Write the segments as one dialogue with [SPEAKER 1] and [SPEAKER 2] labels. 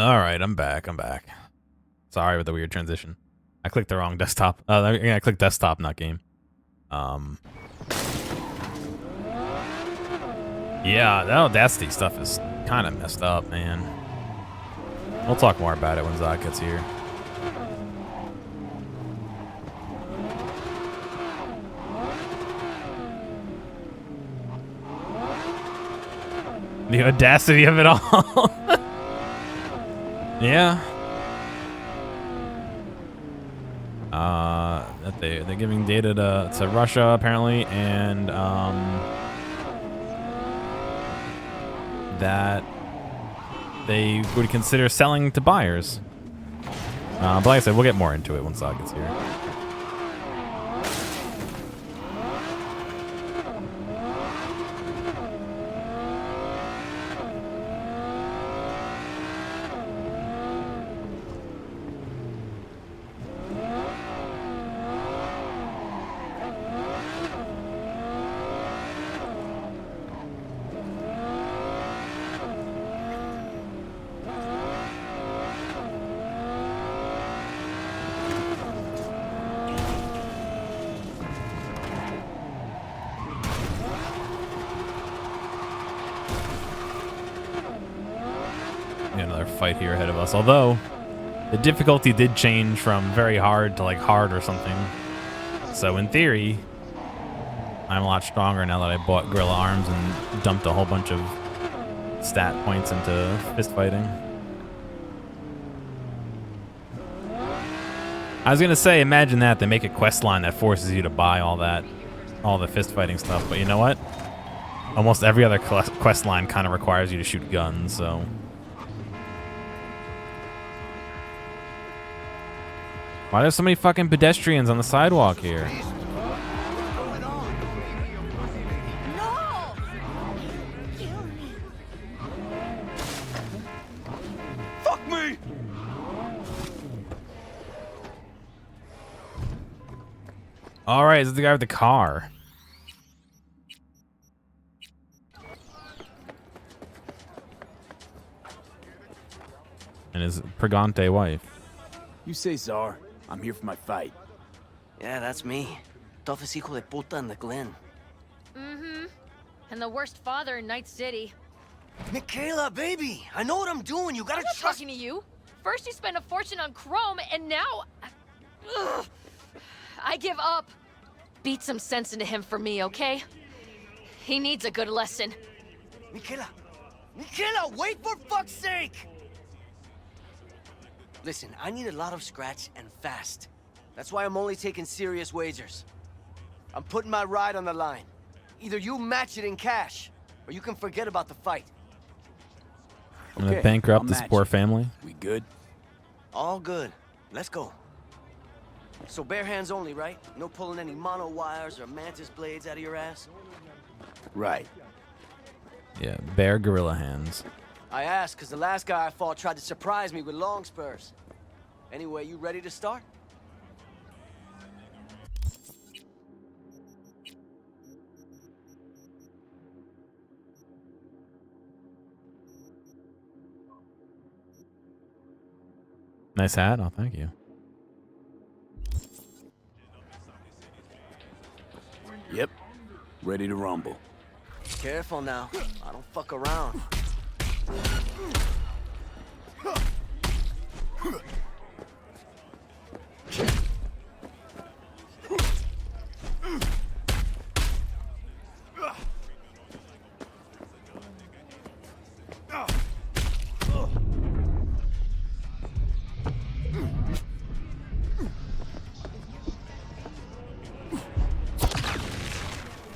[SPEAKER 1] All right, I'm back. Sorry with the weird transition. I clicked the wrong desktop. I clicked desktop, not game. Yeah, that Audacity stuff is kind of messed up, man. We'll talk more about it when Zod gets here. The audacity of it all. Yeah. That they're giving data to Russia apparently, and that they would consider selling to buyers. But like I said, we'll get more into it once Zod gets here. Another fight here ahead of us, although the difficulty did change from very hard to like hard or something. So in theory, I'm a lot stronger now that I bought Gorilla Arms and dumped a whole bunch of stat points into fist fighting. I was gonna say, imagine that they make a quest line that forces you to buy all the fist fighting stuff, but you know what? Almost every other quest line kind of requires you to shoot guns, so. Why are there so many fucking pedestrians on the sidewalk here?
[SPEAKER 2] Fuck me!
[SPEAKER 1] All right, this is the guy with the car. And his Pregante wife.
[SPEAKER 3] You say, Czar. I'm here for my fight.
[SPEAKER 2] Yeah, that's me. Toughest hijo de puta in the Glen.
[SPEAKER 4] Mm-hmm. And the worst father in Night City.
[SPEAKER 2] Michaela, baby! I know what I'm doing. You gotta
[SPEAKER 4] I'm not
[SPEAKER 2] trust
[SPEAKER 4] talking to you. First you spend a fortune on chrome, and now... Ugh. I give up. Beat some sense into him for me, okay? He needs a good lesson.
[SPEAKER 2] Michaela! Michaela, wait for fuck's sake! Listen, I need a lot of scratch and fast. That's why I'm only taking serious wagers. I'm putting my ride on the line. Either you match it in cash, or you can forget about the fight.
[SPEAKER 1] I'm gonna bankrupt this poor family.
[SPEAKER 3] We good?
[SPEAKER 2] All good. Let's go. So bare hands only, right? No pulling any mono wires or mantis blades out of your ass?
[SPEAKER 3] Right.
[SPEAKER 1] Yeah, bare gorilla hands.
[SPEAKER 2] I asked because the last guy I fought tried to surprise me with long spurs. Anyway, you ready to start?
[SPEAKER 1] Nice hat. Oh, thank you.
[SPEAKER 3] Yep. Ready to rumble.
[SPEAKER 2] Careful now. I don't fuck around.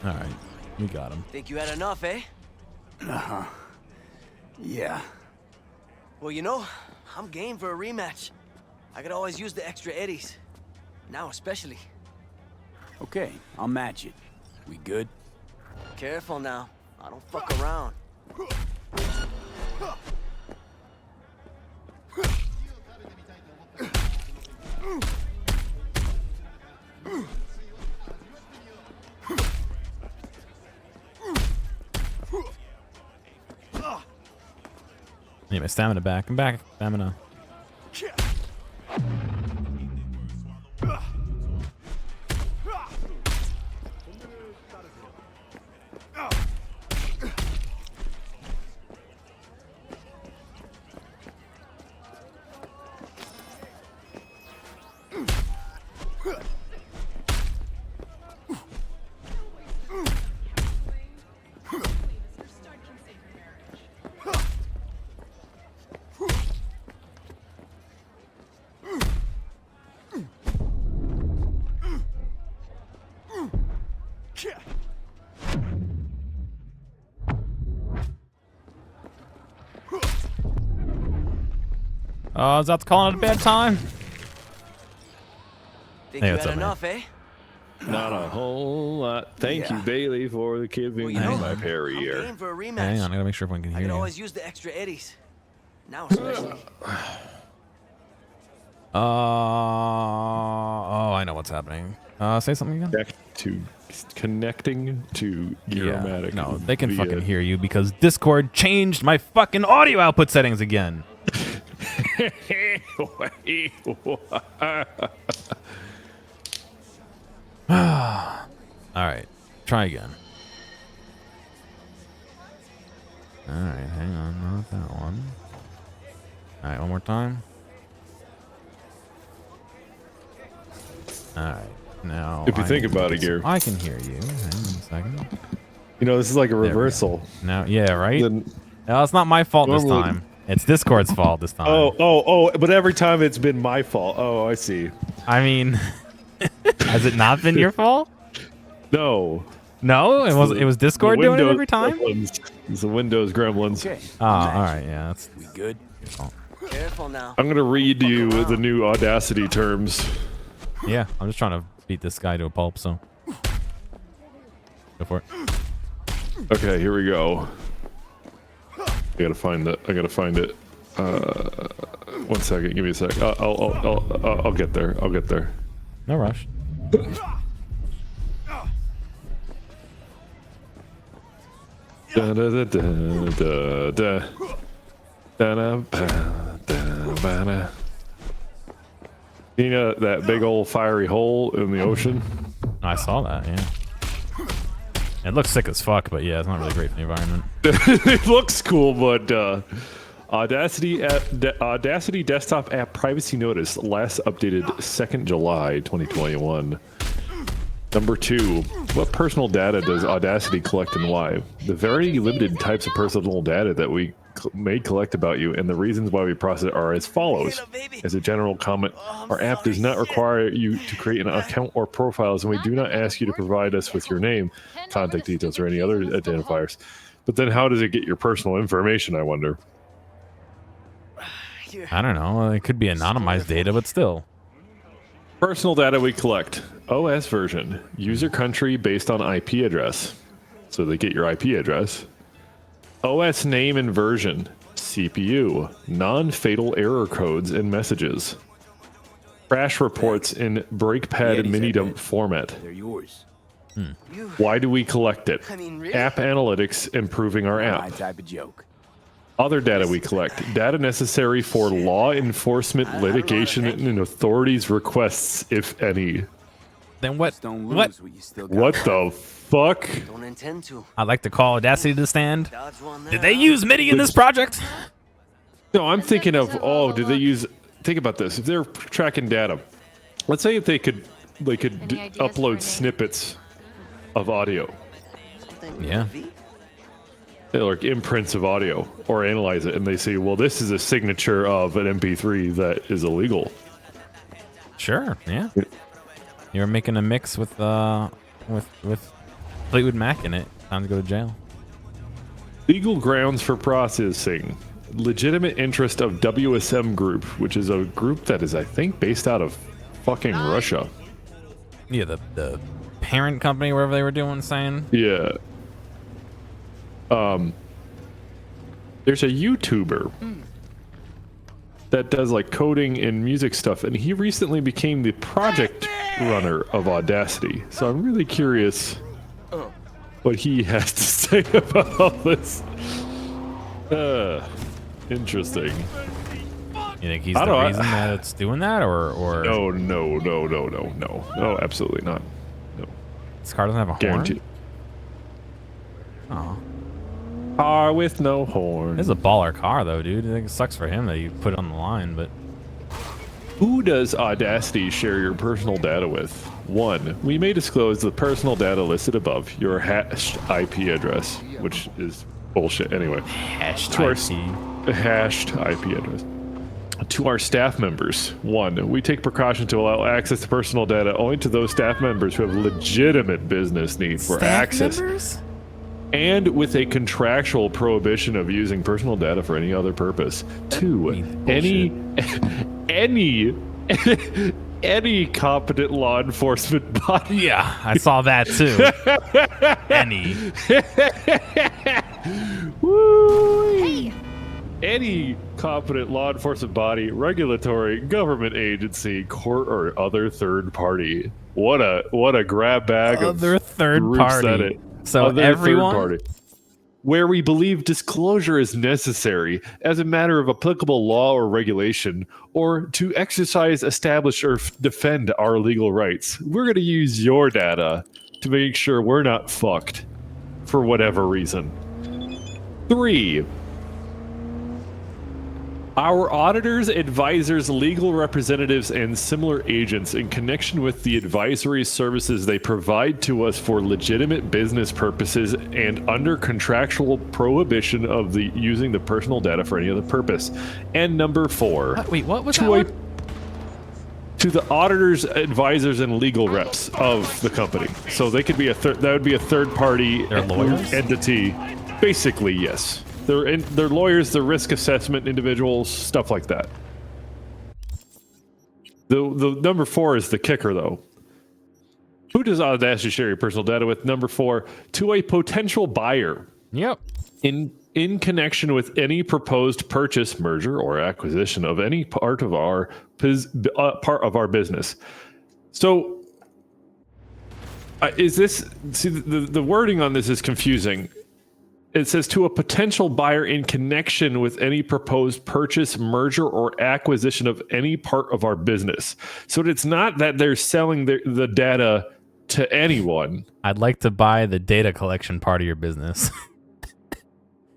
[SPEAKER 1] All right, we got him.
[SPEAKER 2] Think you had enough, eh?
[SPEAKER 3] Uh-huh. Yeah.
[SPEAKER 2] Well, you know, I'm game for a rematch. I could always use the extra eddies. Now especially.
[SPEAKER 3] Okay, I'll match it. We good?
[SPEAKER 2] Careful now. I don't fuck around.
[SPEAKER 1] Need my stamina back. I'm back. Stamina. Oh, is that calling it a bad time?
[SPEAKER 2] Think
[SPEAKER 1] Hey,
[SPEAKER 2] you
[SPEAKER 1] what's
[SPEAKER 2] had
[SPEAKER 1] up, man?
[SPEAKER 2] enough, eh?
[SPEAKER 5] Not a whole lot. Thank you,
[SPEAKER 2] Yeah.
[SPEAKER 5] Bailey, for the giving
[SPEAKER 2] Well, you
[SPEAKER 5] me
[SPEAKER 2] know,
[SPEAKER 5] my parry
[SPEAKER 2] I'm
[SPEAKER 5] here.
[SPEAKER 2] game for a rematch.
[SPEAKER 1] Hang on, I gotta make sure everyone can
[SPEAKER 2] I
[SPEAKER 1] hear
[SPEAKER 2] could
[SPEAKER 1] you.
[SPEAKER 2] always use the extra eddies. Now especially.
[SPEAKER 1] Oh, I know what's happening. Say something again.
[SPEAKER 5] Connecting to Geomatic.
[SPEAKER 1] No, they can
[SPEAKER 5] via-
[SPEAKER 1] fucking hear you because Discord changed my fucking audio output settings again. All right, try again. All right, hang on, not that one. All right, one more time. All right, now.
[SPEAKER 5] If you think about it, Gear.
[SPEAKER 1] I can hear you. Hang on a second.
[SPEAKER 5] You know, this is like a
[SPEAKER 1] There we go.
[SPEAKER 5] reversal.
[SPEAKER 1] Now, yeah, right.
[SPEAKER 5] Then-
[SPEAKER 1] No, it's not my fault this
[SPEAKER 5] Normally-
[SPEAKER 1] time. It's Discord's fault this time.
[SPEAKER 5] Oh, but every time it's been my fault. Oh, I see.
[SPEAKER 1] I mean, has it not been your fault?
[SPEAKER 5] No.
[SPEAKER 1] No, it was Discord
[SPEAKER 5] The
[SPEAKER 1] doing it
[SPEAKER 5] Windows
[SPEAKER 1] every time.
[SPEAKER 5] gremlins. It's the Windows gremlins.
[SPEAKER 3] Okay.
[SPEAKER 1] Oh, all right, yeah, that's
[SPEAKER 3] We good?
[SPEAKER 1] your fault.
[SPEAKER 2] Careful now.
[SPEAKER 5] I'm gonna read you the new Audacity terms.
[SPEAKER 1] Yeah, I'm just trying to beat this guy to a pulp. So go for it.
[SPEAKER 5] Okay, here we go. I gotta find it. One second. Give me a sec. I'll get there. I'll get there.
[SPEAKER 1] No rush.
[SPEAKER 5] Da da da da da da da da ba da ba da. You know that big old fiery hole in the ocean?
[SPEAKER 1] I saw that. Yeah. It looks sick as fuck, but yeah, it's not really great for the environment.
[SPEAKER 5] It looks cool, but Audacity desktop app privacy notice last updated 2nd July 2021. Number 2, what personal data does Audacity collect and why? The very limited types of personal data that we may collect about you and the reasons why we process it are as follows. As a general comment, our app does not require you to create an account or profiles, and we do not ask you to provide us with your name, contact details, or any other identifiers. But then how does it get your personal information, I wonder?
[SPEAKER 1] I don't know. It could be anonymized data, but still.
[SPEAKER 5] Personal data we collect. OS version. User country based on IP address. So they get your IP address. OS name and version. CPU. Non-fatal error codes and messages. Crash reports in breakpad
[SPEAKER 3] Yeah,
[SPEAKER 5] mini
[SPEAKER 3] said
[SPEAKER 5] dump
[SPEAKER 3] that.
[SPEAKER 5] format.
[SPEAKER 3] They're yours.
[SPEAKER 5] Why do we collect it?
[SPEAKER 2] I mean, really?
[SPEAKER 5] App analytics improving our
[SPEAKER 3] My
[SPEAKER 5] app.
[SPEAKER 3] type of joke.
[SPEAKER 5] Other data we collect. Data necessary for law enforcement, litigation, and authorities' requests, if any.
[SPEAKER 1] Then what?
[SPEAKER 3] Just don't lose
[SPEAKER 1] What?
[SPEAKER 3] what you still got.
[SPEAKER 5] What the fuck?
[SPEAKER 2] Don't intend to.
[SPEAKER 1] I'd like to call Audacity to the stand.
[SPEAKER 2] Dodge one
[SPEAKER 1] Did
[SPEAKER 2] there,
[SPEAKER 1] they
[SPEAKER 2] huh?
[SPEAKER 1] use MIDI in this project?
[SPEAKER 5] No, I'm thinking of, did they use, think about this. If they're tracking data, let's say if they could
[SPEAKER 4] Any ideas for a
[SPEAKER 5] upload
[SPEAKER 4] name?
[SPEAKER 5] snippets of audio,
[SPEAKER 2] Something with
[SPEAKER 1] Yeah.
[SPEAKER 2] a V?
[SPEAKER 5] like imprints of audio, or analyze it, and they say, well, this is a signature of an MP3 that is illegal.
[SPEAKER 1] Sure. Yeah. You were making a mix with Fleetwood Mac in it. Time to go to jail.
[SPEAKER 5] Legal grounds for processing. Legitimate interest of WSM Group, which is a group that is, I think, based out of fucking Russia.
[SPEAKER 1] Yeah, the parent company, wherever they were doing, saying.
[SPEAKER 5] Yeah. There's a YouTuber that does like coding and music stuff, and he recently became the project runner of Audacity. So I'm really curious what he has to say about all this. Interesting.
[SPEAKER 1] You think he's the reason that it's doing that, or
[SPEAKER 5] No, absolutely not. No.
[SPEAKER 1] This car doesn't have a
[SPEAKER 5] Guaranteed.
[SPEAKER 1] horn? Oh.
[SPEAKER 5] Car with no horn.
[SPEAKER 1] This is a baller car, though, dude. I think it sucks for him that you put it on the line, but...
[SPEAKER 5] Who does Audacity share your personal data with? 1. We may disclose the personal data listed above, your hashed IP address, which is bullshit anyway.
[SPEAKER 1] Hashed
[SPEAKER 5] IP address. To our staff members. 1. We take precaution to allow access to personal data only to those staff members who have legitimate business need for access.
[SPEAKER 1] Members?
[SPEAKER 5] And with a contractual prohibition of using personal data for any other purpose. 2. Any competent law enforcement body.
[SPEAKER 1] Yeah, I saw that too. Any.
[SPEAKER 5] Woo!
[SPEAKER 4] Hey!
[SPEAKER 5] Any competent law enforcement body, regulatory, government agency, court, or other third party. What a grab bag
[SPEAKER 1] Other
[SPEAKER 5] of
[SPEAKER 1] third
[SPEAKER 5] groups
[SPEAKER 1] party.
[SPEAKER 5] that it.
[SPEAKER 1] So
[SPEAKER 5] Other
[SPEAKER 1] everyone?
[SPEAKER 5] third party. Where we believe disclosure is necessary as a matter of applicable law or regulation, or to exercise, establish, or defend our legal rights. We're going to use your data to make sure we're not fucked for whatever reason. 3. Our auditors, advisors, legal representatives, and similar agents in connection with the advisory services they provide to us for legitimate business purposes and under contractual prohibition of using the personal data for any other purpose. And number 4.
[SPEAKER 1] Wait, what was that one?
[SPEAKER 5] To the auditors, advisors, and legal reps of the company. So they could be that would be a third party
[SPEAKER 1] They're lawyers?
[SPEAKER 5] entity. Basically, yes. They're lawyers, they're risk assessment individuals, stuff like that. The number 4 is the kicker, though. Who does Audacity share your personal data with? Number 4, to a potential buyer.
[SPEAKER 1] Yep.
[SPEAKER 5] In connection with any proposed purchase, merger, or acquisition of any part of our business. So, is this? See, the wording on this is confusing. It says to a potential buyer in connection with any proposed purchase, merger, or acquisition of any part of our business. So it's not that they're selling the data to anyone.
[SPEAKER 1] I'd like to buy the data collection part of your business.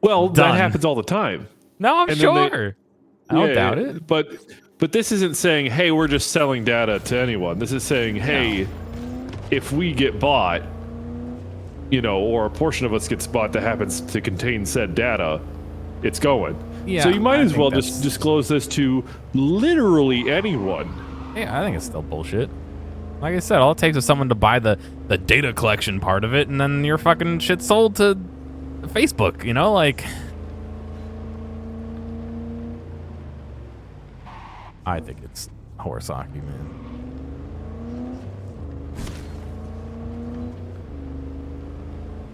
[SPEAKER 5] Well,
[SPEAKER 1] Done.
[SPEAKER 5] that happens all the time.
[SPEAKER 1] No, I'm
[SPEAKER 5] And then
[SPEAKER 1] sure. I don't doubt it.
[SPEAKER 5] But this isn't saying, hey, we're just selling data to anyone. This is saying, hey, if we get bought, or a portion of us gets bought that happens to contain said data, it's going.
[SPEAKER 1] Yeah,
[SPEAKER 5] so you might
[SPEAKER 1] I
[SPEAKER 5] as
[SPEAKER 1] think
[SPEAKER 5] well
[SPEAKER 1] that's-
[SPEAKER 5] just disclose this to literally anyone.
[SPEAKER 1] Yeah, I think it's still bullshit. Like I said, all it takes is someone to buy the data collection part of it, and then your fucking shit's sold to Facebook, I think it's horse hockey, man.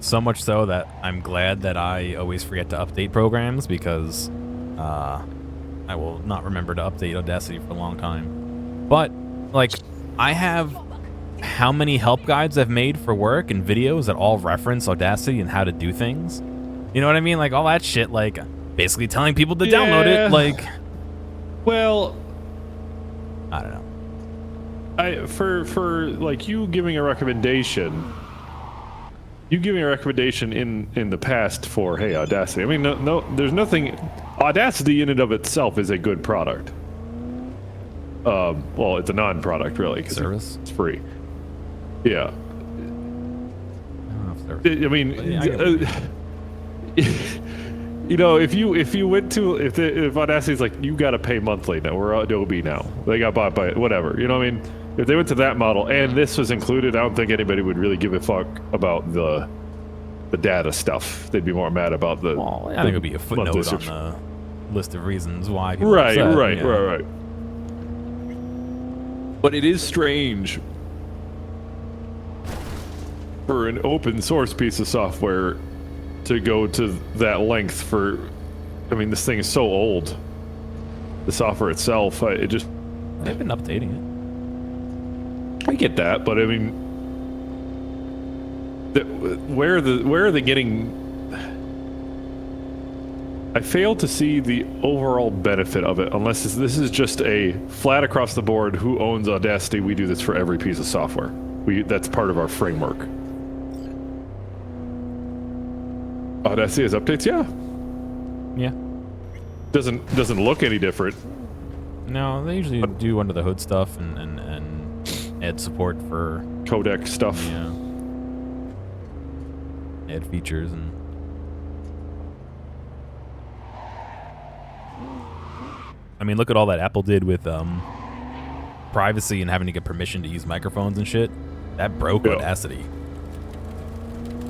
[SPEAKER 1] So much so that I'm glad that I always forget to update programs because I will not remember to update Audacity for a long time. But, I have how many help guides I've made for work and videos that all reference Audacity and how to do things. You know what I mean? All that shit, basically telling people to download it,
[SPEAKER 5] Well,
[SPEAKER 1] I don't know.
[SPEAKER 5] For you giving a recommendation. You giving a recommendation in the past for, hey, Audacity. I mean, no, there's nothing. Audacity in and of itself is a good product. Well, it's a non-product, really.
[SPEAKER 1] Service?
[SPEAKER 5] It's free. Yeah.
[SPEAKER 1] I don't know if they're...
[SPEAKER 5] I mean, if you went to if Audacity's like, you got to pay monthly now, we're Adobe now. They got bought by whatever. You know what I mean? If they went to that model and this was included, I don't think anybody would really give a fuck about the data stuff. They'd be more mad about the.
[SPEAKER 1] Well, I think it would be a footnote on the list of reasons why people
[SPEAKER 5] Right.
[SPEAKER 1] upset,
[SPEAKER 5] But it is strange for an open source piece of software to go to that length for. I mean, this thing is so old. The software itself, it just.
[SPEAKER 1] They've been updating it.
[SPEAKER 5] I get that, but I mean, where are they getting? I fail to see the overall benefit of it unless this is just a flat across the board. Who owns Audacity? We do this for every piece of software. That's part of our framework. Audacity has updates, yeah.
[SPEAKER 1] Yeah.
[SPEAKER 5] Doesn't look any different.
[SPEAKER 1] No, they usually do under the hood stuff and add support for
[SPEAKER 5] codec stuff.
[SPEAKER 1] Yeah. Add features and. I mean, look at all that Apple did with privacy and having to get permission to use microphones and shit. That broke Audacity.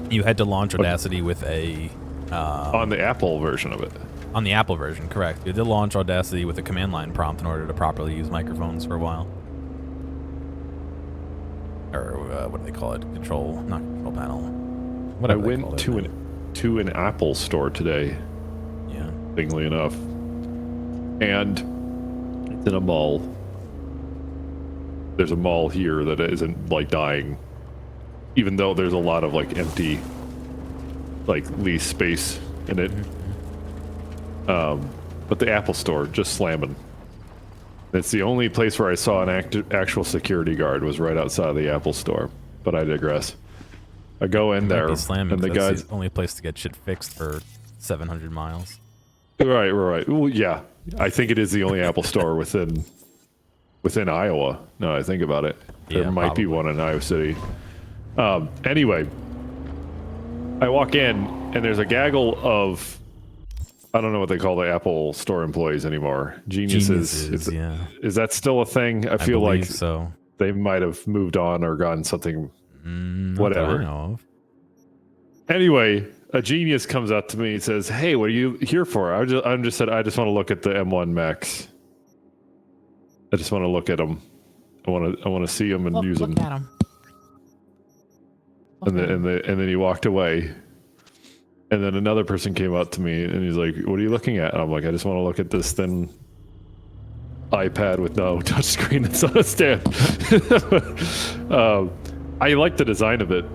[SPEAKER 1] You had to launch Audacity with a...
[SPEAKER 5] on the Apple version of it.
[SPEAKER 1] On the Apple version, correct. You did launch Audacity with a command line prompt in order to properly use microphones for a while. Or what do they call it? Not control panel. Whatever.
[SPEAKER 5] I went to an Apple store today.
[SPEAKER 1] Yeah.
[SPEAKER 5] Thankfully enough. And it's in a mall. There's a mall here that isn't like dying. Even though there's a lot of like empty like lease space in it. But the Apple store just slamming. It's the only place where I saw an actual security guard was right outside of the Apple store. But I digress. I go in there
[SPEAKER 1] slamming,
[SPEAKER 5] and the
[SPEAKER 1] that's
[SPEAKER 5] guy's
[SPEAKER 1] the only place to get shit fixed for 700 miles.
[SPEAKER 5] Right. Well, yeah. I think it is the only Apple store within Iowa. No, I think about it. There might be one in Iowa City. Anyway, I walk in and there's a gaggle of, I don't know what they call the Apple store employees anymore. Geniuses.
[SPEAKER 1] Yeah.
[SPEAKER 5] Is that still a thing? I feel like
[SPEAKER 1] so.
[SPEAKER 5] They might have moved on or gotten something, whatever.
[SPEAKER 1] I know of.
[SPEAKER 5] Anyway, a genius comes up to me and says, "Hey, what are you here for?" I just said, "I just want to look at the M1 Max. I just want to look at them. I want to see them and use them."
[SPEAKER 1] Look at them.
[SPEAKER 5] And then he walked away. And then another person came up to me and he's like, "What are you looking at?" And I'm like, "I just want to look at this thin iPad with no touchscreen that's on a stand." I like the design of it,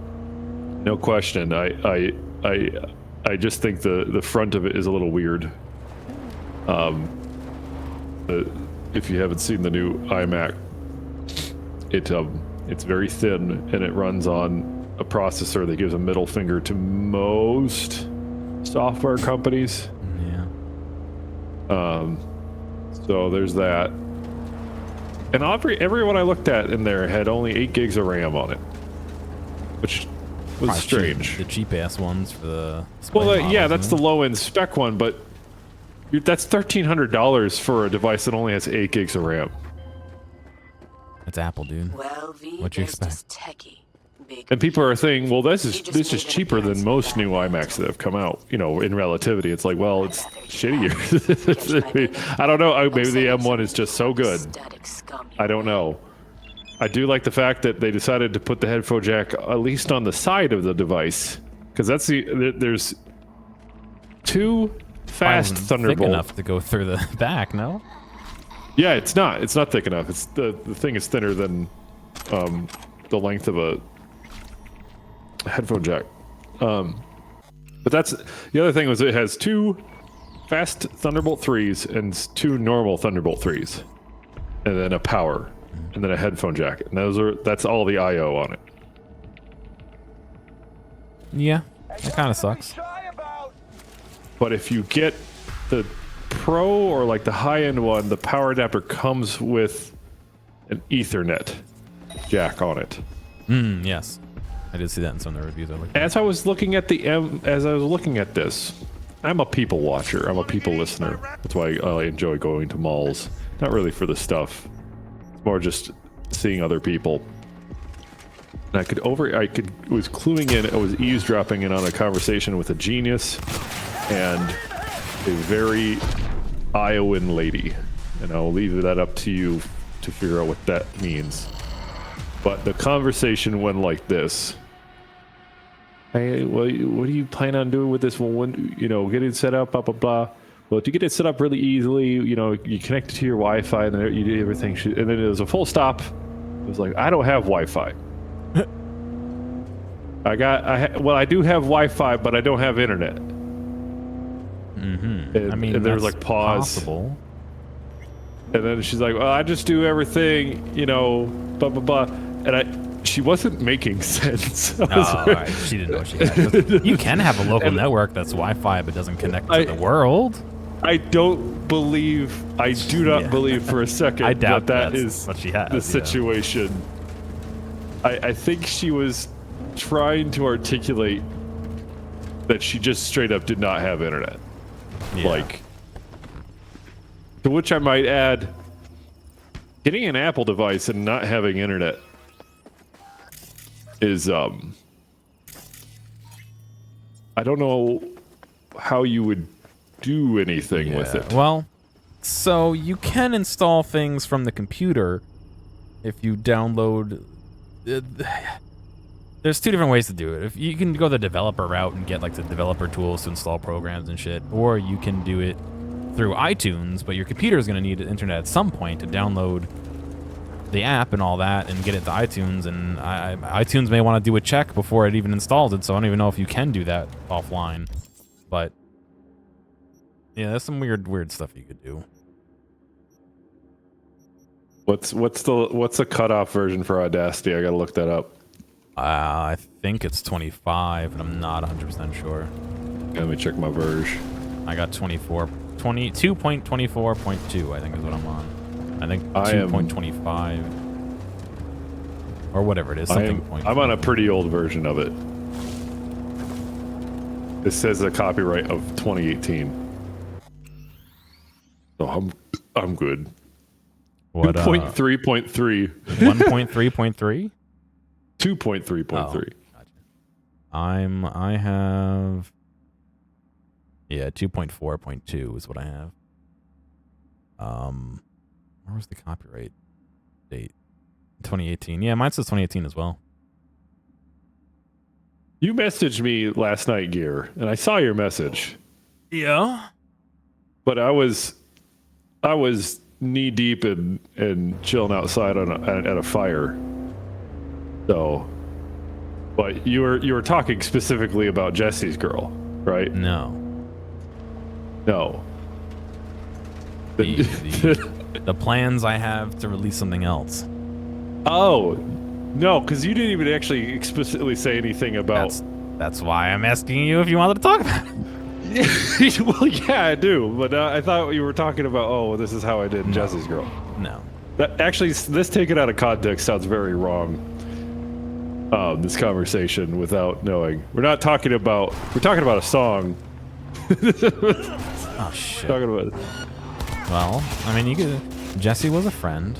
[SPEAKER 5] no question. I just think the front of it is a little weird. If you haven't seen the new iMac, it's very thin and it runs on a processor that gives a middle finger to most software companies.
[SPEAKER 1] Yeah.
[SPEAKER 5] So there's that. And everyone I looked at in there had only 8 gigs of RAM on it, which was strange.
[SPEAKER 1] The cheap ass ones for the
[SPEAKER 5] yeah, that's the low end spec one, but that's $1,300 for a device that only has 8 gigs of RAM.
[SPEAKER 1] That's Apple, dude.
[SPEAKER 6] Well,
[SPEAKER 1] what you expect?
[SPEAKER 5] And people are saying, well, this is cheaper than most new iMacs that have come out. You know, in relativity, it's like, well, it's shittier. I don't know. Maybe the M1 is just so good. I don't know. I do like the fact that they decided to put the headphone jack at least on the side of the device, because there's 2 fast Thunderbolt.
[SPEAKER 1] Thick enough to go through the back, no?
[SPEAKER 5] Yeah, it's not thick enough. It's the thing is thinner than the length of a headphone jack. But that's the other thing was it has 2 fast Thunderbolt 3s and 2 normal Thunderbolt 3s, and then a power, and then a headphone jack, and that's all the I/O on it.
[SPEAKER 1] Yeah, that kind of sucks.
[SPEAKER 5] But if you get the Pro or like the high-end one, the power adapter comes with an Ethernet jack on it.
[SPEAKER 1] Yes. I did see that in some of the reviews I looked at.
[SPEAKER 5] As I was looking at this, I'm a people watcher. I'm a people listener. That's why I enjoy going to malls. Not really for the stuff. It's more just seeing other people. And I was cluing in. I was eavesdropping in on a conversation with a genius and a very Iowan lady. And I'll leave that up to you to figure out what that means. But the conversation went like this. Hey, well, what do you plan on doing with this one? Get it set up, blah, blah, blah. Well, to get it set up really easily, you connect it to your Wi-Fi and then you do everything. And then it was a full stop. It was like, I don't have Wi-Fi. I do have Wi-Fi, but I don't have internet.
[SPEAKER 1] I mean,
[SPEAKER 5] and there was
[SPEAKER 1] that's
[SPEAKER 5] like pause.
[SPEAKER 1] possible.
[SPEAKER 5] And then she's like, well, I just do everything, you know, blah, blah, blah. And she wasn't making sense.
[SPEAKER 1] Oh, all right. She didn't know what she had. You can have a local network that's Wi-Fi but doesn't connect to the world.
[SPEAKER 5] I do not believe for a second
[SPEAKER 1] I doubt
[SPEAKER 5] that
[SPEAKER 1] that's
[SPEAKER 5] is
[SPEAKER 1] what she has,
[SPEAKER 5] the situation. I think she was trying to articulate that she just straight up did not have internet.
[SPEAKER 1] Yeah.
[SPEAKER 5] Like, to which I might add, getting an Apple device and not having internet is, I don't know how you would do anything with it.
[SPEAKER 1] Well, so you can install things from the computer if you download. There's two different ways to do it. If you can go the developer route and get like the developer tools to install programs and shit, or you can do it through iTunes, but your computer is going to need internet at some point to download the app and all that and get it to iTunes, and iTunes may want to do a check before it even installs it, so I don't even know if you can do that offline. But yeah, there's some weird stuff you could do.
[SPEAKER 5] What's the cutoff version for Audacity? I gotta look that up.
[SPEAKER 1] I think it's 25, and I'm not 100% sure.
[SPEAKER 5] Let me check my version.
[SPEAKER 1] I got 2.24.2, I think is what I'm on. I think 2.25 or whatever it is. Something.
[SPEAKER 5] I'm on a pretty old version of it. It says a copyright of 2018. So I'm good.
[SPEAKER 1] What?
[SPEAKER 5] 2.3.3.
[SPEAKER 1] 1.3.3.
[SPEAKER 5] 2.3.3.
[SPEAKER 1] Gotcha. I have. Yeah, 2.4.2 is what I have. Where was the copyright date? 2018. Yeah, mine says 2018 as well.
[SPEAKER 5] You messaged me last night, Gear, and I saw your message.
[SPEAKER 1] Yeah.
[SPEAKER 5] But I was knee deep in chilling outside at a fire. So, but you were talking specifically about Jesse's girl, right?
[SPEAKER 1] No.
[SPEAKER 5] No.
[SPEAKER 1] The plans I have to release something else.
[SPEAKER 5] Oh, no, because you didn't even actually explicitly say anything about.
[SPEAKER 1] That's why I'm asking you if you wanted to talk about it.
[SPEAKER 5] Well, yeah, I do, but I thought you were talking about. Oh, this is how I did Jesse's girl.
[SPEAKER 1] No.
[SPEAKER 5] That actually, this taken out of context sounds very wrong. This conversation without knowing. We're talking about a song.
[SPEAKER 1] Oh shit.
[SPEAKER 5] Talking about.
[SPEAKER 1] Well, I mean, Jesse was a friend.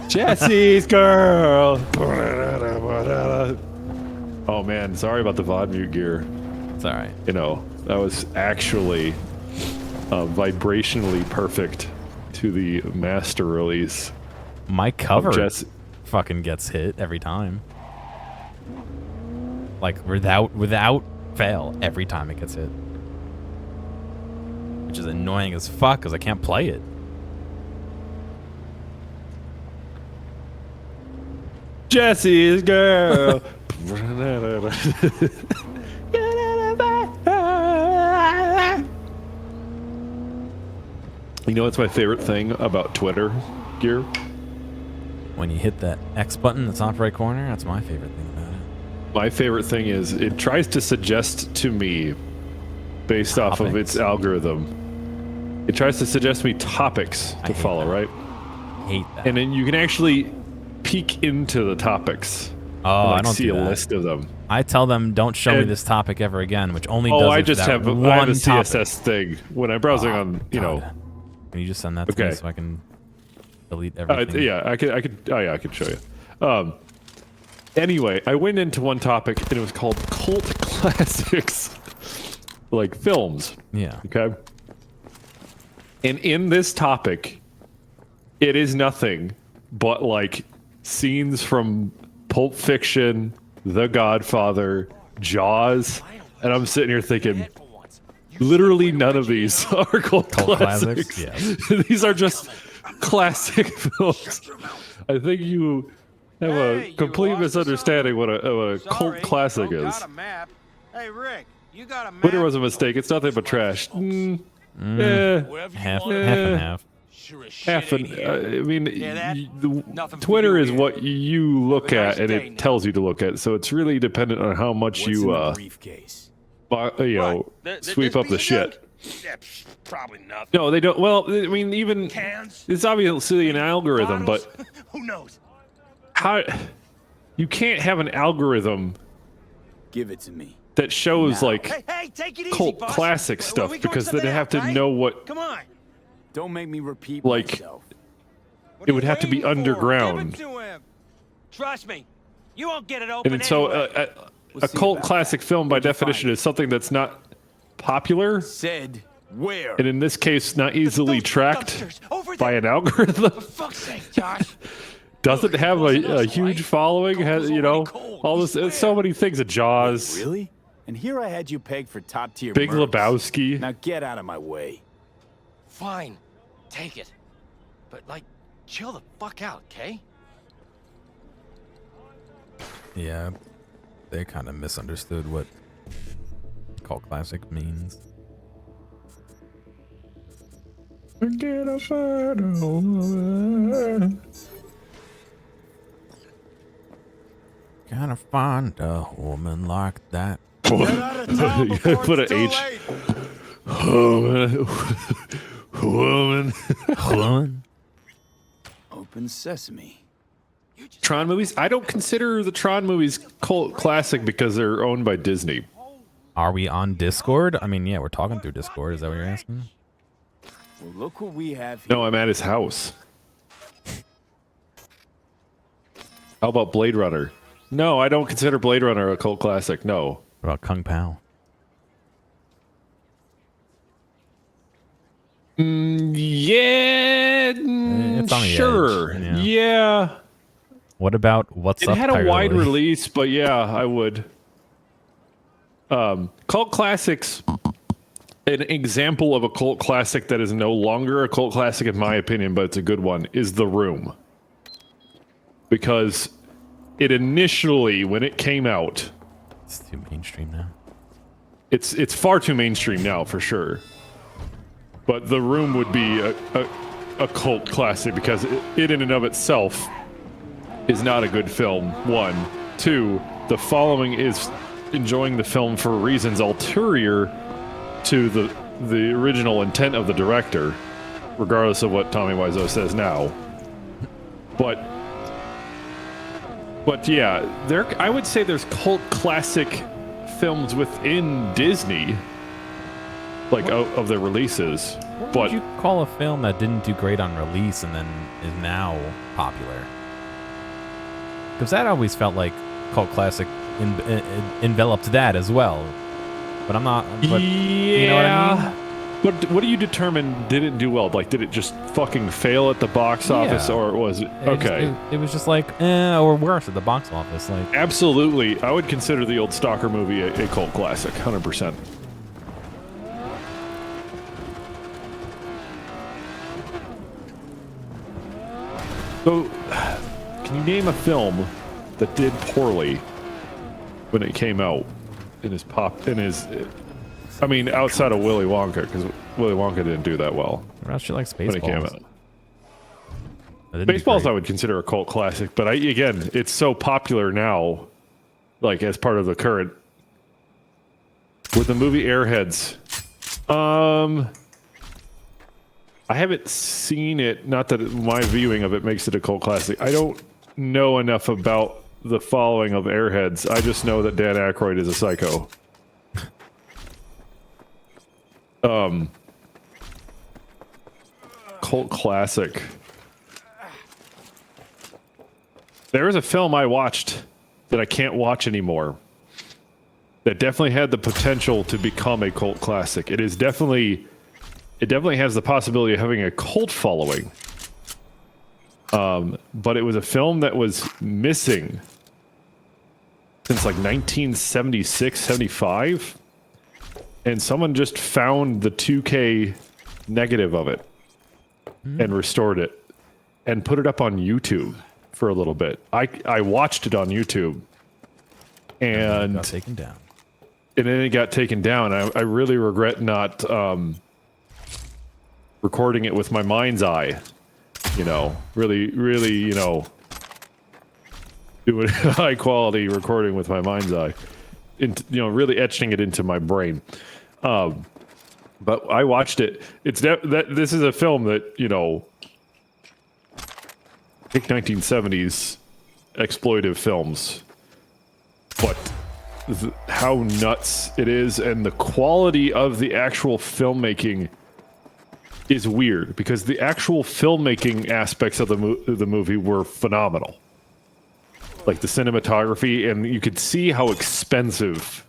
[SPEAKER 5] Jesse's girl. Oh man, sorry about the VOD mute, Gear.
[SPEAKER 1] It's all right.
[SPEAKER 5] You know, that was actually vibrationally perfect to the master release.
[SPEAKER 1] My cover fucking gets hit every time. Like without fail, every time it gets hit. Which is annoying as fuck because I can't play it.
[SPEAKER 5] Jesse's girl. You know what's my favorite thing about Twitter, Gear?
[SPEAKER 1] When you hit that X button in the top right corner, that's my favorite thing about it.
[SPEAKER 5] My favorite thing is it tries to suggest to me, based off of its algorithm, it tries to suggest me topics to follow, right?
[SPEAKER 1] I hate that.
[SPEAKER 5] And then you can actually peek into the topics.
[SPEAKER 1] Oh,
[SPEAKER 5] and
[SPEAKER 1] I don't
[SPEAKER 5] see
[SPEAKER 1] do
[SPEAKER 5] a
[SPEAKER 1] that.
[SPEAKER 5] list of them.
[SPEAKER 1] I tell them, don't show me this topic ever again, which only does
[SPEAKER 5] I
[SPEAKER 1] it
[SPEAKER 5] just
[SPEAKER 1] for
[SPEAKER 5] have
[SPEAKER 1] that
[SPEAKER 5] a
[SPEAKER 1] one
[SPEAKER 5] CSS
[SPEAKER 1] topic.
[SPEAKER 5] thing when I'm browsing on, you know.
[SPEAKER 1] Can you just send that to me so I can delete everything?
[SPEAKER 5] Yeah, I could. Oh yeah, I could show you. Anyway, I went into one topic and it was called cult classics, like films.
[SPEAKER 1] Yeah.
[SPEAKER 5] Okay. And in this topic, it is nothing but like scenes from Pulp Fiction, The Godfather, Jaws, and I'm sitting here thinking, literally none of these are cult classics.
[SPEAKER 1] Yeah.
[SPEAKER 5] These are just classic films. I think you have a complete misunderstanding what a cult classic is.
[SPEAKER 6] Hey, Rick, You got a map?
[SPEAKER 5] Twitter was a mistake. It's nothing but trash.
[SPEAKER 1] Half and half.
[SPEAKER 6] Sure as shit
[SPEAKER 5] Half
[SPEAKER 6] ain't
[SPEAKER 5] and
[SPEAKER 6] here.
[SPEAKER 5] I mean,
[SPEAKER 6] Hear that? Nothing for
[SPEAKER 5] Twitter
[SPEAKER 6] you
[SPEAKER 5] is
[SPEAKER 6] here.
[SPEAKER 5] what you look
[SPEAKER 6] Have a
[SPEAKER 5] at,
[SPEAKER 6] nice
[SPEAKER 5] and
[SPEAKER 6] day
[SPEAKER 5] it
[SPEAKER 6] now.
[SPEAKER 5] tells you to look at. So it's really dependent on how much
[SPEAKER 3] What's in
[SPEAKER 5] you
[SPEAKER 3] the briefcase?
[SPEAKER 5] sweep up the shit.
[SPEAKER 6] Yeah, probably nothing.
[SPEAKER 5] No, they don't. Well, I mean, even
[SPEAKER 6] Cans?
[SPEAKER 5] it's obviously an algorithm,
[SPEAKER 6] Bottles?
[SPEAKER 5] but
[SPEAKER 6] Who knows?
[SPEAKER 5] how you can't have an algorithm
[SPEAKER 3] Give it to me.
[SPEAKER 5] that shows
[SPEAKER 3] Now.
[SPEAKER 5] like
[SPEAKER 6] Hey, take it easy,
[SPEAKER 5] cult
[SPEAKER 6] boss.
[SPEAKER 5] classic
[SPEAKER 6] Well,
[SPEAKER 5] stuff
[SPEAKER 6] we going
[SPEAKER 5] because
[SPEAKER 6] something
[SPEAKER 5] they'd have
[SPEAKER 6] out,
[SPEAKER 5] to
[SPEAKER 6] right?
[SPEAKER 5] know what
[SPEAKER 6] Come on.
[SPEAKER 3] Don't make me repeat
[SPEAKER 5] Like-
[SPEAKER 3] myself.
[SPEAKER 6] What
[SPEAKER 5] It
[SPEAKER 6] are
[SPEAKER 5] would
[SPEAKER 6] you
[SPEAKER 5] have to be
[SPEAKER 6] waiting for?
[SPEAKER 5] underground.
[SPEAKER 6] Give it to him. Trust me, you won't get it open
[SPEAKER 5] and so
[SPEAKER 6] anyway.
[SPEAKER 5] a
[SPEAKER 3] see
[SPEAKER 5] cult
[SPEAKER 3] about
[SPEAKER 5] classic film by
[SPEAKER 3] Where'd you
[SPEAKER 5] definition
[SPEAKER 3] find
[SPEAKER 5] is something that's not popular,
[SPEAKER 3] Said where?
[SPEAKER 5] and in this case, not easily
[SPEAKER 6] Those
[SPEAKER 5] tracked
[SPEAKER 6] dumpsters, over
[SPEAKER 5] by
[SPEAKER 6] there.
[SPEAKER 5] an algorithm.
[SPEAKER 6] For fuck's sake, Josh.
[SPEAKER 5] Doesn't have
[SPEAKER 6] Wasn't
[SPEAKER 5] a
[SPEAKER 6] us,
[SPEAKER 5] huge
[SPEAKER 6] right?
[SPEAKER 5] following.
[SPEAKER 6] Coke
[SPEAKER 5] Has,
[SPEAKER 6] was
[SPEAKER 5] you know,
[SPEAKER 6] already cold,
[SPEAKER 5] all
[SPEAKER 6] we
[SPEAKER 5] this.
[SPEAKER 6] swear.
[SPEAKER 5] So many things. Of Jaws,
[SPEAKER 3] Really? And here I had you pegged for top tier.
[SPEAKER 5] Big
[SPEAKER 3] mercs.
[SPEAKER 5] Lebowski.
[SPEAKER 3] Now get out of my way.
[SPEAKER 2] Fine. Take it. But, like, chill the fuck out, okay?
[SPEAKER 1] Yeah, they kind of misunderstood what cult classic means.
[SPEAKER 5] Forget a photo.
[SPEAKER 1] Gotta find a woman like that.
[SPEAKER 5] Put an H. Woman.
[SPEAKER 1] Woman.
[SPEAKER 3] Open sesame.
[SPEAKER 5] Tron movies. I don't consider the Tron movies cult classic because they're owned by Disney.
[SPEAKER 1] Are we on Discord? I mean, yeah, we're talking through Discord. Is that what you're asking?
[SPEAKER 3] Well, look what we have here.
[SPEAKER 5] No, I'm at his house. How about Blade Runner? No, I don't consider Blade Runner a cult classic. No.
[SPEAKER 1] What about Kung Pao?
[SPEAKER 5] Yeah,
[SPEAKER 1] It's on the
[SPEAKER 5] sure.
[SPEAKER 1] edge, yeah.
[SPEAKER 5] Yeah.
[SPEAKER 1] What about What's
[SPEAKER 5] It
[SPEAKER 1] Up,
[SPEAKER 5] had a
[SPEAKER 1] Tiger
[SPEAKER 5] wide
[SPEAKER 1] Lily?
[SPEAKER 5] release, but yeah, I would. Cult classics. An example of a cult classic that is no longer a cult classic, in my opinion, but it's a good one, is The Room. Because it initially, when it came out,
[SPEAKER 1] It's too mainstream now.
[SPEAKER 5] it's far too mainstream now for sure. But The Room would be a cult classic because it in and of itself is not a good film. One, two, the following is enjoying the film for reasons ulterior to the original intent of the director, regardless of what Tommy Wiseau says now. But yeah, I would say there's cult classic films within Disney, like of their releases.
[SPEAKER 1] What
[SPEAKER 5] But
[SPEAKER 1] would you call a film that didn't do great on release and then is now popular? Because that always felt like cult classic enveloped that as well. But I'm not. But,
[SPEAKER 5] yeah.
[SPEAKER 1] You know what I mean?
[SPEAKER 5] But what do you determine didn't do well? Like, did it just fucking fail at the box office,
[SPEAKER 1] Yeah.
[SPEAKER 5] or was it okay?
[SPEAKER 1] It was just like, or worse at the box office. Like,
[SPEAKER 5] Absolutely, I would consider the old Stalker movie a cult classic, 100%. So, can you name a film that did poorly when it came out I mean, outside of Willy Wonka, because Willy Wonka didn't do that well
[SPEAKER 1] what else you like
[SPEAKER 5] when it came
[SPEAKER 1] Spaceballs?
[SPEAKER 5] out.
[SPEAKER 1] That didn't do
[SPEAKER 5] Baseballs,
[SPEAKER 1] great.
[SPEAKER 5] I would consider a cult classic, but again, it's so popular now, like as part of the current. With the movie Airheads, I haven't seen it. Not that my viewing of it makes it a cult classic. I don't know enough about the following of Airheads. I just know that Dan Aykroyd is a psycho. Cult classic. There is a film I watched that I can't watch anymore that definitely had the potential to become a cult classic. It definitely has the possibility of having a cult following. But it was a film that was missing since like 1976, 75. And someone just found the 2K negative of it and restored it and put it up on YouTube for a little bit. I watched it on YouTube
[SPEAKER 1] Got
[SPEAKER 5] and
[SPEAKER 1] taken down.
[SPEAKER 5] and then it got taken down. I really regret not recording it with my mind's eye. You know, really, you know, doing high quality recording with my mind's eye. You know, really etching it into my brain. But I watched it. This is a film that, you know, I think 1970s exploitive films, but how nuts it is, and the quality of the actual filmmaking is weird, because the actual filmmaking aspects of the movie were phenomenal. Like the cinematography, and you could see how expensive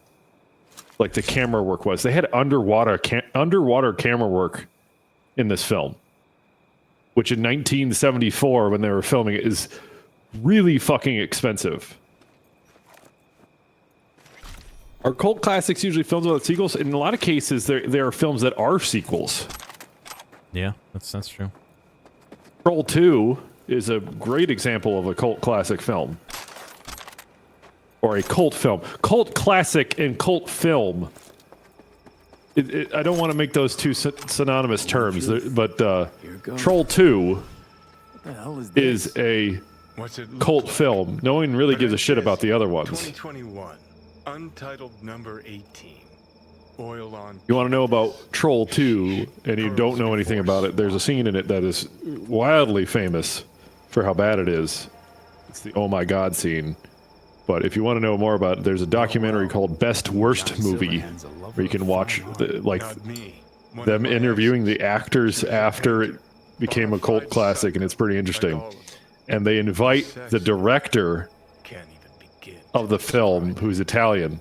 [SPEAKER 5] like the camera work was. They had underwater camera work in this film, which in 1974 when they were filming it is really fucking expensive. Are cult classics usually films without sequels? In a lot of cases, there are films that are sequels.
[SPEAKER 1] Yeah, that's true.
[SPEAKER 5] Troll 2 is a great example of a cult classic film. Or a cult film. Cult classic and cult film. I don't want to make those two synonymous terms, but Troll 2 is a cult film. No one really gives a shit about the other ones.
[SPEAKER 7] 2021, Untitled number 18. Oil on.
[SPEAKER 5] You want to know about Troll 2 and you don't know anything about it, there's a scene in it that is wildly famous for how bad it is. It's the oh my god scene. But if you want to know more about it, there's a documentary called Best Worst Movie, where you can watch them interviewing the actors after it became a cult classic, and it's pretty interesting. And they invite the director of the film, who's Italian,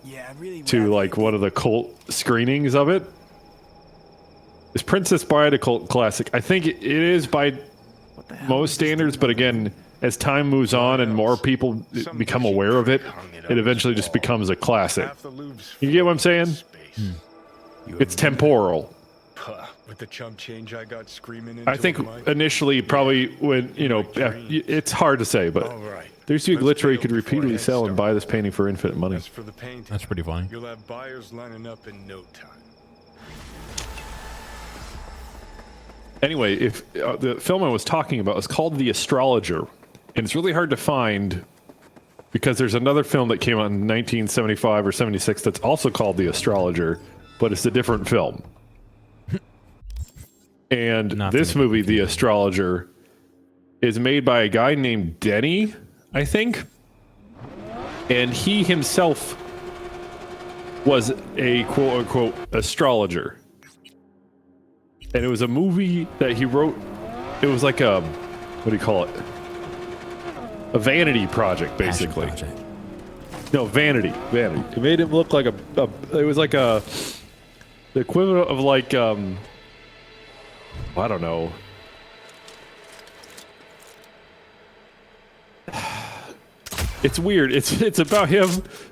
[SPEAKER 5] to like one of the cult screenings of it. Is Princess Bride a cult classic? I think it is by most standards, but again, as time moves on and more people become aware of it, it eventually just becomes a classic. You get what I'm saying? It's temporal.
[SPEAKER 7] With the chump change I got screaming
[SPEAKER 5] I think initially, probably when, you know, it's hard to say, but there's a glitch where you could repeatedly sell and buy this painting for infinite money.
[SPEAKER 7] For the painting,
[SPEAKER 1] That's pretty funny.
[SPEAKER 7] you'll have buyers lining up in no time.
[SPEAKER 5] Anyway, if the film I was talking about is called The Astrologer, and it's really hard to find because there's another film that came out in 1975 or 76 that's also called The Astrologer, but it's a different film. And this movie, The Astrologer, is made by a guy named Denny, I think. And he himself was a quote-unquote astrologer. And it was a movie that he wrote. It was like a, what do you call it? A vanity project, basically.
[SPEAKER 1] Project.
[SPEAKER 5] No, vanity. It made him look like it was like the equivalent of like, I don't know. It's weird. It's about him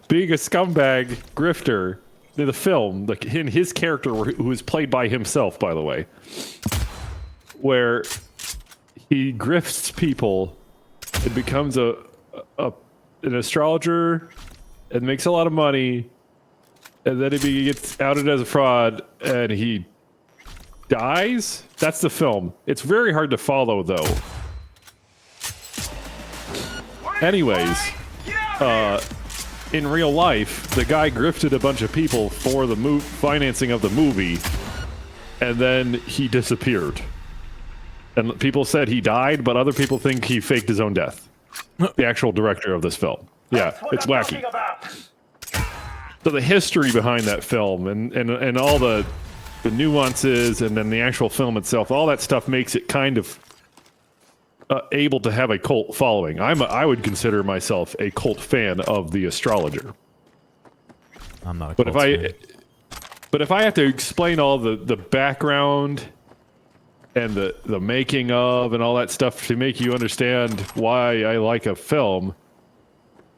[SPEAKER 5] being a scumbag grifter in the film, like in his character, who is played by himself, by the way, where he grifts people and becomes an astrologer and makes a lot of money, and then he gets outed as a fraud and he dies. That's the film. It's very hard to follow, though. Anyways, in real life, the guy grifted a bunch of people for the financing of the movie, and then he disappeared. And people said he died, but other people think he faked his own death. The actual director of this film. Yeah, it's wacky. So the history behind that film and all the nuances, and then the actual film itself, all that stuff makes it kind of able to have a cult following. I would consider myself a cult fan of The Astrologer.
[SPEAKER 1] I'm not a cult fan.
[SPEAKER 5] But if I have to explain all the background and the making of and all that stuff to make you understand why I like a film,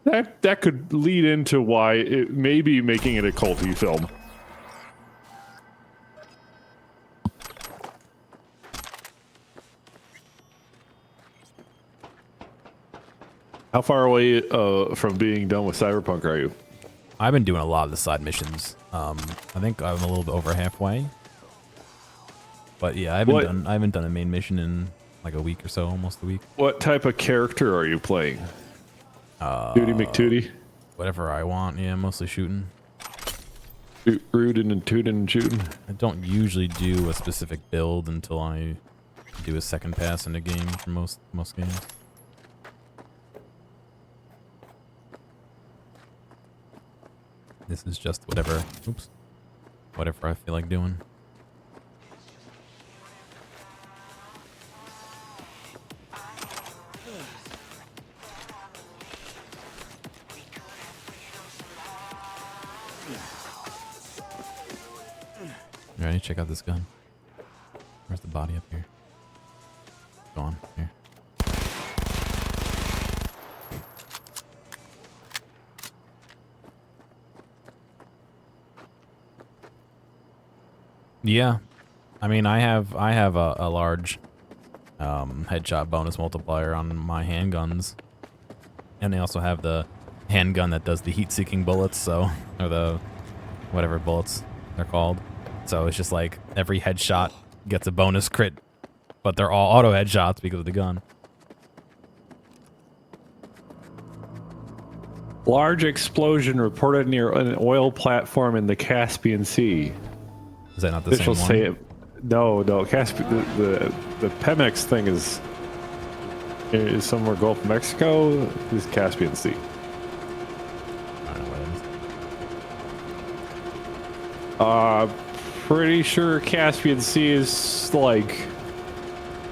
[SPEAKER 5] that could lead into why it may be making it a culty film. How far away from being done with Cyberpunk are you?
[SPEAKER 1] I've been doing a lot of the side missions. I think I'm a little bit over halfway. But yeah, I haven't done a main mission in like a week or so, almost a week.
[SPEAKER 5] What type of character are you playing? Tootie McTootie?
[SPEAKER 1] Whatever I want, yeah, mostly shooting.
[SPEAKER 5] Rootin' and tootin' and shooting?
[SPEAKER 1] I don't usually do a specific build until I do a second pass in a game for most games. This is just whatever I feel like doing. Ready? Check out this gun. Where's the body up here? Go on, here. Yeah, I mean, I have a large headshot bonus multiplier on my handguns, and they also have the handgun that does the heat-seeking bullets, so or the whatever bullets they're called. So it's just like every headshot gets a bonus crit, but they're all auto headshots because of the gun.
[SPEAKER 5] Large explosion reported near an oil platform in the Caspian Sea.
[SPEAKER 1] Is that not the same one?
[SPEAKER 5] Say it. No. The Pemex thing is somewhere Gulf of Mexico. This is Caspian Sea.
[SPEAKER 1] I don't know what it is.
[SPEAKER 5] Pretty sure Caspian Sea is like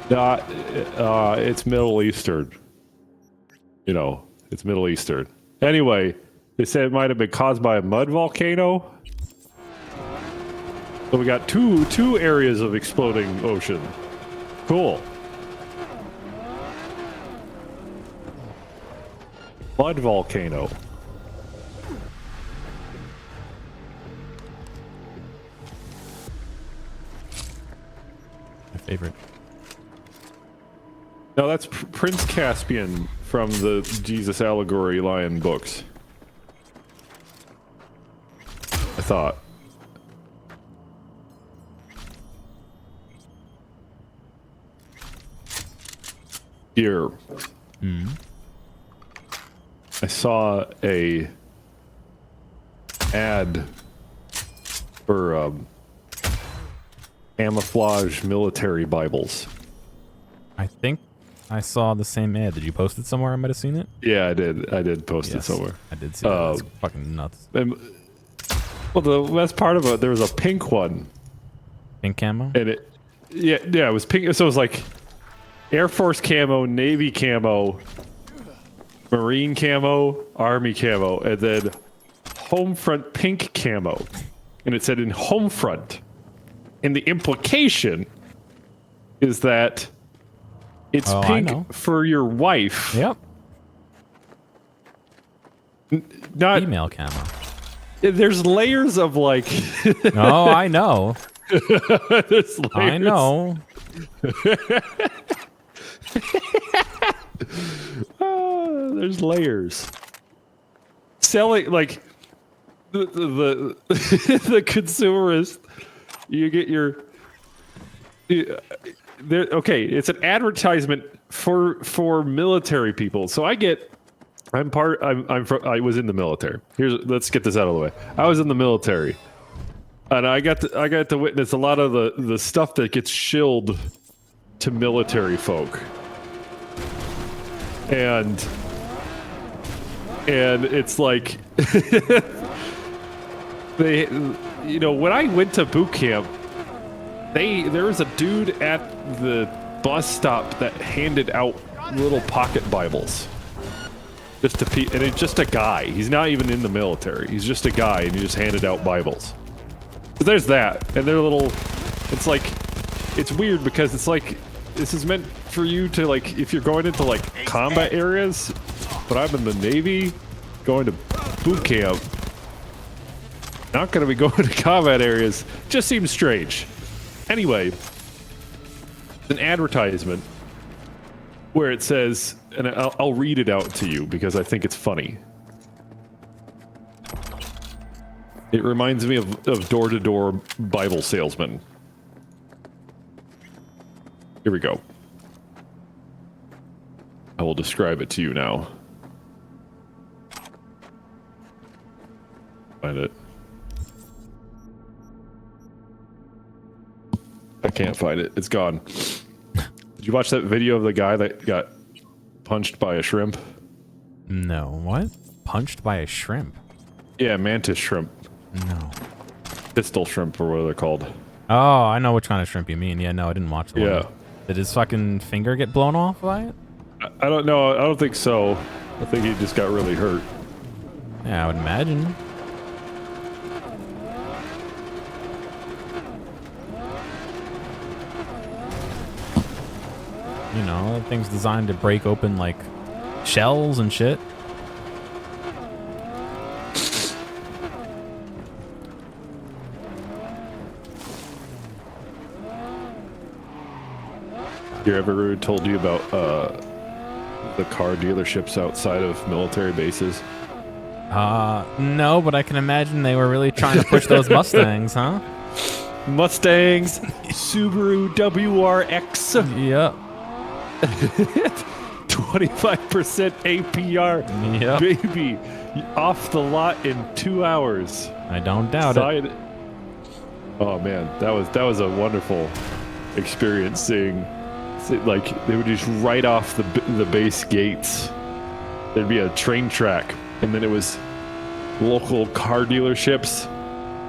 [SPEAKER 5] not. It's Middle Eastern. You know, it's Middle Eastern. Anyway, they said it might have been caused by a mud volcano. So we got two areas of exploding ocean. Cool. Mud volcano.
[SPEAKER 1] My favorite.
[SPEAKER 5] No, that's Prince Caspian from the Jesus Allegory Lion books. I thought. Here. I saw a ad for camouflage military Bibles.
[SPEAKER 1] I think I saw the same ad. Did you post it somewhere? I might have seen it.
[SPEAKER 5] Yeah, I did post it somewhere.
[SPEAKER 1] I did see it. It's fucking nuts.
[SPEAKER 5] Well, the best part of it, there was a pink one.
[SPEAKER 1] Pink camo?
[SPEAKER 5] And it was pink. So it was like Air Force camo, Navy camo, Marine camo, Army camo, and then home front pink camo. And it said in home front. And the implication is that it's pink for your wife.
[SPEAKER 1] Yep.
[SPEAKER 5] Not
[SPEAKER 1] female camo.
[SPEAKER 5] There's layers of like.
[SPEAKER 1] Oh, I know.
[SPEAKER 5] There's layers.
[SPEAKER 1] I know.
[SPEAKER 5] There's layers. Selling like the consumerist. You get your. Okay, it's an advertisement for military people. So I was in the military. Let's get this out of the way. I was in the military, and I got to witness a lot of the stuff that gets shilled to military folk, and it's like they, when I went to boot camp, there was a dude at the bus stop that handed out little pocket Bibles. And it's just a guy. He's not even in the military. He's just a guy, and he just handed out Bibles. So there's that, and they're little. It's like, it's weird because it's like this is meant for you to like if you're going into like combat areas. But I'm in the Navy, going to boot camp. Not going to be going to combat areas. Just seems strange. Anyway, an advertisement where it says, and I'll read it out to you because I think it's funny. It reminds me of door-to-door Bible salesman. Here we go. I will describe it to you now. Find it. I can't find it. It's gone. Did you watch that video of the guy that got punched by a shrimp?
[SPEAKER 1] No. What? Punched by a shrimp?
[SPEAKER 5] Yeah, mantis shrimp.
[SPEAKER 1] No.
[SPEAKER 5] Pistol shrimp or what they're called.
[SPEAKER 1] Oh, I know which kind of shrimp you mean. Yeah, no, I didn't watch the one. Did his fucking finger get blown off by it?
[SPEAKER 5] I don't know. I don't think so. I think he just got really hurt.
[SPEAKER 1] Yeah, I would imagine. You know, that thing's designed to break open, like, shells and shit.
[SPEAKER 5] You ever told you about the car dealerships outside of military bases?
[SPEAKER 1] No, but I can imagine they were really trying to push those Mustangs, huh?
[SPEAKER 5] Mustangs, Subaru WRX.
[SPEAKER 1] Yep.
[SPEAKER 5] 25% APR.
[SPEAKER 1] Yep.
[SPEAKER 5] Baby. Off the lot in 2 hours.
[SPEAKER 1] I don't doubt it.
[SPEAKER 5] Oh man, that was a wonderful experience seeing. Like they would just right off the base gates. There'd be a train track, and then it was local car dealerships,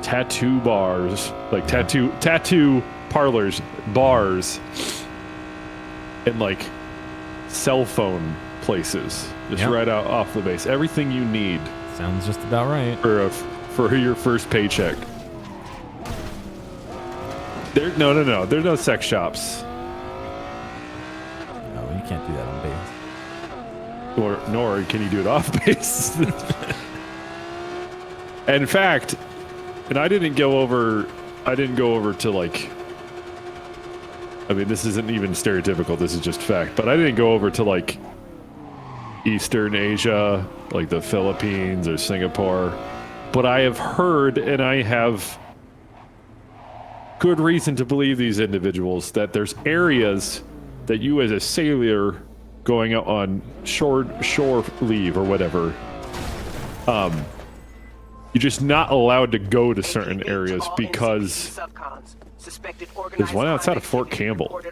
[SPEAKER 5] tattoo bars, like tattoo parlors, bars, and like cell phone places, just right out off the base. Everything you need.
[SPEAKER 1] Sounds just about right
[SPEAKER 5] for your first paycheck. No. There's no sex shops.
[SPEAKER 1] You can't do that on base.
[SPEAKER 5] Nor can you do it off base. In fact, and I didn't go over to like, I mean, this isn't even stereotypical, this is just fact, but I didn't go over to like Eastern Asia, like the Philippines or Singapore, but I have heard, and I have good reason to believe these individuals, that there's areas that you as a sailor going out on shore leave or whatever, you're just not allowed to go to certain areas because there's one outside of Fort Campbell.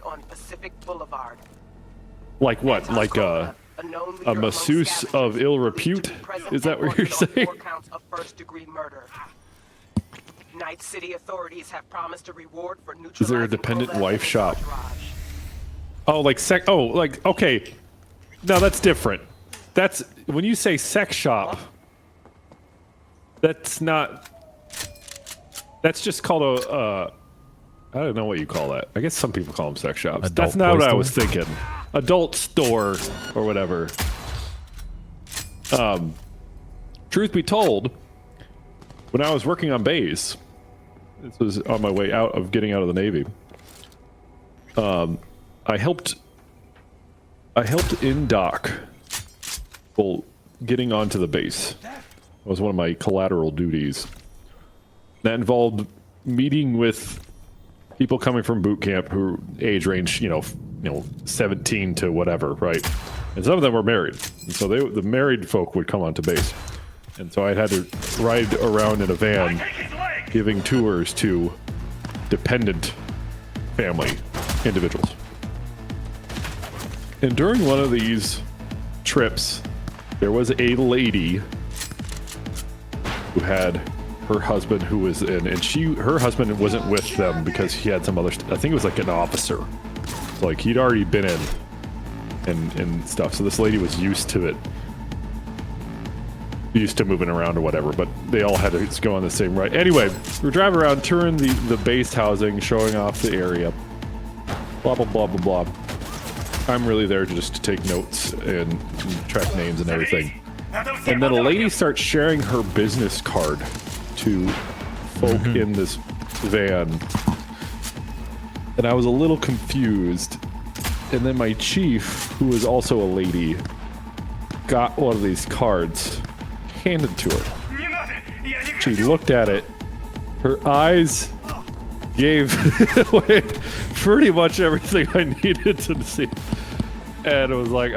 [SPEAKER 5] Like what? Like a masseuse of ill repute? Is that what you're saying?
[SPEAKER 8] Night City authorities have promised a reward for neutralizing.
[SPEAKER 5] Is there a dependent wife shop? Oh, like okay. No, that's different. That's when you say sex shop. That's not. That's just called a. I don't know what you call that. I guess some people call them sex shops. That's not what I was thinking. Adult store or whatever. Truth be told, when I was working on base, this was on my way out of getting out of the Navy. I helped in dock. Well, getting onto the base was one of my collateral duties. That involved meeting with people coming from boot camp who age range, 17 to whatever, right? And some of them were married, and so the married folk would come onto base, and so I had to ride around in a van, giving tours to dependent family individuals. And during one of these trips, there was a lady who had her husband who was in, and her husband wasn't with them because he had some other, I think it was like an officer. So like he'd already been in and stuff. So this lady was used to it. Used to moving around or whatever, but they all had to go on the same ride. Anyway, we're driving around, touring the base housing, showing off the area. Blah, blah, blah, blah, blah. I'm really there just to take notes and track names and everything. And then a lady starts sharing her business card to folk in this van. And I was a little confused. And then my chief, who is also a lady, got one of these cards handed to her. She looked at it. Her eyes gave away pretty much everything I needed to see. And it was like,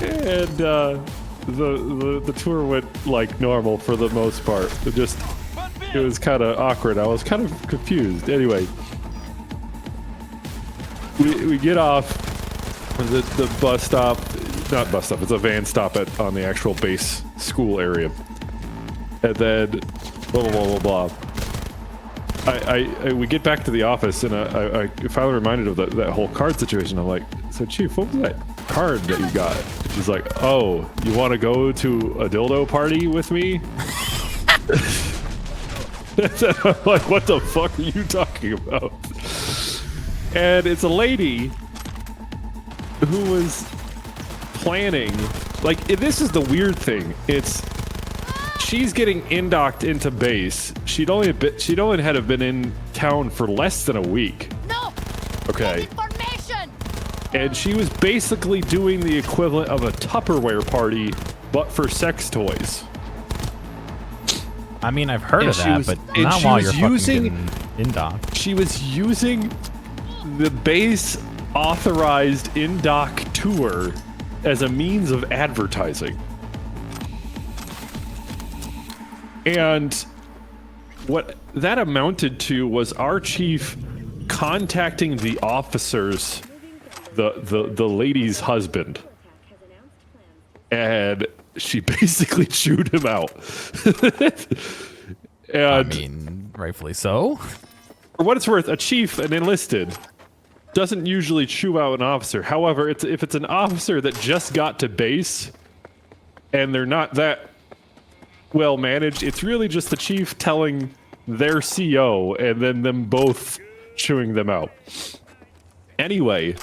[SPEAKER 5] And the tour went like normal for the most part. It was kind of awkward. I was kind of confused. Anyway, we get off the bus stop. Not bus stop. It's a van stop on the actual base school area. And then blah blah blah blah blah. We get back to the office and I finally reminded of that whole card situation. I'm like, so Chief, what was that card that you got? She's like, oh, you want to go to a dildo party with me? I'm like, what the fuck are you talking about? And it's a lady who was planning, like, this is the weird thing. She's getting indocked into base. She'd only had been in town for less than a week.
[SPEAKER 4] No.
[SPEAKER 5] Okay.
[SPEAKER 4] Information.
[SPEAKER 5] And she was basically doing the equivalent of a Tupperware party, but for sex toys.
[SPEAKER 1] I mean, I've heard of that, but not while you're fucking getting in-dock.
[SPEAKER 5] She was using the base authorized in-dock tour as a means of advertising. And what that amounted to was our chief contacting the officers, the lady's husband, and she basically chewed him out. And
[SPEAKER 1] I mean, rightfully so.
[SPEAKER 5] For what it's worth, a chief, an enlisted, doesn't usually chew out an officer. However, if it's an officer that just got to base and they're not that well managed, it's really just the chief telling their CO and then them both chewing them out. Anyway,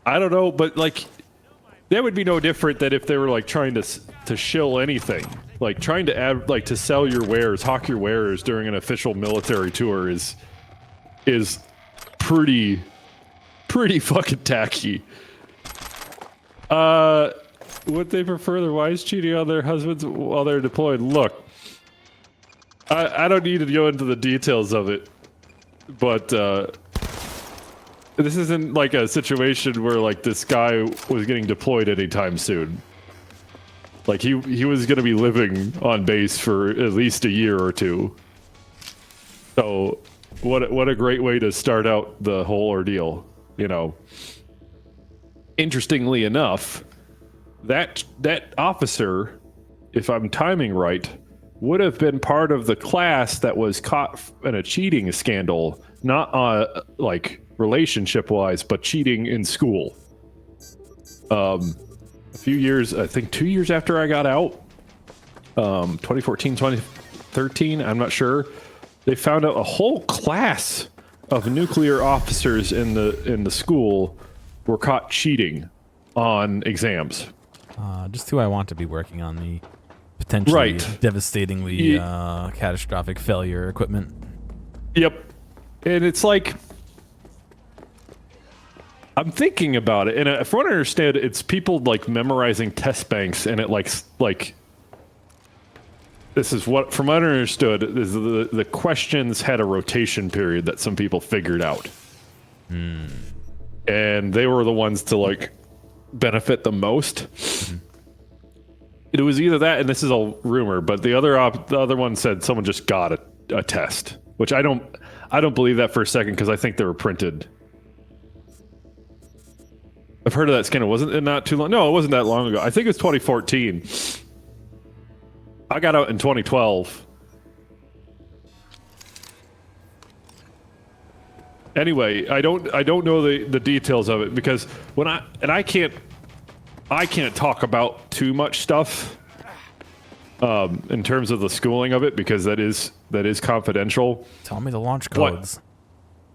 [SPEAKER 5] I don't know, but like that would be no different than if they were like trying to shill anything, like trying to add, like to sell your wares, hawk your wares during an official military tour is pretty fucking tacky. Would they prefer their wives cheating on their husbands while they're deployed? Look, I don't need to go into the details of it, but this isn't like a situation where like this guy was getting deployed anytime soon. Like he was going to be living on base for at least a year or two. So what a great way to start out the whole ordeal, you know. Interestingly enough, that officer, if I'm timing right, would have been part of the class that was caught in a cheating scandal, not like relationship-wise, but cheating in school. A few years, I think 2 years after I got out, 2014, 2013, I'm not sure, they found out a whole class of nuclear officers in the school were caught cheating on exams.
[SPEAKER 1] Just who I want to be working on the potentially devastatingly catastrophic failure equipment.
[SPEAKER 5] Yep. And it's like, I'm thinking about it, and from what I understand, it's people like memorizing test banks, and it like this is what, from what I understood, is the questions had a rotation period that some people figured out. And they were the ones to like benefit the most. It was either that, and this is a rumor, but the other one said someone just got a test, which I don't believe that for a second, because I think they were printed. I've heard of that scandal. Wasn't it not too long? No, it wasn't that long ago. I think it was 2014. I got out in 2012. Anyway, I don't know the details of it, because I can't talk about too much stuff in terms of the schooling of it, because that is confidential.
[SPEAKER 1] Tell me the launch codes.
[SPEAKER 5] What?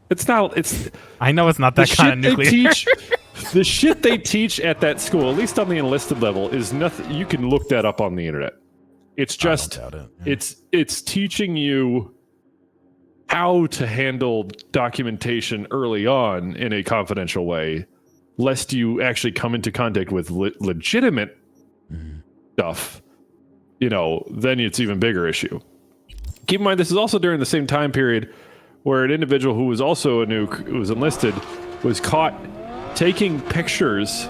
[SPEAKER 5] It's not. It's.
[SPEAKER 1] I know it's not that kind of nuclear.
[SPEAKER 5] The shit they teach at that school, at least on the enlisted level, is nothing. You can look that up on the internet. It's just. It's teaching you how to handle documentation early on in a confidential way, lest you actually come into contact with legitimate stuff then it's even bigger issue. Keep in mind, this is also during the same time period where an individual who was also a nuke, who was enlisted, was caught taking pictures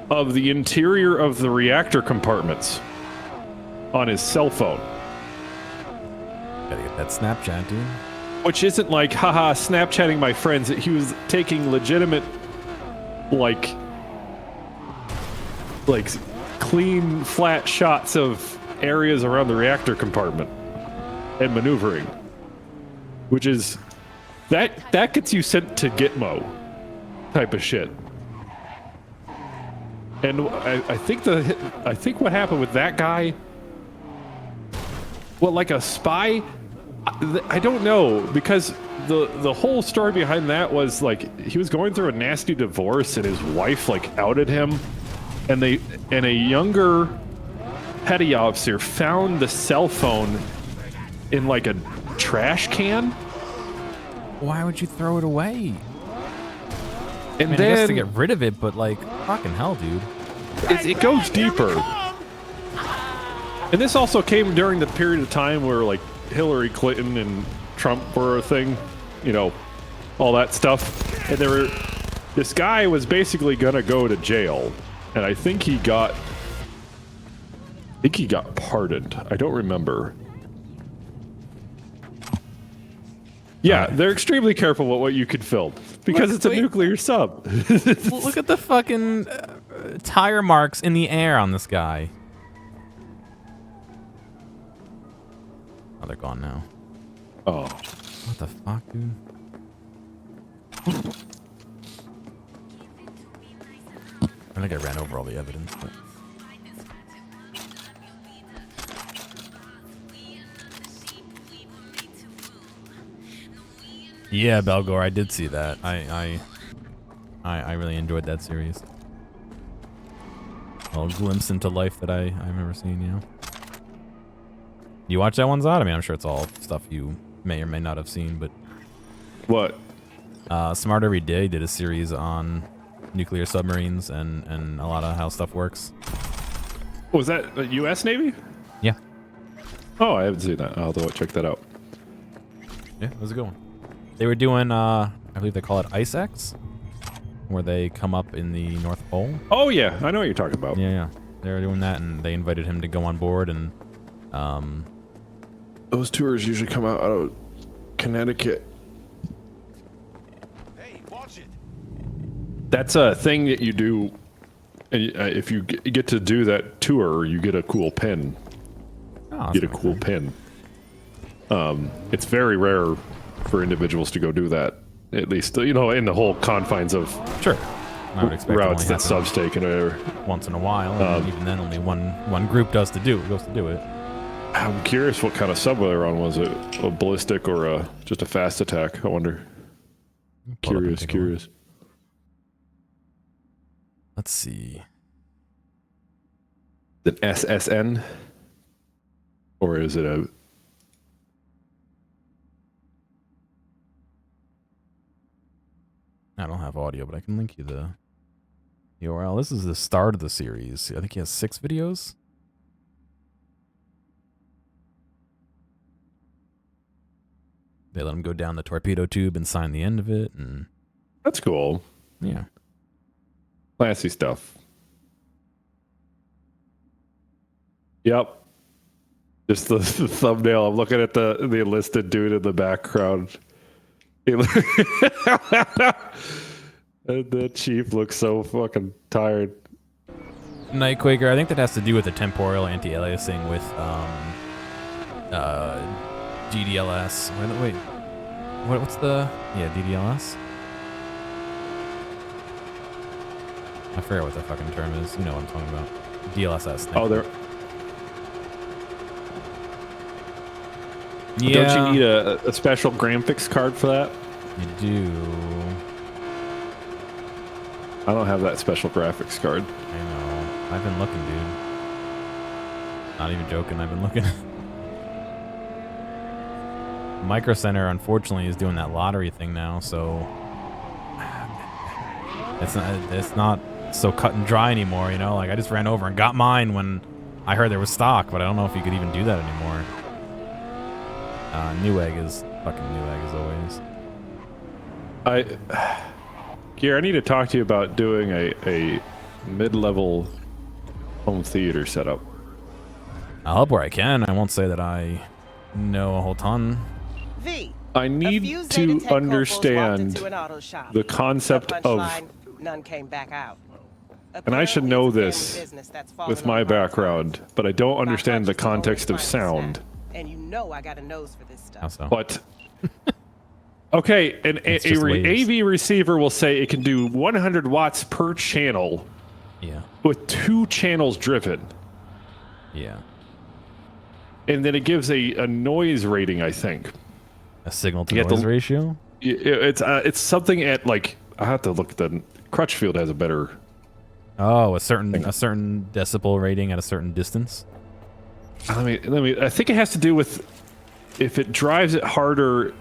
[SPEAKER 5] of the interior of the reactor compartments on his cell phone.
[SPEAKER 1] Gotta get that Snapchat, dude.
[SPEAKER 5] Which isn't like, haha, Snapchatting my friends. He was taking legitimate, like clean, flat shots of areas around the reactor compartment and maneuvering. Which is, that gets you sent to Gitmo type of shit. And I think what happened with that guy, well, like a spy, I don't know, because the whole story behind that was like he was going through a nasty divorce and his wife like outed him, and a younger petty officer found the cell phone in like a trash can.
[SPEAKER 1] Why would you throw it away?
[SPEAKER 5] And
[SPEAKER 1] I
[SPEAKER 5] then
[SPEAKER 1] guess to get rid of it, but like, fucking hell, dude.
[SPEAKER 5] it goes deeper. And this also came during the period of time where like Hillary Clinton and Trump were a thing, all that stuff. And this guy was basically gonna go to jail, and I think he got pardoned. I don't remember. Yeah, they're extremely careful with what you can film because it's a nuclear sub.
[SPEAKER 1] Look at the fucking tire marks in the air on this guy. Oh, they're gone now.
[SPEAKER 5] Oh.
[SPEAKER 1] What the fuck, dude? I think I ran over all the evidence, but... Yeah, Belgor, I did see that. I really enjoyed that series. A little glimpse into life that I've never seen, You watch that one, Zod? I mean, I'm sure it's all stuff you may or may not have seen, but...
[SPEAKER 5] What?
[SPEAKER 1] Smart Every Day did a series on nuclear submarines and a lot of how stuff works.
[SPEAKER 5] Was that the U.S. Navy?
[SPEAKER 1] Yeah.
[SPEAKER 5] Oh, I haven't seen that. I'll have to check that out.
[SPEAKER 1] Yeah, it was a good one. They were doing, I believe they call it Ymca, where they come up in the North Pole.
[SPEAKER 5] Oh, yeah. I know what you're talking about.
[SPEAKER 1] Yeah. They were doing that, and they invited him to go on board, and...
[SPEAKER 5] Those tours usually come out of Connecticut.
[SPEAKER 7] Hey, watch it.
[SPEAKER 5] That's a thing that you do. And if you get to do that tour, you get a cool pin.
[SPEAKER 1] Oh,
[SPEAKER 5] get a cool pin. It's very rare for individuals to go do that. At least, in the whole confines of
[SPEAKER 1] sure. I would expect
[SPEAKER 5] routes that subs take and whatever.
[SPEAKER 1] Once in a while, and even then, only one group goes to do it.
[SPEAKER 5] I'm curious what kind of sub they're on. Was it a ballistic or just a fast attack? I wonder. Curious.
[SPEAKER 1] Let's see.
[SPEAKER 5] An SSN? Or is it a...
[SPEAKER 1] I don't have audio, but I can link you the URL. This is the start of the series. I think he has 6 videos. They let him go down the torpedo tube and sign the end of it, and
[SPEAKER 5] that's cool.
[SPEAKER 1] Yeah,
[SPEAKER 5] classy stuff. Yep. Just the thumbnail. I'm looking at the enlisted dude in the background. And the chief looks so fucking tired.
[SPEAKER 1] Nightquaker, I think that has to do with the temporal anti-aliasing with DDLS. Wait. What's the... Yeah, DDLS? I forget what the fucking term is. You know what I'm talking about. DLSS.
[SPEAKER 5] Oh, there...
[SPEAKER 1] Yeah.
[SPEAKER 5] Don't you need a special graphics card for that?
[SPEAKER 1] You do.
[SPEAKER 5] I don't have that special graphics card.
[SPEAKER 1] I know. I've been looking, dude. Not even joking. I've been looking. Micro Center, unfortunately, is doing that lottery thing now, so it's not so cut and dry anymore. Like I just ran over and got mine when I heard there was stock, but I don't know if you could even do that anymore. Newegg is fucking Newegg as always.
[SPEAKER 5] Gear, I need to talk to you about doing a mid-level home theater setup.
[SPEAKER 1] I'll help where I can. I won't say that I know a whole ton.
[SPEAKER 5] I need to understand the concept of,
[SPEAKER 8] none came back out.
[SPEAKER 5] and I should know this with my background, but I don't understand the context of sound.
[SPEAKER 8] And you know I got a nose for this stuff.
[SPEAKER 1] How so?
[SPEAKER 5] But okay, an AV receiver will say it can do 100 watts per channel.
[SPEAKER 1] Yeah.
[SPEAKER 5] With 2 channels driven.
[SPEAKER 1] Yeah.
[SPEAKER 5] And then it gives a noise rating, I think.
[SPEAKER 1] A signal to noise ratio?
[SPEAKER 5] It's something at like, I have to look at the Crutchfield has a better.
[SPEAKER 1] Oh, a certain decibel rating at a certain distance.
[SPEAKER 5] I think it has to do with if it drives it harder,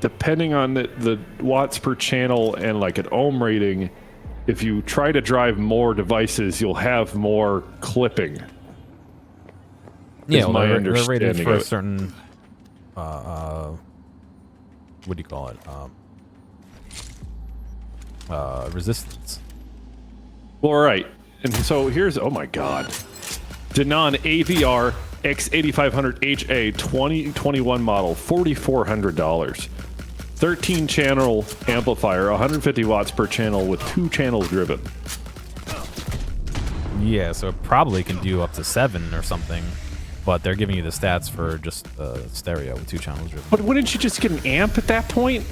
[SPEAKER 5] depending on the watts per channel and like an ohm rating. If you try to drive more devices, you'll have more clipping.
[SPEAKER 1] Yeah,
[SPEAKER 5] my
[SPEAKER 1] they're
[SPEAKER 5] understanding
[SPEAKER 1] rated for
[SPEAKER 5] of
[SPEAKER 1] a
[SPEAKER 5] it.
[SPEAKER 1] certain, what do you call it? Resistance.
[SPEAKER 5] Well, all right. And so here's, oh my God. Denon AVR X8500HA 2021 model, $4,400. 13 channel amplifier, 150 watts per channel with 2 channels driven.
[SPEAKER 1] Yeah, so it probably can do up to 7 or something, but they're giving you the stats for just stereo with 2 channels driven.
[SPEAKER 5] But wouldn't you just get an amp at that point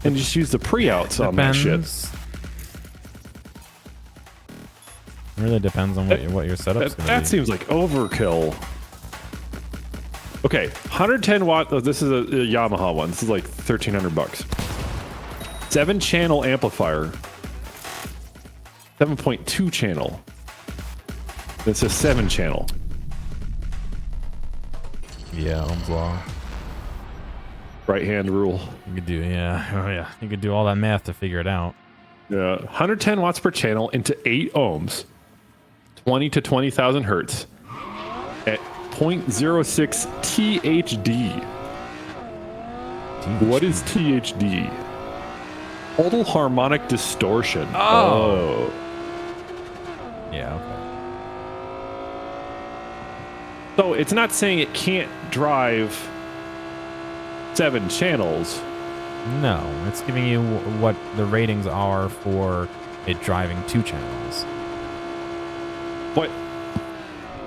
[SPEAKER 5] and just use the pre-outs on that shit?
[SPEAKER 1] It really depends on what your setup's going to be.
[SPEAKER 5] That seems like overkill. Okay, 110 watt. Oh, this is a Yamaha one. This is like $1,300. 7 channel amplifier. 7.2 channel. It's a 7 channel.
[SPEAKER 1] Yeah, Ohm's law.
[SPEAKER 5] Right hand rule.
[SPEAKER 1] You could do, yeah. You could do all that math to figure it out.
[SPEAKER 5] Yeah, 110 watts per channel into 8 ohms. 20 to 20,000 hertz. At 0.06 THD. What is THD? Total harmonic distortion. Oh.
[SPEAKER 1] Yeah, okay.
[SPEAKER 5] So it's not saying it can't drive 7 channels.
[SPEAKER 1] No, it's giving you what the ratings are for it driving 2 channels.
[SPEAKER 5] But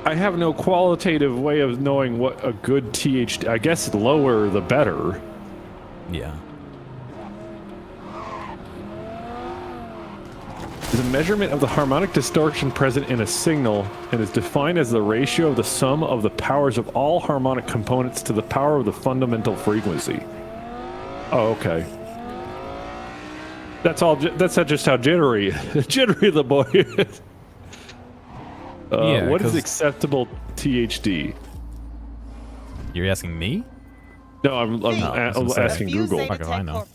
[SPEAKER 5] I have no qualitative way of knowing what a good THD. I guess the lower the better.
[SPEAKER 1] Yeah.
[SPEAKER 5] Is a measurement of the harmonic distortion present in a signal and is defined as the ratio of the sum of the powers of all harmonic components to the power of the fundamental frequency. Oh, okay. That's all. That's not just how jittery the boy is. What is acceptable THD?
[SPEAKER 1] You're asking me?
[SPEAKER 5] No, I'm asking Google.
[SPEAKER 1] Fuck if I know.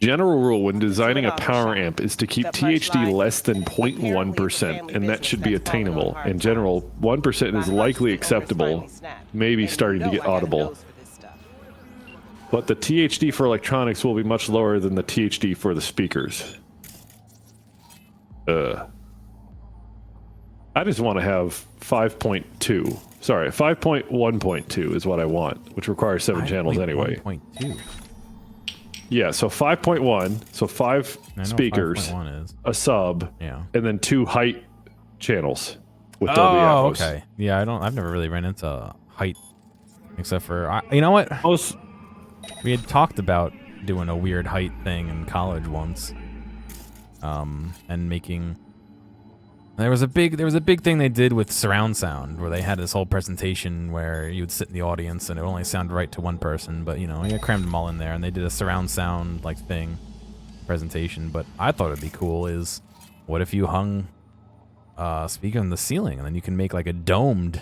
[SPEAKER 5] General rule when designing a power amp is to keep THD less than 0.1%, and that should be attainable. In general, 1% is likely acceptable, maybe starting to get audible. But the THD for electronics will be much lower than the THD for the speakers. I just want to have 5.2. Sorry, 5.1.2 is what I want, which requires 7 channels anyway.
[SPEAKER 1] 5.2.
[SPEAKER 5] Yeah, so 5.1, so 5 speakers, a sub, and then 2 height channels with Dolby Atmos.
[SPEAKER 1] Okay. Yeah, I've never really ran into height, except for you know what? We had talked about doing a weird height thing in college once, and making. There was a big thing they did with surround sound where they had this whole presentation where you would sit in the audience and it would only sound right to one person, but you crammed them all in there and they did a surround sound like thing presentation. But I thought it'd be cool is what if you hung a speaker on the ceiling and then you can make like a domed.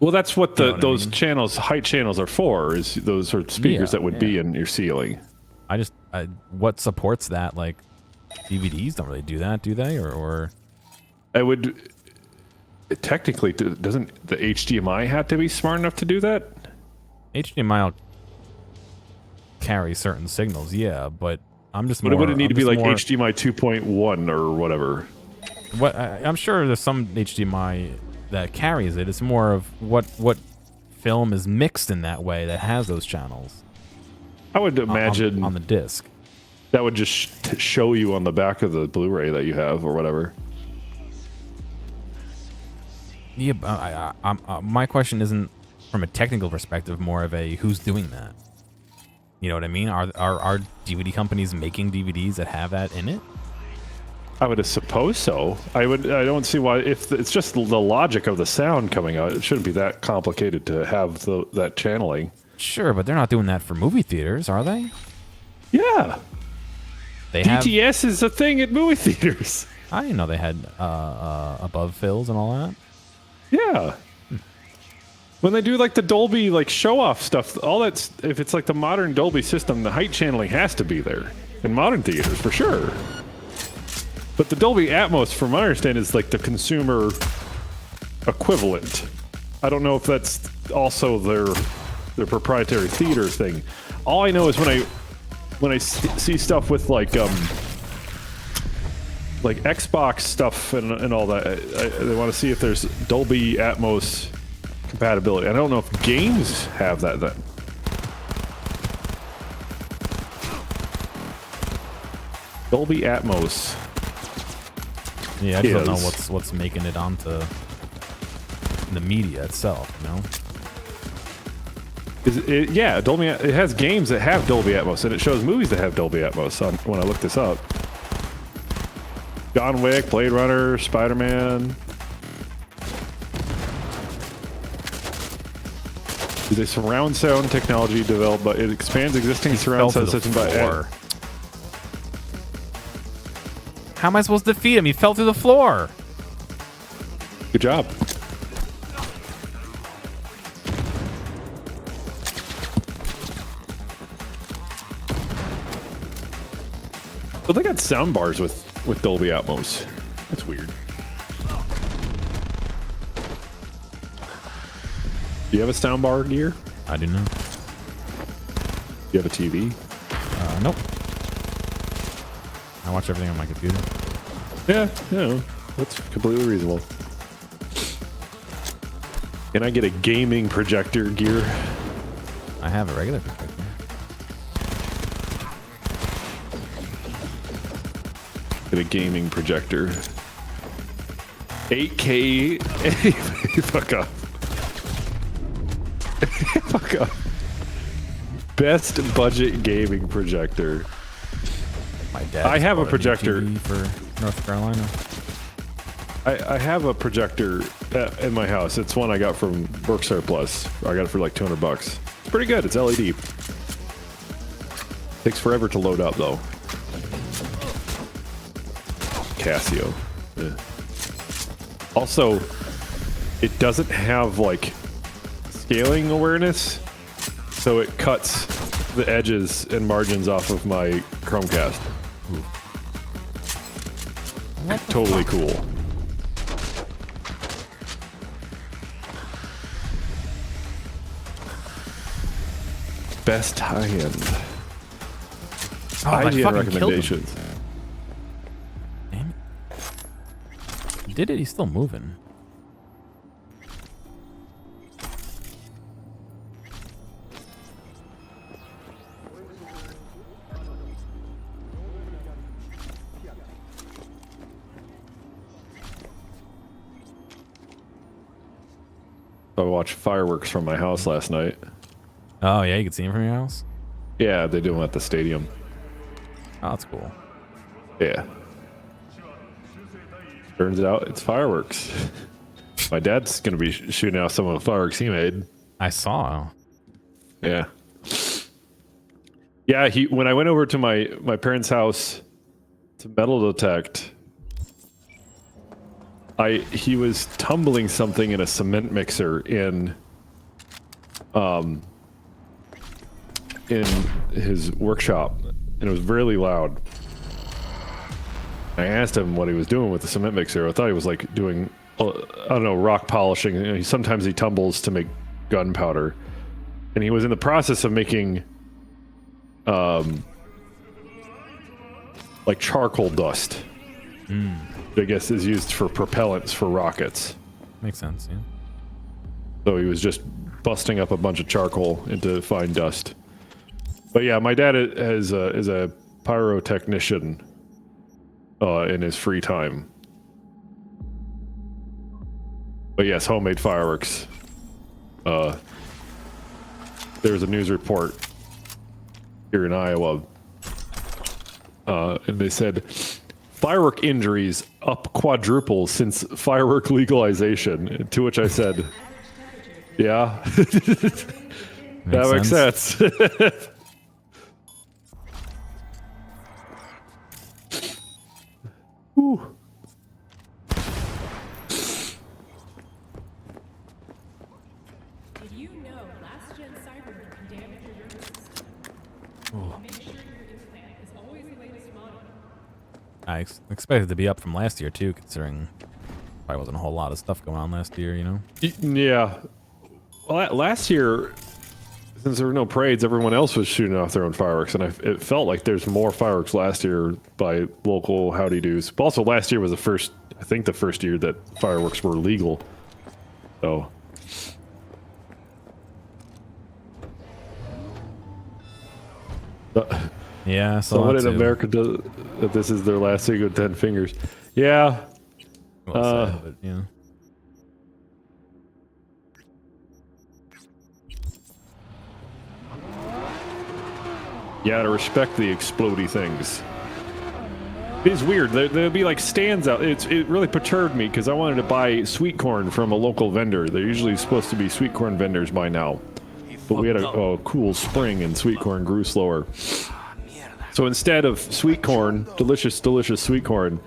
[SPEAKER 5] Well, that's what those channels, height channels, are for. Is those are speakers that would be in your ceiling.
[SPEAKER 1] What supports that? Like DVDs don't really do that, do they? Or
[SPEAKER 5] I would. technically, doesn't the HDMI have to be smart enough to do that?
[SPEAKER 1] HDMI will carry certain signals, yeah, but I'm just
[SPEAKER 5] But
[SPEAKER 1] more...
[SPEAKER 5] it would need to be like
[SPEAKER 1] more,
[SPEAKER 5] HDMI 2.1 or whatever.
[SPEAKER 1] I'm sure there's some HDMI that carries it. It's more of what film is mixed in that way that has those channels.
[SPEAKER 5] I would imagine
[SPEAKER 1] on the disc.
[SPEAKER 5] That would just show you on the back of the Blu-ray that you have or whatever.
[SPEAKER 1] Yeah, my question isn't from a technical perspective, more of a who's doing that. You know what I mean? Are DVD companies making DVDs that have that in it?
[SPEAKER 5] I would suppose so. I don't see why. If it's just the logic of the sound coming out, it shouldn't be that complicated to have that channeling.
[SPEAKER 1] Sure, but they're not doing that for movie theaters, are they?
[SPEAKER 5] Yeah.
[SPEAKER 1] They
[SPEAKER 5] DTS is a thing at movie theaters.
[SPEAKER 1] I didn't know they had above fills and all that.
[SPEAKER 5] Yeah. When they do like the Dolby like show off stuff, all that's if it's like the modern Dolby system, the height channeling has to be there in modern theaters for sure. But the Dolby Atmos, from my understanding, is like the consumer equivalent. I don't know if that's also their proprietary theater thing. All I know is when I see stuff with like Xbox stuff and all that, they want to see if there's Dolby Atmos compatibility. I don't know if games have that then. Dolby Atmos.
[SPEAKER 1] Yeah, I just don't know what's making it onto the media itself, you know?
[SPEAKER 5] Yeah, Dolby. It has games that have Dolby Atmos, and it shows movies that have Dolby Atmos. When I look this up, John Wick, Blade Runner, Spider-Man. The surround sound technology developed, but it expands existing surround sound system by.
[SPEAKER 1] How am I supposed to defeat him? He fell through the floor.
[SPEAKER 5] Good job. Well, they got sound bars with Dolby Atmos. That's weird. Do you have a sound bar gear?
[SPEAKER 1] I do not.
[SPEAKER 5] Do you have a TV?
[SPEAKER 1] Nope. I watch everything on my computer.
[SPEAKER 5] Yeah, that's completely reasonable. Can I get a gaming projector gear?
[SPEAKER 1] I have a regular projector.
[SPEAKER 5] Get a gaming projector. 8K. Fuck off. Fuck off. Best budget gaming projector.
[SPEAKER 1] My dad.
[SPEAKER 5] I have a projector
[SPEAKER 1] for North Carolina.
[SPEAKER 5] I have a projector in my house. It's one I got from Work Surplus. I got it for like $200. It's pretty good. It's LED. Takes forever to load up though. Casio. Yeah. Also, it doesn't have like scaling awareness, so it cuts the edges and margins off of my Chromecast. Totally cool. Best high-end.
[SPEAKER 1] Oh,
[SPEAKER 5] IGN recommendations.
[SPEAKER 1] Damn it. Did it? He's still moving.
[SPEAKER 5] I watched fireworks from my house last night.
[SPEAKER 1] Oh, yeah? You can see him from your house?
[SPEAKER 5] Yeah, they do them at the stadium.
[SPEAKER 1] Oh, that's cool.
[SPEAKER 5] Yeah. Turns out it's fireworks. My dad's going to be shooting out some of the fireworks he made.
[SPEAKER 1] I saw.
[SPEAKER 5] Yeah. Yeah, when I went over to my parents' house to metal detect, he was tumbling something in a cement mixer in his workshop, and it was really loud. I asked him what he was doing with the cement mixer. I thought he was like doing I don't know, rock polishing. You know, sometimes he tumbles to make gunpowder, and he was in the process of making, like charcoal dust. I guess is used for propellants for rockets.
[SPEAKER 1] Makes sense. Yeah.
[SPEAKER 5] So he was just busting up a bunch of charcoal into fine dust. But yeah, my dad is a pyrotechnician in his free time. But yes, homemade fireworks. There's a news report here in Iowa, and they said firework injuries up quadruple since firework legalization. To which I said, "Yeah, that makes sense." Whew.
[SPEAKER 9] Did you know last gen Cyberpunk can damage your nervous system? Make sure your implant is always the latest model.
[SPEAKER 1] I expected it to be up from last year too, considering probably wasn't a whole lot of stuff going on last year, you know?
[SPEAKER 5] Yeah. Well, last year, since there were no parades, everyone else was shooting off their own fireworks, and it felt like there's more fireworks last year by local howdy-doos. But also, last year was the first year that fireworks were legal. So.
[SPEAKER 1] Yeah,
[SPEAKER 5] someone in America does that. This is their last thing with 10 fingers. Yeah.
[SPEAKER 1] Well said, but, yeah.
[SPEAKER 5] You gotta respect the explodey things. It is weird. There'll be like stands out. It really perturbed me because I wanted to buy sweet corn from a local vendor. They're usually supposed to be sweet corn vendors by now. But we had a cool spring and sweet corn grew slower. So instead of sweet corn, delicious sweet corn,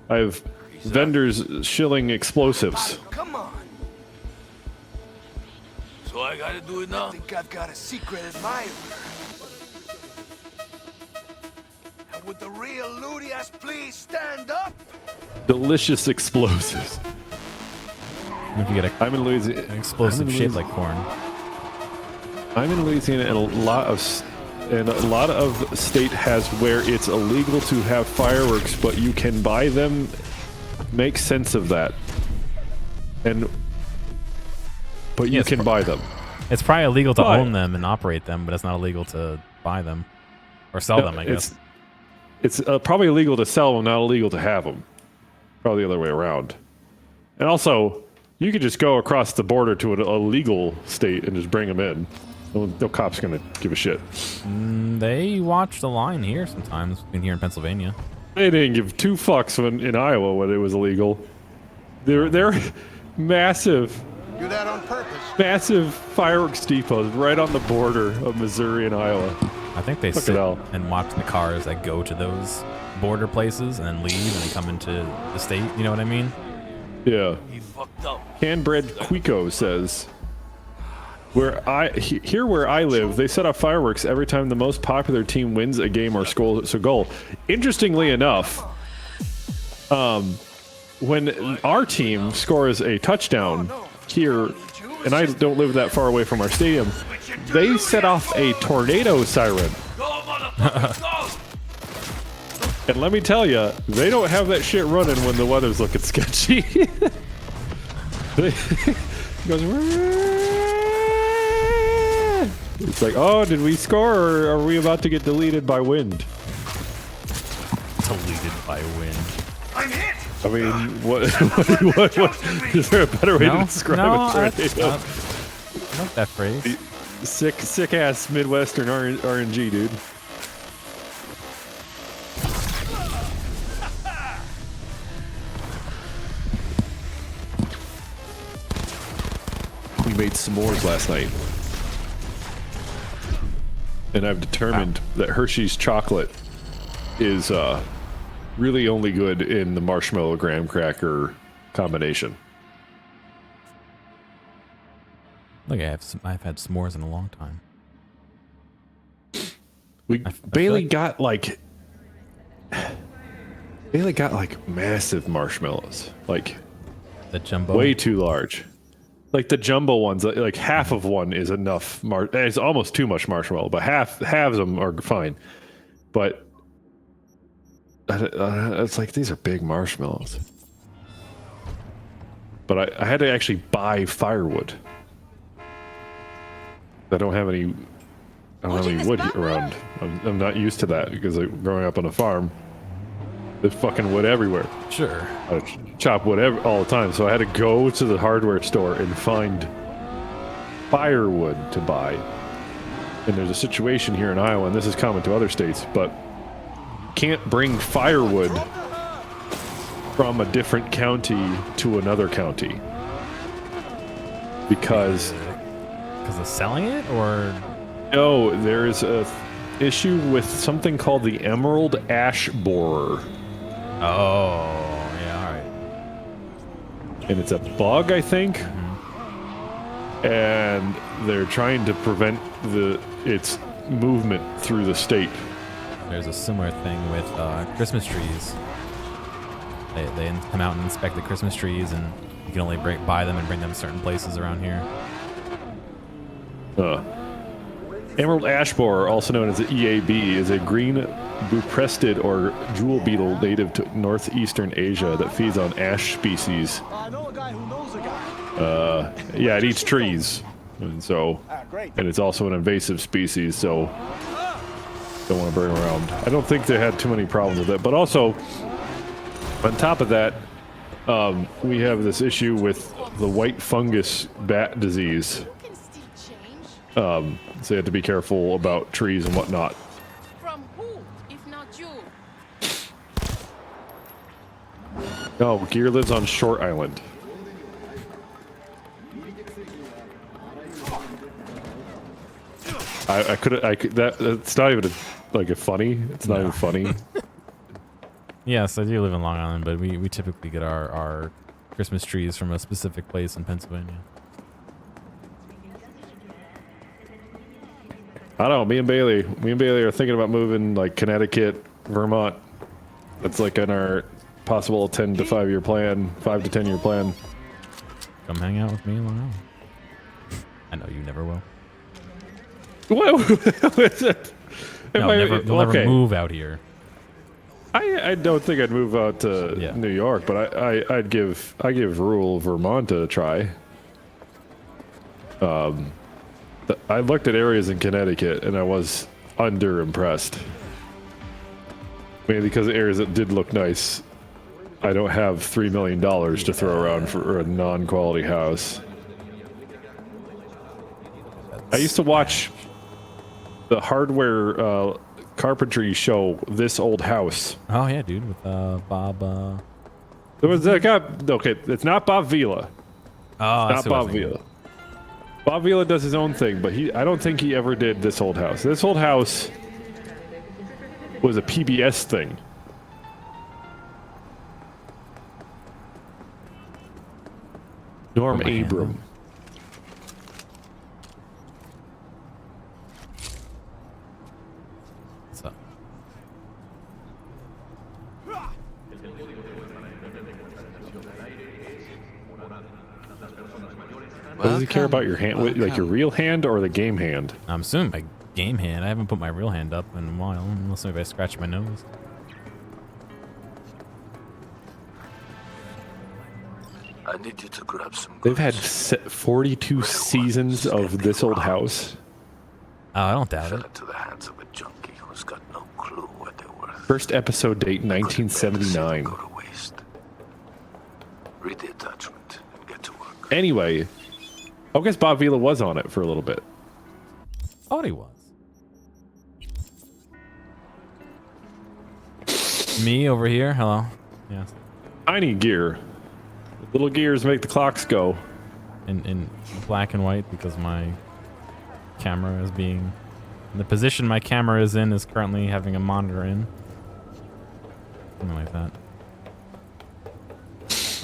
[SPEAKER 5] I have vendors shilling explosives.
[SPEAKER 2] Come on.
[SPEAKER 10] So I gotta do it now?
[SPEAKER 2] I think I've got a secret admirer. And would the real Ludias please stand up?
[SPEAKER 5] Delicious explosives.
[SPEAKER 1] If you get
[SPEAKER 5] I'm in Louisiana.
[SPEAKER 1] an explosive shaped like corn.
[SPEAKER 5] I'm in Louisiana, and a lot of state has where it's illegal to have fireworks, but you can buy them. Make sense of that. But you can buy them.
[SPEAKER 1] It's probably illegal to own them and operate them, but it's not illegal to buy them or sell them, I guess.
[SPEAKER 5] It's probably illegal to sell them, not illegal to have them. Probably the other way around. And also, you could just go across the border to a legal state and just bring them in. No cop's gonna give a shit.
[SPEAKER 1] They watch the line here sometimes, in here in Pennsylvania.
[SPEAKER 5] They didn't give two fucks in Iowa when it was illegal. They're massive.
[SPEAKER 2] Do that on purpose.
[SPEAKER 5] Massive fireworks depots right on the border of Missouri and Iowa.
[SPEAKER 1] I think they sit and watch the cars that go to those border places and then leave and then come into the state. You know what I mean?
[SPEAKER 5] Yeah.
[SPEAKER 10] He fucked up.
[SPEAKER 5] Canbred Quico says, where I live, they set off fireworks every time the most popular team wins a game or scores a goal. Interestingly enough, when our team scores a touchdown here, and I don't live that far away from our stadium, they set off a tornado siren. And let me tell you, they don't have that shit running when the weather's looking sketchy. It goes, it's like, oh, did we score, or are we about to get deleted by wind?
[SPEAKER 1] Deleted by wind.
[SPEAKER 2] I'm hit.
[SPEAKER 5] I mean, what is there a better way to describe a tornado?
[SPEAKER 1] Not that phrase.
[SPEAKER 5] Sick ass Midwestern RNG, dude. We made s'mores last night. And I've determined that Hershey's chocolate is really only good in the marshmallow graham cracker combination.
[SPEAKER 1] Look, I've had s'mores in a long time.
[SPEAKER 5] Bailey got like massive marshmallows. Like
[SPEAKER 1] The jumbo.
[SPEAKER 5] Way too large. Like the jumbo ones, like half of one is enough. It's almost too much marshmallow, but halves of them are fine. But it's like these are big marshmallows. But I had to actually buy firewood. I don't have any wood around. I'm not used to that because growing up on a farm, there's fucking wood everywhere.
[SPEAKER 1] Sure.
[SPEAKER 5] I chop wood all the time, so I had to go to the hardware store and find firewood to buy. And there's a situation here in Iowa, and this is common to other states, but can't bring firewood from a different county to another county because
[SPEAKER 1] of selling it, or
[SPEAKER 5] no, there's a issue with something called the emerald ash borer.
[SPEAKER 1] Oh, yeah, all right.
[SPEAKER 5] And it's a bug, I think. And they're trying to prevent its movement through the state.
[SPEAKER 1] There's a similar thing with Christmas trees. They come out and inspect the Christmas trees, and you can only buy them and bring them to certain places around here.
[SPEAKER 5] Emerald ash borer, also known as the EAB, is a green buprestid or jewel beetle native to northeastern Asia that feeds on ash species.
[SPEAKER 11] I know a guy who knows a guy.
[SPEAKER 5] Yeah, it eats trees, and it's also an invasive species, so don't want to bring around. I don't think they had too many problems with it, but also on top of that, we have this issue with the white fungus bat disease. So you have to be careful about trees and whatnot.
[SPEAKER 12] From who, if not you?
[SPEAKER 5] No, Gear lives on Short Island. That's not even a funny. It's not even funny.
[SPEAKER 1] Yes, I do live in Long Island, but we typically get our Christmas trees from a specific place in Pennsylvania.
[SPEAKER 5] I don't know. Me and Bailey are thinking about moving like Connecticut, Vermont. That's like in our possible 10 to 5 year plan, 5 to 10 year plan.
[SPEAKER 1] Come hang out with me in Long Island. I know you never will.
[SPEAKER 5] What?
[SPEAKER 1] You'll never move out here.
[SPEAKER 5] I don't think I'd move out to New York, but I'd give rural Vermont a try. I looked at areas in Connecticut and I was underimpressed. Mainly because the areas that did look nice, I don't have $3 million to throw around for a non-quality house. I used to watch the hardware carpentry show, This Old House.
[SPEAKER 1] Oh yeah, dude, with Bob.
[SPEAKER 5] There was that guy. Okay, it's not Bob Vila.
[SPEAKER 1] Oh,
[SPEAKER 5] it's not Bob Vila. Bob Vila does his own thing, but I don't think he ever did This Old House. This Old House was a PBS thing. Norm Abram.
[SPEAKER 1] What's up?
[SPEAKER 5] Does he care about your hand, like your real hand or the game hand?
[SPEAKER 1] I'm assuming my game hand. I haven't put my real hand up in a while, unless maybe I scratch my nose.
[SPEAKER 10] I need you to grab some.
[SPEAKER 5] They've had 42 seasons of This Old House.
[SPEAKER 1] Oh, I don't doubt
[SPEAKER 10] Fell
[SPEAKER 1] it.
[SPEAKER 10] into the hands of a junkie who's got no clue what they're worth.
[SPEAKER 5] First episode date 1979.
[SPEAKER 10] Go to waste. Read the attachment and get to work.
[SPEAKER 5] Anyway, I guess Bob Vila was on it for a little bit.
[SPEAKER 1] Thought he was. Me over here. Hello. Yes.
[SPEAKER 5] Tiny gear. Little gears make the clocks go.
[SPEAKER 1] In black and white because my camera is being... The position my camera is in is currently having a monitor in. Something like that.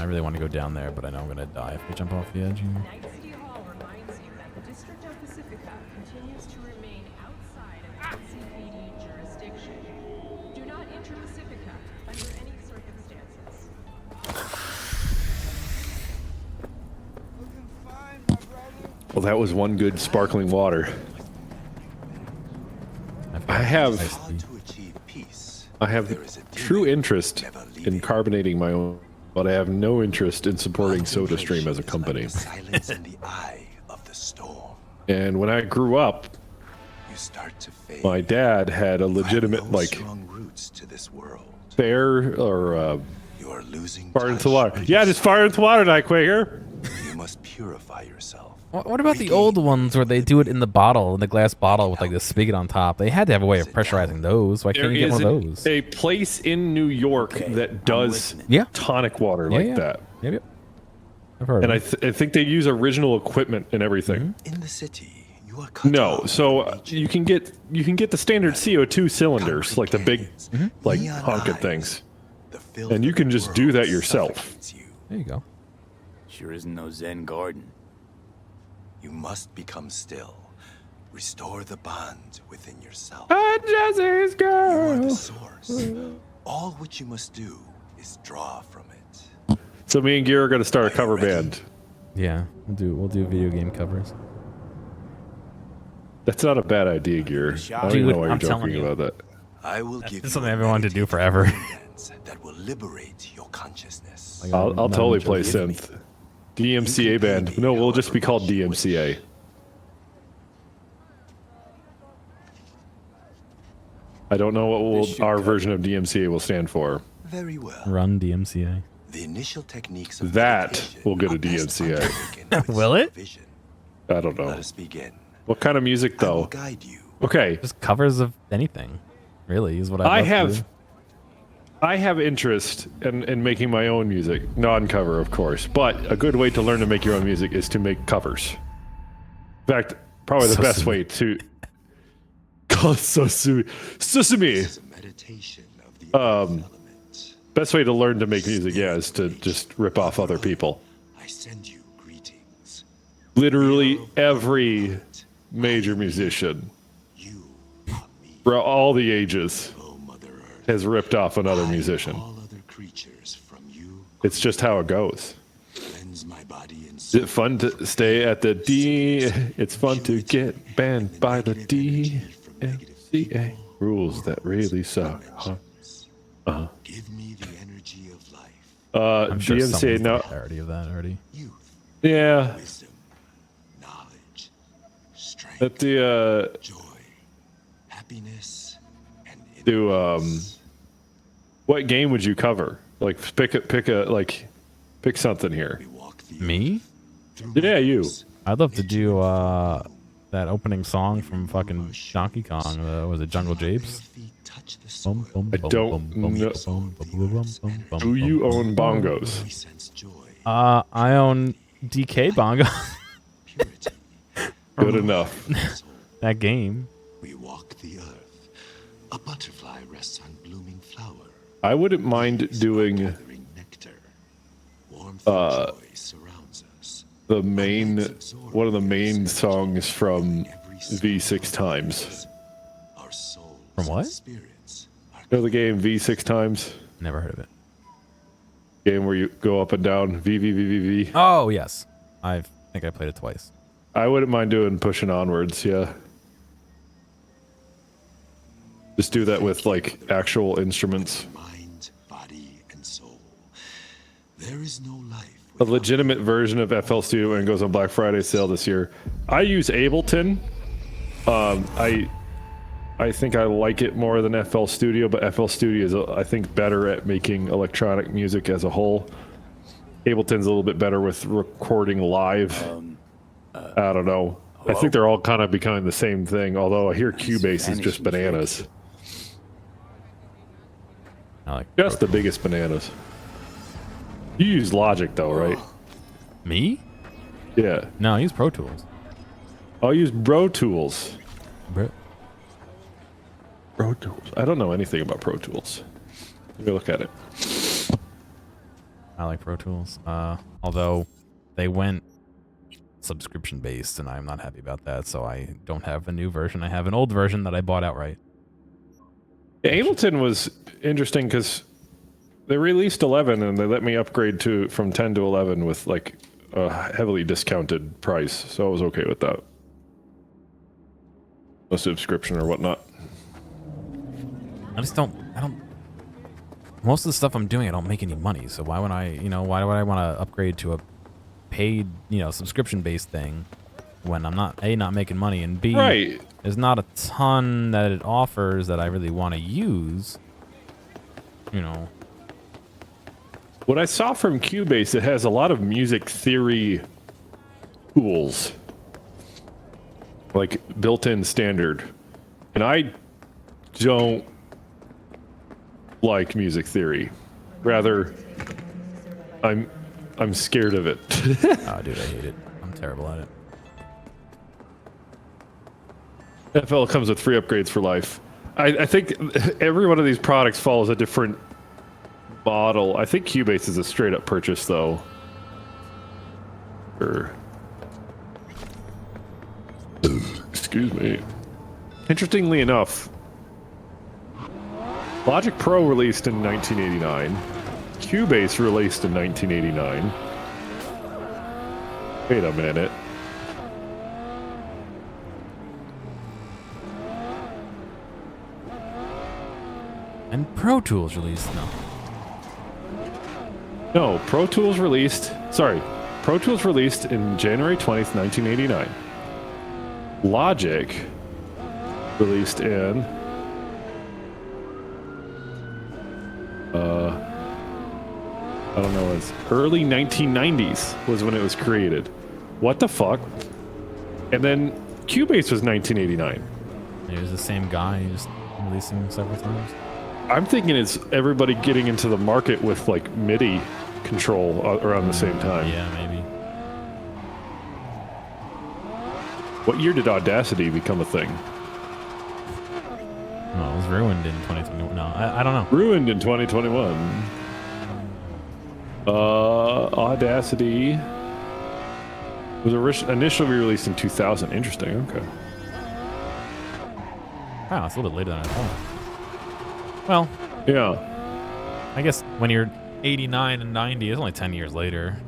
[SPEAKER 1] I really want to go down there, but I know I'm going to die if we jump off the edge here.
[SPEAKER 9] Night City Hall reminds you that the District of Pacifica continues to remain outside of NCPD jurisdiction. Do not enter Pacifica under any circumstances.
[SPEAKER 5] Well, that was one good sparkling water. I have true interest in carbonating my own, but I have no interest in supporting SodaStream as a company. And when I grew up, my dad had a legitimate, like, fire or fire into water. Yeah, just fire into water, Nightquaker.
[SPEAKER 10] You must purify yourself.
[SPEAKER 1] What about the old ones where they do it in the bottle, in the glass bottle with like the spigot on top? They had to have a way of pressurizing those. Why can't you get one of those?
[SPEAKER 5] A place in New York that does tonic water like that.
[SPEAKER 1] Yep. I've heard.
[SPEAKER 5] And I think they use original equipment and everything.
[SPEAKER 10] In the city, you are
[SPEAKER 5] no, so you can get the standard CO2 cylinders, like the big, like honking things, and you can just do that yourself.
[SPEAKER 1] There you go.
[SPEAKER 3] Sure isn't no Zen garden.
[SPEAKER 10] You must become still. Restore the bond within yourself.
[SPEAKER 5] Jesse's girl.
[SPEAKER 10] You are the source. All which you must do is draw from it.
[SPEAKER 5] So me and Gear are gonna start a cover band.
[SPEAKER 1] Yeah, we'll do video game covers.
[SPEAKER 5] That's not a bad idea, Gear. I don't even know why you're joking about that.
[SPEAKER 10] I will give
[SPEAKER 1] That's something I've been wanting to do forever.
[SPEAKER 10] that will liberate your consciousness.
[SPEAKER 5] I'll totally play synth. DMCA band. No, we'll just be called DMCA. I don't know what our version of DMCA will stand for.
[SPEAKER 10] Very well.
[SPEAKER 1] Run DMCA.
[SPEAKER 10] The initial techniques of
[SPEAKER 5] that will get a DMCA.
[SPEAKER 1] Will it?
[SPEAKER 5] I don't know.
[SPEAKER 10] Let us begin.
[SPEAKER 5] What kind of music though?
[SPEAKER 10] I will guide you.
[SPEAKER 5] Okay.
[SPEAKER 1] Just covers of anything. Really is what I have.
[SPEAKER 5] I have interest in making my own music, non-cover, of course. But a good way to learn to make your own music is to make covers. In fact, probably the best way to. God, Sesame. Best way to learn to make music, is to just rip off other people.
[SPEAKER 10] I send you greetings.
[SPEAKER 5] Literally every major musician, for all the ages, has ripped off another musician. It's just how it goes. Is it fun to stay at the D? It's fun to get banned by the DMCA. Rules that really suck. Huh?
[SPEAKER 10] Give me the energy of life.
[SPEAKER 1] I'm sure
[SPEAKER 5] DMCA now.
[SPEAKER 1] Parody of that already.
[SPEAKER 5] Yeah.
[SPEAKER 10] Wisdom, knowledge, strength,
[SPEAKER 5] At the
[SPEAKER 10] joy, happiness, and
[SPEAKER 5] do what game would you cover? Like pick something here.
[SPEAKER 1] Me?
[SPEAKER 5] Yeah, you.
[SPEAKER 1] I'd love to do that opening song from fucking Donkey Kong. Was it Jungle Japes?
[SPEAKER 5] I don't know. Do you own bongos?
[SPEAKER 1] I own DK Bongo.
[SPEAKER 5] Good enough.
[SPEAKER 1] That game.
[SPEAKER 10] We walk the earth. A butterfly rests on blooming flower.
[SPEAKER 5] I wouldn't mind doing the main one of the main songs from V6 Times.
[SPEAKER 1] From what?
[SPEAKER 5] You know the game V6 Times?
[SPEAKER 1] Never heard of it.
[SPEAKER 5] Game where you go up and down. V.
[SPEAKER 1] Oh yes, I think I played it twice.
[SPEAKER 5] I wouldn't mind doing Pushing Onwards. Yeah. Just do that with like actual instruments.
[SPEAKER 10] Mind, body, and soul. There is no life.
[SPEAKER 5] A legitimate version of FL Studio when it goes on Black Friday sale this year. I use Ableton. I think I like it more than FL Studio, but FL Studio is, I think, better at making electronic music as a whole. Ableton's a little bit better with recording live. I don't know. I think they're all kind of becoming the same thing, although I hear Cubase is just bananas.
[SPEAKER 1] I like
[SPEAKER 5] just the biggest bananas. You use Logic though, right?
[SPEAKER 1] Me?
[SPEAKER 5] Yeah.
[SPEAKER 1] No, I use Pro Tools.
[SPEAKER 5] I'll use Pro Tools.
[SPEAKER 1] Pro
[SPEAKER 5] Tools. I don't know anything about Pro Tools. Let me look at it.
[SPEAKER 1] I like Pro Tools. Although they went subscription based and I'm not happy about that, so I don't have a new version. I have an old version that I bought outright.
[SPEAKER 5] Ableton was interesting because they released 11 and they let me upgrade from 10 to 11 with like a heavily discounted price, so I was okay with that. A subscription or whatnot.
[SPEAKER 1] I don't. Most of the stuff I'm doing, I don't make any money. So why would I, why would I want to upgrade to a paid, subscription-based thing when I'm not, A, not making money, and B,
[SPEAKER 5] right.
[SPEAKER 1] There's not a ton that it offers that I really want to use.
[SPEAKER 5] What I saw from Cubase, it has a lot of music theory tools. Like built-in standard. And I don't like music theory. Rather, I'm scared of it.
[SPEAKER 1] Oh, dude, I hate it. I'm terrible at it.
[SPEAKER 5] FL comes with free upgrades for life. I think every one of these products follows a different model. I think Cubase is a straight-up purchase, though. Excuse me. Interestingly enough, Logic Pro released in 1989. Cubase released in 1989. Wait a minute.
[SPEAKER 1] And Pro Tools released,
[SPEAKER 5] No, Pro Tools released in January 20th, 1989. Logic released in I don't know, it's early 1990s was when it was created. What the fuck? And then Cubase was 1989.
[SPEAKER 1] It was the same guy, just releasing several times.
[SPEAKER 5] I'm thinking it's everybody getting into the market with like MIDI control around the same time.
[SPEAKER 1] Yeah, maybe.
[SPEAKER 5] What year did Audacity become a thing?
[SPEAKER 1] Oh, it was ruined in 2021. No, I don't know.
[SPEAKER 5] Ruined in 2021. Audacity was initially released in 2000. Interesting. Okay.
[SPEAKER 1] Wow, it's a little bit later than I thought. Well,
[SPEAKER 5] yeah.
[SPEAKER 1] I guess when you're 89 and 90, it's only 10 years later.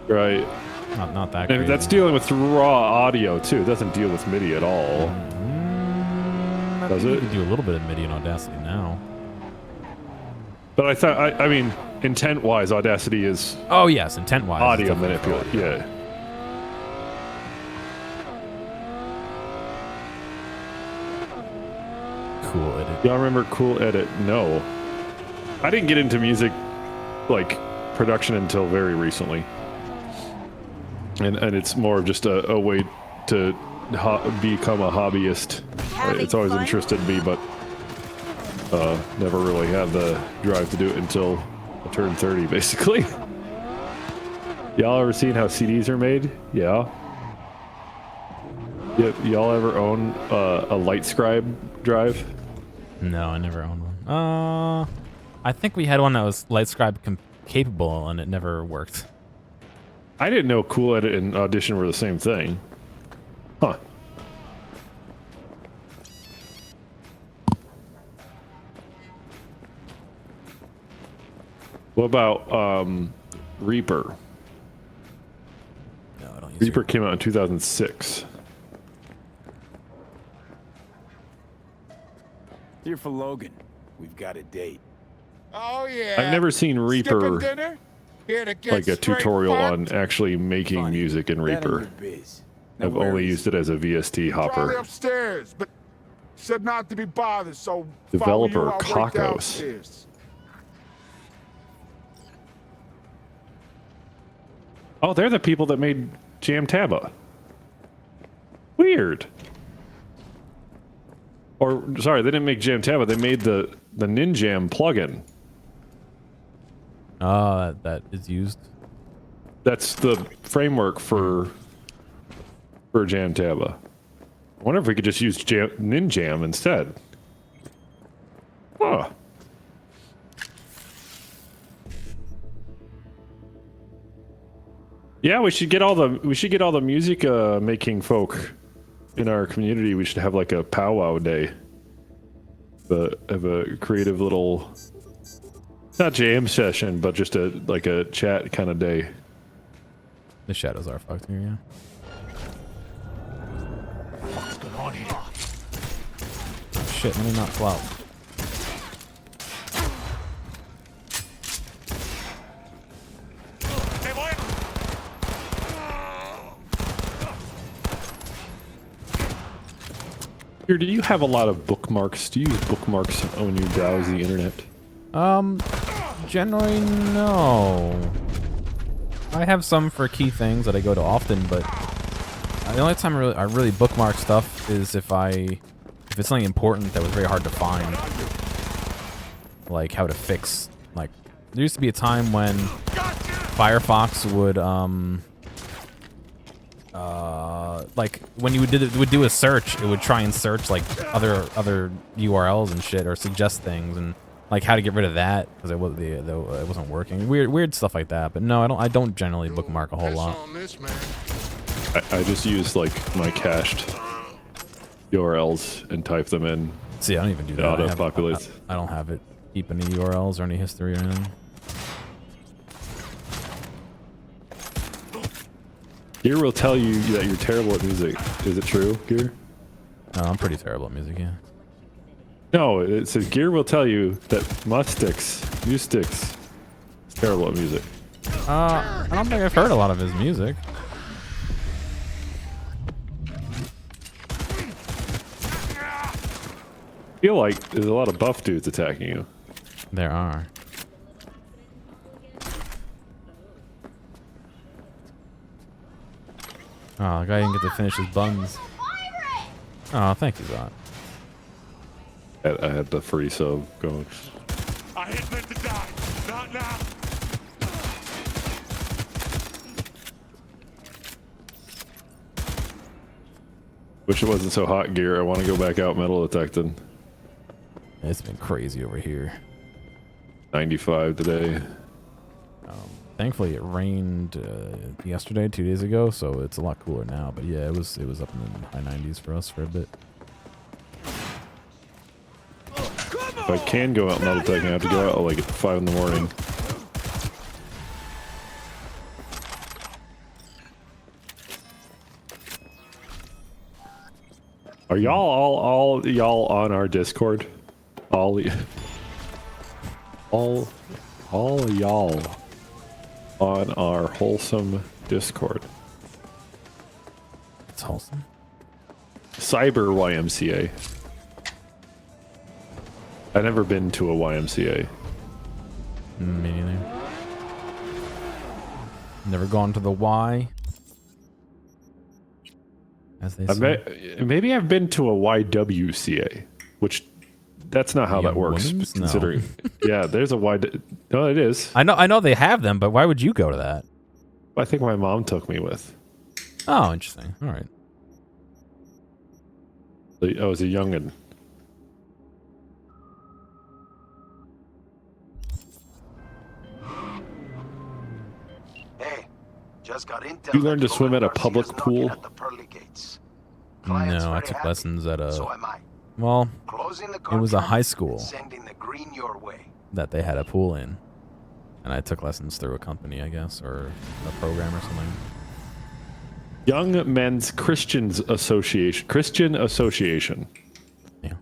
[SPEAKER 5] Right.
[SPEAKER 1] Not that
[SPEAKER 5] And
[SPEAKER 1] crazy.
[SPEAKER 5] that's dealing with raw audio too. It doesn't deal with MIDI at all. Does it?
[SPEAKER 1] You can do a little bit of MIDI in Audacity now.
[SPEAKER 5] But I thought, I mean, intent-wise, Audacity is.
[SPEAKER 1] Oh yes, intent-wise.
[SPEAKER 5] Audio manipulation. Yeah.
[SPEAKER 1] Cool Edit.
[SPEAKER 5] Y'all remember Cool Edit? No. I didn't get into music, like, production until very recently. And it's more of just a way to become a hobbyist. It's always interested me, but never really had the drive to do it until I turned 30, basically. Y'all ever seen how CDs are made? Yeah. Y'all ever own a LightScribe drive?
[SPEAKER 1] No, I never owned one. I think we had one that was LightScribe capable, and it never worked.
[SPEAKER 5] I didn't know Cool Edit and Audition were the same thing. Huh. What about Reaper?
[SPEAKER 1] No, I don't use
[SPEAKER 5] Reaper came out in 2006.
[SPEAKER 3] Here for Logan. We've got a date.
[SPEAKER 13] Oh yeah.
[SPEAKER 5] I've never seen Reaper,
[SPEAKER 13] dinner? Here to get
[SPEAKER 5] like a
[SPEAKER 13] straight
[SPEAKER 5] tutorial
[SPEAKER 13] fucked?
[SPEAKER 5] on actually making music in Reaper. I've only used it as a VST
[SPEAKER 13] Charlie
[SPEAKER 5] hopper.
[SPEAKER 13] upstairs, but said not to be bothered, so
[SPEAKER 5] Developer
[SPEAKER 13] follow you, I'll wait
[SPEAKER 5] Kakos.
[SPEAKER 13] downstairs.
[SPEAKER 5] Oh, they're the people that made Jamtaba. Weird. Or, sorry, they didn't make Jamtaba. They made the Ninjam plugin.
[SPEAKER 1] That is used.
[SPEAKER 5] That's the framework for Jamtaba. I wonder if we could just use Ninjam instead. Huh. Yeah, we should get all the music making folk in our community. We should have like a powwow day. Have a creative little, not jam session, but just a chat kind of day.
[SPEAKER 1] The shadows are fucked here, yeah.
[SPEAKER 13] What's going on here?
[SPEAKER 1] Oh, shit, let me not flop.
[SPEAKER 5] Here, do you have a lot of bookmarks? Do you use bookmarks when you browse the internet?
[SPEAKER 1] Generally, no. I have some for key things that I go to often, but the only time I really bookmark stuff is if it's something important that was very hard to find. Like how to fix, like, there used to be a time when Firefox would, like when you would do a search, it would try and search like other URLs and shit, or suggest things, and like how to get rid of that because it wasn't working. Weird stuff like that. But no, I don't generally bookmark a whole lot.
[SPEAKER 5] I just use like my cached URLs and type them in.
[SPEAKER 1] See, I don't even do that.
[SPEAKER 5] Auto populates.
[SPEAKER 1] I don't have it keep any URLs or any history or anything.
[SPEAKER 5] Gear will tell you that you're terrible at music. Is it true, Gear?
[SPEAKER 1] No, I'm pretty terrible at music, yeah.
[SPEAKER 5] No, it says Gear will tell you that Mustix is terrible at music.
[SPEAKER 1] I don't think I've heard a lot of his music.
[SPEAKER 5] I feel like there's a lot of buff dudes attacking you.
[SPEAKER 1] There are. Oh, the guy didn't get to finish his buns. Oh, thank you, Zot.
[SPEAKER 5] I had the free sub going.
[SPEAKER 13] I ain't meant to die. Not now.
[SPEAKER 5] Wish it wasn't so hot, Gear. I want to go back out metal detecting.
[SPEAKER 1] It's been crazy over here.
[SPEAKER 5] 95 today.
[SPEAKER 1] Thankfully, it rained yesterday, 2 days ago, so it's a lot cooler now. But yeah, it was up in the high 90s for us for a bit.
[SPEAKER 5] If I can go out metal detecting, I have to go out like at 5 in the morning. Are y'all all y'all on our Discord? All y'all on our wholesome Discord.
[SPEAKER 1] It's wholesome.
[SPEAKER 5] Cyber YMCA. I've never been to a YMCA.
[SPEAKER 1] Me neither. Never gone to the Y. As they say.
[SPEAKER 5] Maybe I've been to a YWCA, which that's not how that works. Considering, yeah, there's a Y. No, it is.
[SPEAKER 1] I know they have them, but why would you go to that?
[SPEAKER 5] I think my mom took me with.
[SPEAKER 1] Oh, interesting. All right.
[SPEAKER 5] I was a youngin'.
[SPEAKER 10] Hey, just got intel.
[SPEAKER 5] You learned to swim at a public pool?
[SPEAKER 1] No, I took lessons at a. Well, it was a high school that they had a pool in, and I took lessons through a company, I guess, or a program or something.
[SPEAKER 5] Young Men's Christian Association.
[SPEAKER 1] Yeah.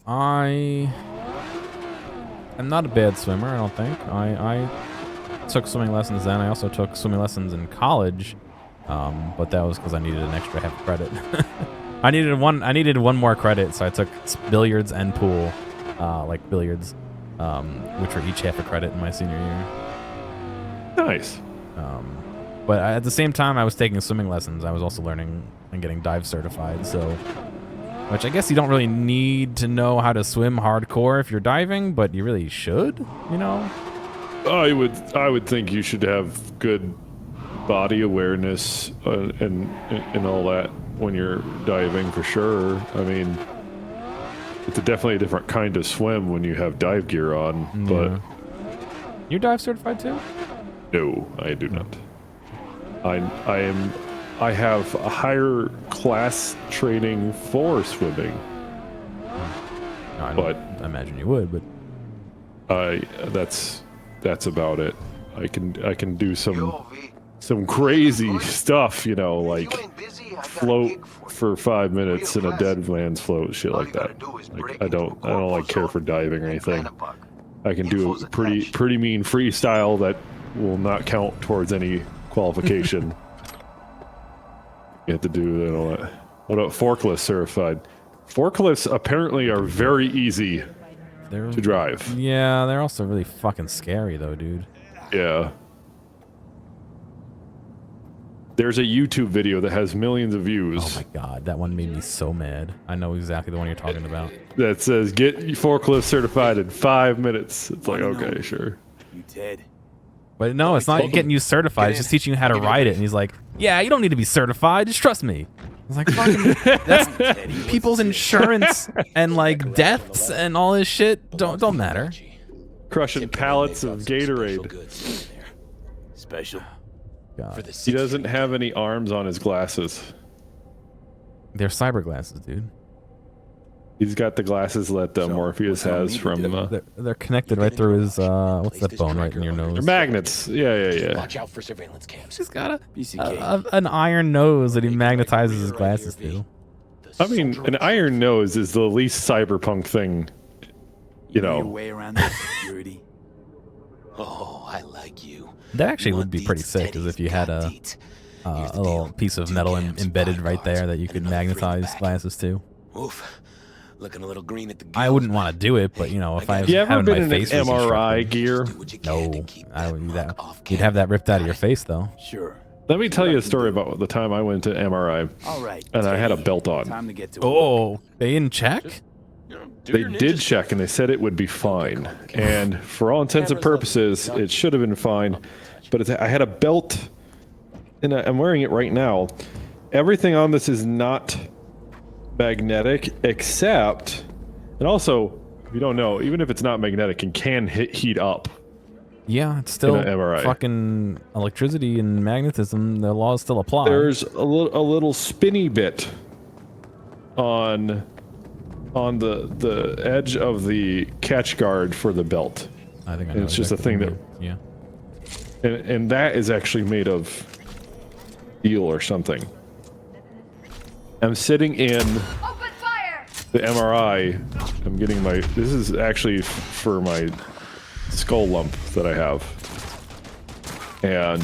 [SPEAKER 1] I am not a bad swimmer, I don't think. I took swimming lessons then. I also took swimming lessons in college, but that was because I needed an extra half credit. I needed one more credit, so I took billiards and pool, like billiards, which were each half a credit in my senior year.
[SPEAKER 5] Nice.
[SPEAKER 1] But at the same time I was taking swimming lessons, I was also learning and getting dive certified, so, which I guess you don't really need to know how to swim hardcore if you're diving, but you really should, you know?
[SPEAKER 5] I would think you should have good body awareness and all that when you're diving for sure. I mean, it's definitely a different kind of swim when you have dive gear on, but...
[SPEAKER 1] You're dive certified too?
[SPEAKER 5] No, I do not. I have a higher class training for swimming.
[SPEAKER 1] No, I imagine you would, but
[SPEAKER 5] that's that's about it. I can do some crazy stuff, you know, like float for 5 minutes in a dead man's float, shit like that. Like I don't like care for diving or anything. I can do a pretty mean freestyle that will not count towards any qualification. You have to do all that. What about forklift certified? Forklifts apparently are very easy to drive.
[SPEAKER 1] Yeah, they're also really fucking scary though, dude.
[SPEAKER 5] Yeah. There's a YouTube video that has millions of views.
[SPEAKER 1] Oh my god, that one made me so mad. I know exactly the one you're talking about.
[SPEAKER 5] That says, get forklift certified in 5 minutes. It's like, okay, sure.
[SPEAKER 3] You dead?
[SPEAKER 1] But no, it's not getting you certified. It's just teaching you how to ride it. And he's like, yeah, you don't need to be certified. Just trust me. I was like, fucking, that's people's insurance and like deaths and all this shit don't matter.
[SPEAKER 5] Crushing pallets of Gatorade.
[SPEAKER 3] Special.
[SPEAKER 1] God.
[SPEAKER 5] He doesn't have any arms on his glasses.
[SPEAKER 1] They're cyber glasses, dude.
[SPEAKER 5] He's got the glasses that Morpheus has from...
[SPEAKER 1] they're connected right through his, what's that bone right in your nose?
[SPEAKER 5] They're magnets. Yeah.
[SPEAKER 2] Watch out for surveillance cams.
[SPEAKER 1] He's got an iron nose that he magnetizes his glasses to.
[SPEAKER 5] I mean, an iron nose is the least cyberpunk thing, you know.
[SPEAKER 3] Way around the security.
[SPEAKER 2] Oh, I like you.
[SPEAKER 1] That actually would be pretty sick, because if you had a little piece of metal embedded right there that you could magnetize glasses to.
[SPEAKER 2] Oof. Looking a little green at the
[SPEAKER 1] I wouldn't want to do it, but you know, if I
[SPEAKER 5] you ever been in
[SPEAKER 1] face
[SPEAKER 5] an MRI gear?
[SPEAKER 1] No, I would do that. You'd have that ripped out of your face, though.
[SPEAKER 3] Sure.
[SPEAKER 5] Let me tell you a story about the time I went to MRI.
[SPEAKER 3] All right.
[SPEAKER 5] And I had a belt on.
[SPEAKER 3] Time to get to
[SPEAKER 1] Oh, they didn't check?
[SPEAKER 5] They did check, and they said it would be fine. And for all intents and purposes, it should have been fine. But I had a belt, and I'm wearing it right now. Everything on this is not magnetic, except, and also, if you don't know, even if it's not magnetic, it can heat up.
[SPEAKER 1] Yeah, it's still
[SPEAKER 5] MRI.
[SPEAKER 1] fucking electricity and magnetism. The laws still apply.
[SPEAKER 5] There's a little spinny bit on the edge of the catch guard for the belt.
[SPEAKER 1] I think I
[SPEAKER 5] and
[SPEAKER 1] know
[SPEAKER 5] it's just a thing that,
[SPEAKER 1] yeah.
[SPEAKER 5] And that is actually made of steel or something. I'm sitting in the MRI. I'm getting this is actually for my skull lump that I have. And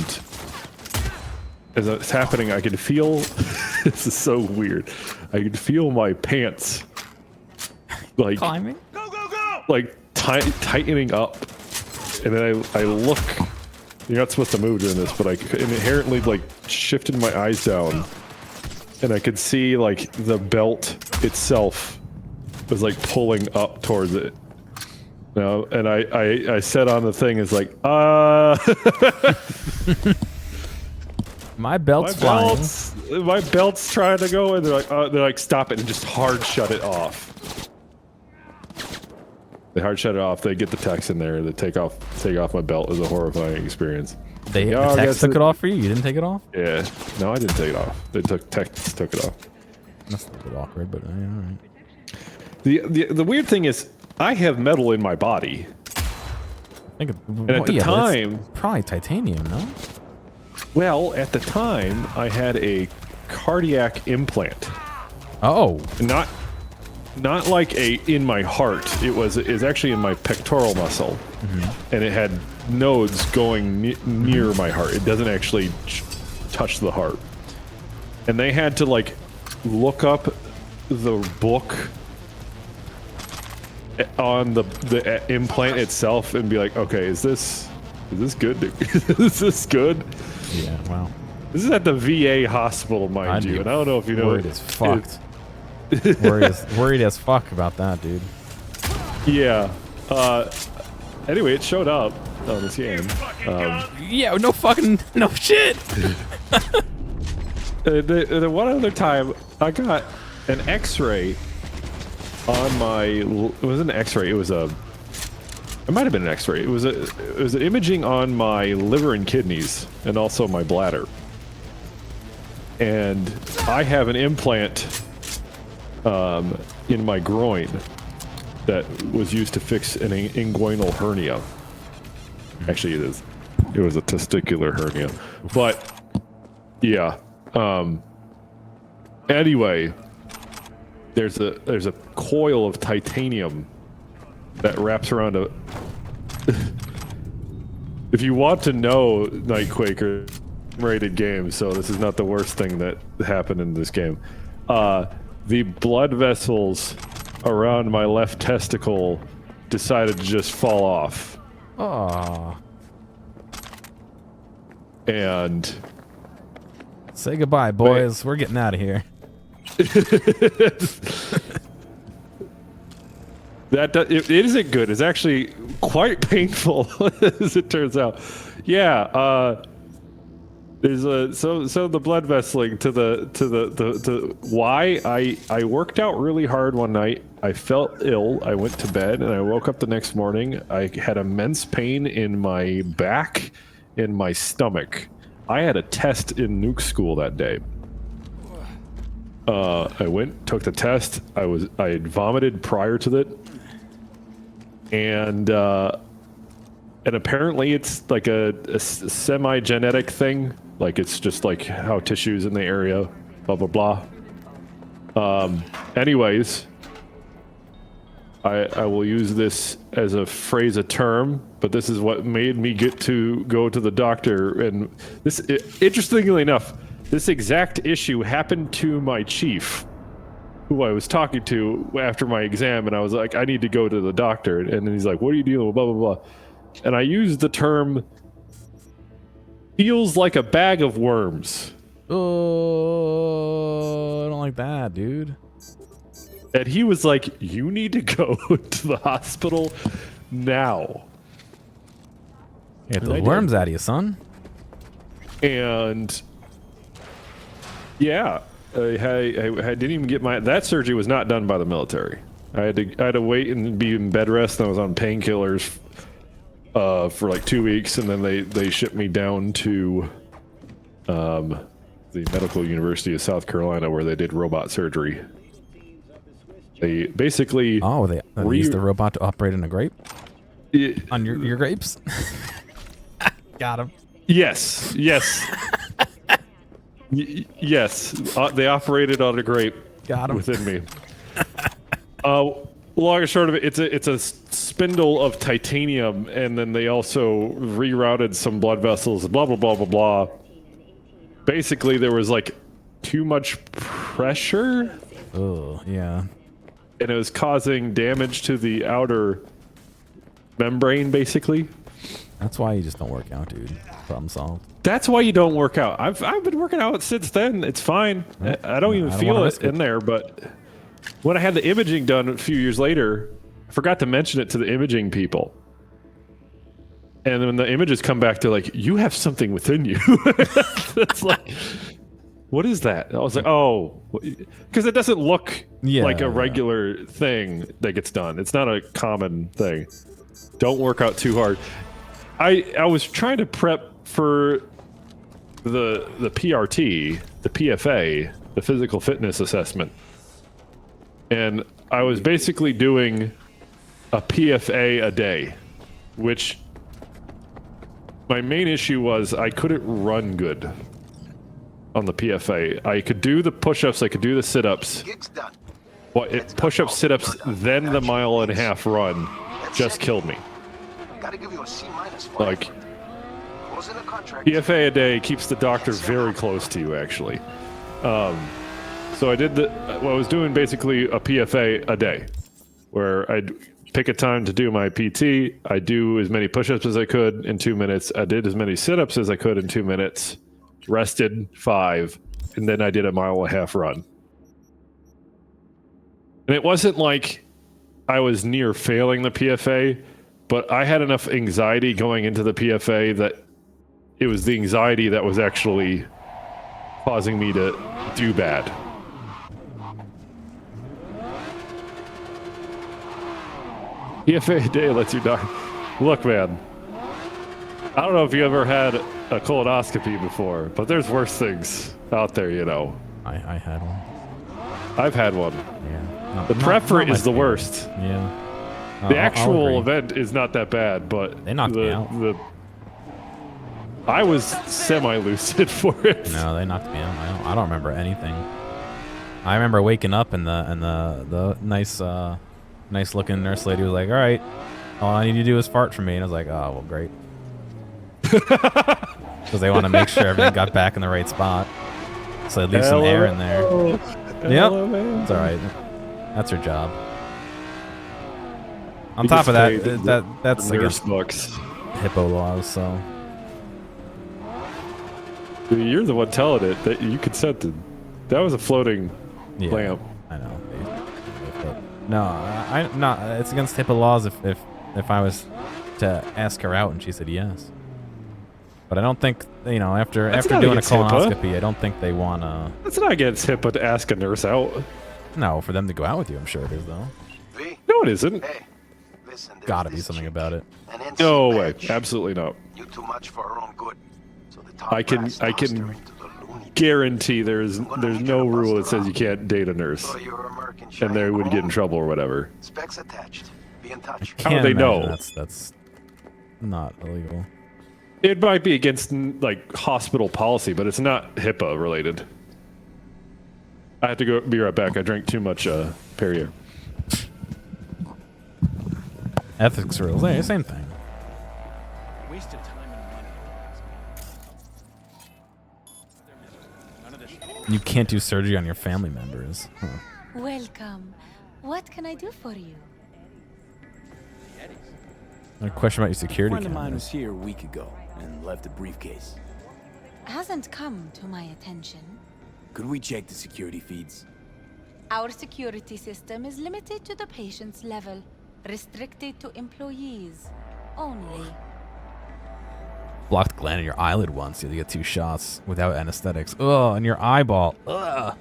[SPEAKER 5] as it's happening, I can feel, this is so weird. I can feel my pants like
[SPEAKER 1] climbing,
[SPEAKER 5] like tightening up. And then I look, you're not supposed to move during this, but I inherently like shifted my eyes down. And I could see like the belt itself was like pulling up towards it. You know, and I said on the thing is like,
[SPEAKER 1] my belt's flying.
[SPEAKER 5] My belt's trying to go, and they're like stop it and just hard shut it off. They hard shut it off. They get the techs in there. They take off my belt. It was a horrifying experience.
[SPEAKER 1] The techs took it off for you? You didn't take it off?
[SPEAKER 5] Yeah. No, I didn't take it off. Techs took it off.
[SPEAKER 1] That's a bit awkward, but all right.
[SPEAKER 5] The weird thing is, I have metal in my body. And at the time,
[SPEAKER 1] probably titanium, no?
[SPEAKER 5] Well, at the time, I had a cardiac implant.
[SPEAKER 1] Oh.
[SPEAKER 5] Not like in my heart. It was actually in my pectoral muscle, and it had nodes going near my heart. It doesn't actually touch the heart. And they had to like look up the book on the implant itself and be like, okay, is this good? Is this good?
[SPEAKER 1] Yeah, wow.
[SPEAKER 5] This is at the VA hospital, mind you, and I don't know if you know.
[SPEAKER 1] Worried as fucked. worried as fuck about that, dude.
[SPEAKER 5] Yeah. Anyway, it showed up on this game.
[SPEAKER 1] Yeah, no shit.
[SPEAKER 5] The one other time, I got an X-ray on my. It wasn't an X-ray. It might have been an X-ray. It was an imaging on my liver and kidneys, and also my bladder. And I have an implant in my groin that was used to fix an inguinal hernia. Actually, it is. It was a testicular hernia. But yeah. Anyway, there's a coil of titanium that wraps around a. If you want to know, Nightquaker, rated game, so this is not the worst thing that happened in this game. The blood vessels around my left testicle decided to just fall off.
[SPEAKER 1] Aww.
[SPEAKER 5] And
[SPEAKER 1] say goodbye, boys. We're getting out of here.
[SPEAKER 5] It isn't good. It's actually quite painful, as it turns out. Yeah. There's so the blood vesseling to why I worked out really hard one night. I felt ill. I went to bed and I woke up the next morning. I had immense pain in my back, in my stomach. I had a test in nuke school that day. I went, took the test. I had vomited prior to that, and apparently it's like a semi-genetic thing. Like it's just like how tissues in the area, blah blah blah. Anyways, I will use this as a phrase, a term, but this is what made me get to go to the doctor. And this, interestingly enough, this exact issue happened to my chief, who I was talking to after my exam, and I was like, I need to go to the doctor. And then he's like, what are you dealing with, blah blah blah. And I used the term, feels like a bag of worms.
[SPEAKER 1] Oh, I don't like that, dude.
[SPEAKER 5] And he was like, you need to go to the hospital now.
[SPEAKER 1] Get those worms out of you, son.
[SPEAKER 5] And yeah, I didn't even get that surgery was not done by the military. I had to wait and be in bed rest, and I was on painkillers for like 2 weeks, and then they shipped me down to the Medical University of South Carolina, where they did robot surgery. They basically
[SPEAKER 1] they used the robot to operate in a grape on your grapes. Got him.
[SPEAKER 5] Yes. Yes. They operated on a grape.
[SPEAKER 1] Got him.
[SPEAKER 5] Within me. Long and short of it, it's a spindle of titanium, and then they also rerouted some blood vessels. Blah blah blah blah blah. Basically, there was like too much pressure.
[SPEAKER 1] Oh yeah.
[SPEAKER 5] And it was causing damage to the outer membrane, basically.
[SPEAKER 1] That's why you just don't work out, dude. Problem solved.
[SPEAKER 5] That's why you don't work out. I've been working out since then. It's fine. I don't even feel it in there. But when I had the imaging done a few years later, I forgot to mention it to the imaging people. And then when the images come back, they're like, you have something within you. It's like, what is that? I was like, oh, because it doesn't look like a regular thing that gets done. It's not a common thing. Don't work out too hard. I was trying to prep for the PRT, the PFA, the physical fitness assessment. And I was basically doing a PFA a day, which my main issue was I couldn't run good on the PFA. I could do the push-ups, I could do the sit-ups. But push-ups, sit-ups, then the 1.5 mile run just killed me. Like, PFA a day keeps the doctor very close to you, actually. So I did I was doing basically a PFA a day, where I'd pick a time to do my PT. I do as many push-ups as I could in 2 minutes. I did as many sit-ups as I could in 2 minutes. Rested 5, and then I did a 1.5 mile run. And it wasn't like I was near failing the PFA, but I had enough anxiety going into the PFA that it was the anxiety that was actually causing me to do bad. PFA a day lets you die. Look, man, I don't know if you ever had a colonoscopy before, but there's worse things out there, you know.
[SPEAKER 1] I had one.
[SPEAKER 5] I've had one.
[SPEAKER 1] Yeah.
[SPEAKER 5] The prepper is the worst.
[SPEAKER 1] Yeah.
[SPEAKER 5] The actual event is not that bad, but
[SPEAKER 1] they knocked me out.
[SPEAKER 5] I was semi-lucid for it.
[SPEAKER 1] No, they knocked me out. I don't remember anything. I remember waking up and the nice looking nurse lady was like, "All right, all I need you to do is fart for me," and I was like, "Oh well, great," because they want to make sure everything got back in the right spot, so they leave some air in there. Yep, it's all right. That's her job. On top of that, that's against HIPAA laws, so.
[SPEAKER 5] Dude, you're the one telling it that you consented. That was a floating lamp.
[SPEAKER 1] I know. No, it's against HIPAA laws if I was to ask her out and she said yes. But I don't think, you know, after doing a colonoscopy,
[SPEAKER 5] HIPAA.
[SPEAKER 1] I don't think they want to.
[SPEAKER 5] That's not against HIPAA to ask a nurse out.
[SPEAKER 1] No, for them to go out with you, I'm sure it is though.
[SPEAKER 5] No, it isn't.
[SPEAKER 10] Hey, listen,
[SPEAKER 1] Gotta be something about it.
[SPEAKER 5] No way, absolutely not.
[SPEAKER 10] You too much for her own good. So the
[SPEAKER 5] I can guarantee there's no rule that says you can't date a nurse, and they would get in trouble or whatever.
[SPEAKER 10] Specs attached. Be in touch.
[SPEAKER 5] How would they know?
[SPEAKER 1] That's not illegal.
[SPEAKER 5] It might be against like hospital policy, but it's not HIPAA related. I have to go. Be right back. I drank too much Perrier.
[SPEAKER 1] Ethics rules, hey, same thing.
[SPEAKER 6] Waste of time and money.
[SPEAKER 1] You can't do surgery on your family members. Huh.
[SPEAKER 14] Welcome. What can I do for you?
[SPEAKER 1] A question about your security
[SPEAKER 3] A friend of mine
[SPEAKER 1] cameras.
[SPEAKER 3] was here a week ago and left a briefcase.
[SPEAKER 14] Hasn't come to my attention.
[SPEAKER 3] Could we check the security feeds?
[SPEAKER 14] Our security system is limited to the patient's level, restricted to employees only.
[SPEAKER 1] Blocked gland in your eyelid once. You had to get 2 shots without anesthetics. Ugh, and your eyeball. Ugh.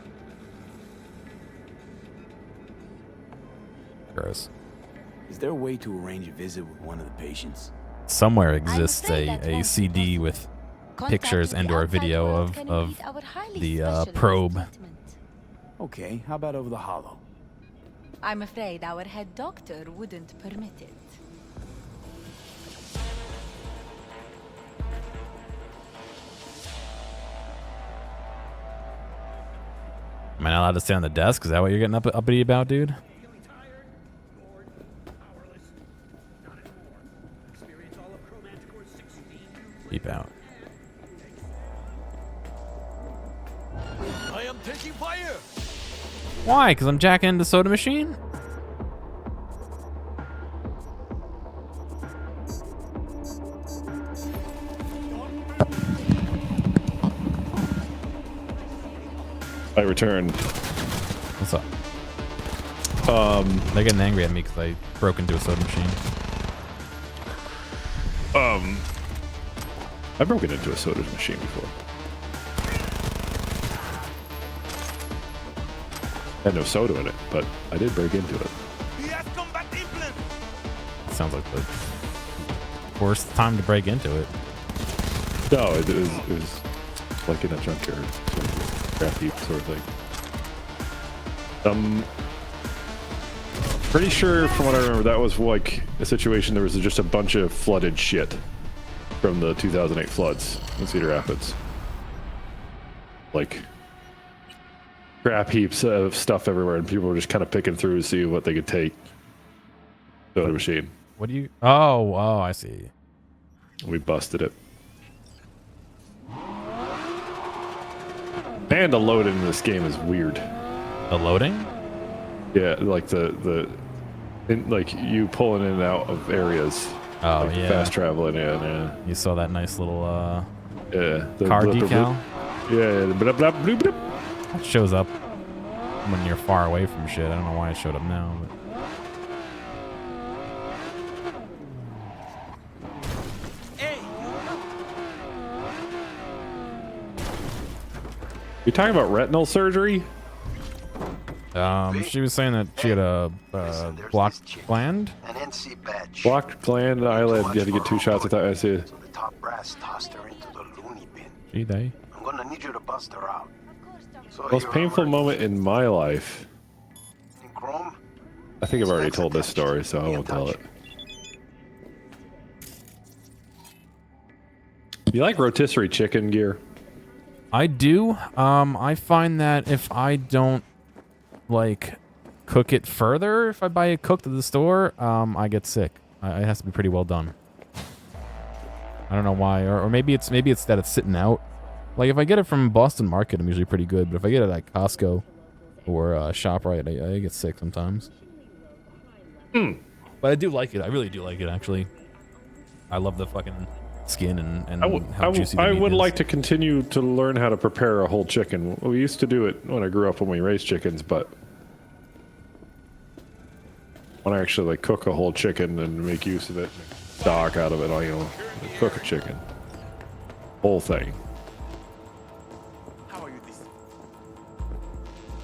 [SPEAKER 1] Gross.
[SPEAKER 3] Is there a way to arrange a visit with one of the patients?
[SPEAKER 1] Somewhere exists a CD with pictures and/or video of the probe.
[SPEAKER 3] Okay, how about over the hollow?
[SPEAKER 14] I'm afraid our head doctor wouldn't permit it.
[SPEAKER 1] Am I not allowed to stay on the desk? Is that what you're getting uppity about, dude? Keep out.
[SPEAKER 6] I am taking fire.
[SPEAKER 1] Why? Because I'm jacking the soda machine?
[SPEAKER 5] I returned.
[SPEAKER 1] What's up? They're getting angry at me because I broke into a soda machine.
[SPEAKER 5] I've broken into a soda machine before. Had no soda in it, but I did break into it.
[SPEAKER 1] Sounds like the worst time to break into it.
[SPEAKER 5] No, it was like in a junkyard, scrap heap sort of thing. Pretty sure from what I remember, that was like a situation. There was just a bunch of flooded shit from the 2008 floods in Cedar Rapids. Like scrap heaps of stuff everywhere, and people were just kind of picking through to see what they could take. Soda machine.
[SPEAKER 1] What do you? Oh, I see.
[SPEAKER 5] We busted it. And the loading in this game is weird.
[SPEAKER 1] The loading?
[SPEAKER 5] Yeah, like like you pulling in and out of areas.
[SPEAKER 1] Oh
[SPEAKER 5] like
[SPEAKER 1] yeah.
[SPEAKER 5] Fast traveling, yeah.
[SPEAKER 1] You saw that nice little
[SPEAKER 5] the
[SPEAKER 1] car
[SPEAKER 5] blip,
[SPEAKER 1] decal?
[SPEAKER 5] Yeah, the blip, blip, blip, blip.
[SPEAKER 1] It shows up when you're far away from shit. I don't know why it showed up now, but.
[SPEAKER 5] You talking about retinal surgery?
[SPEAKER 1] She was saying that she had a blocked gland.
[SPEAKER 10] An NC badge.
[SPEAKER 5] Blocked gland, eyelid. You had to get 2 shots. I thought I see it.
[SPEAKER 10] So the top brass tossed her into the loony bin.
[SPEAKER 1] Gee, they.
[SPEAKER 10] I'm gonna need you to bust her out. So
[SPEAKER 5] Most painful moment in my life.
[SPEAKER 10] in Chrome,
[SPEAKER 5] I think I've already told this story, so I won't tell it. You like rotisserie chicken, Gear?
[SPEAKER 1] I do. I find that if I don't like cook it further, if I buy it cooked at the store, I get sick. It has to be pretty well done. I don't know why, or maybe it's that it's sitting out. Like if I get it from Boston Market, I'm usually pretty good. But if I get it at Costco or ShopRite, I get sick sometimes. But I do like it. I really do like it, actually. I love the fucking skin and how juicy the
[SPEAKER 5] I
[SPEAKER 1] meat
[SPEAKER 5] would
[SPEAKER 1] is.
[SPEAKER 5] like to continue to learn how to prepare a whole chicken. We used to do it when I grew up when we raised chickens, but when I actually like cook a whole chicken and make use of it, stock out of it, cook a chicken, whole thing.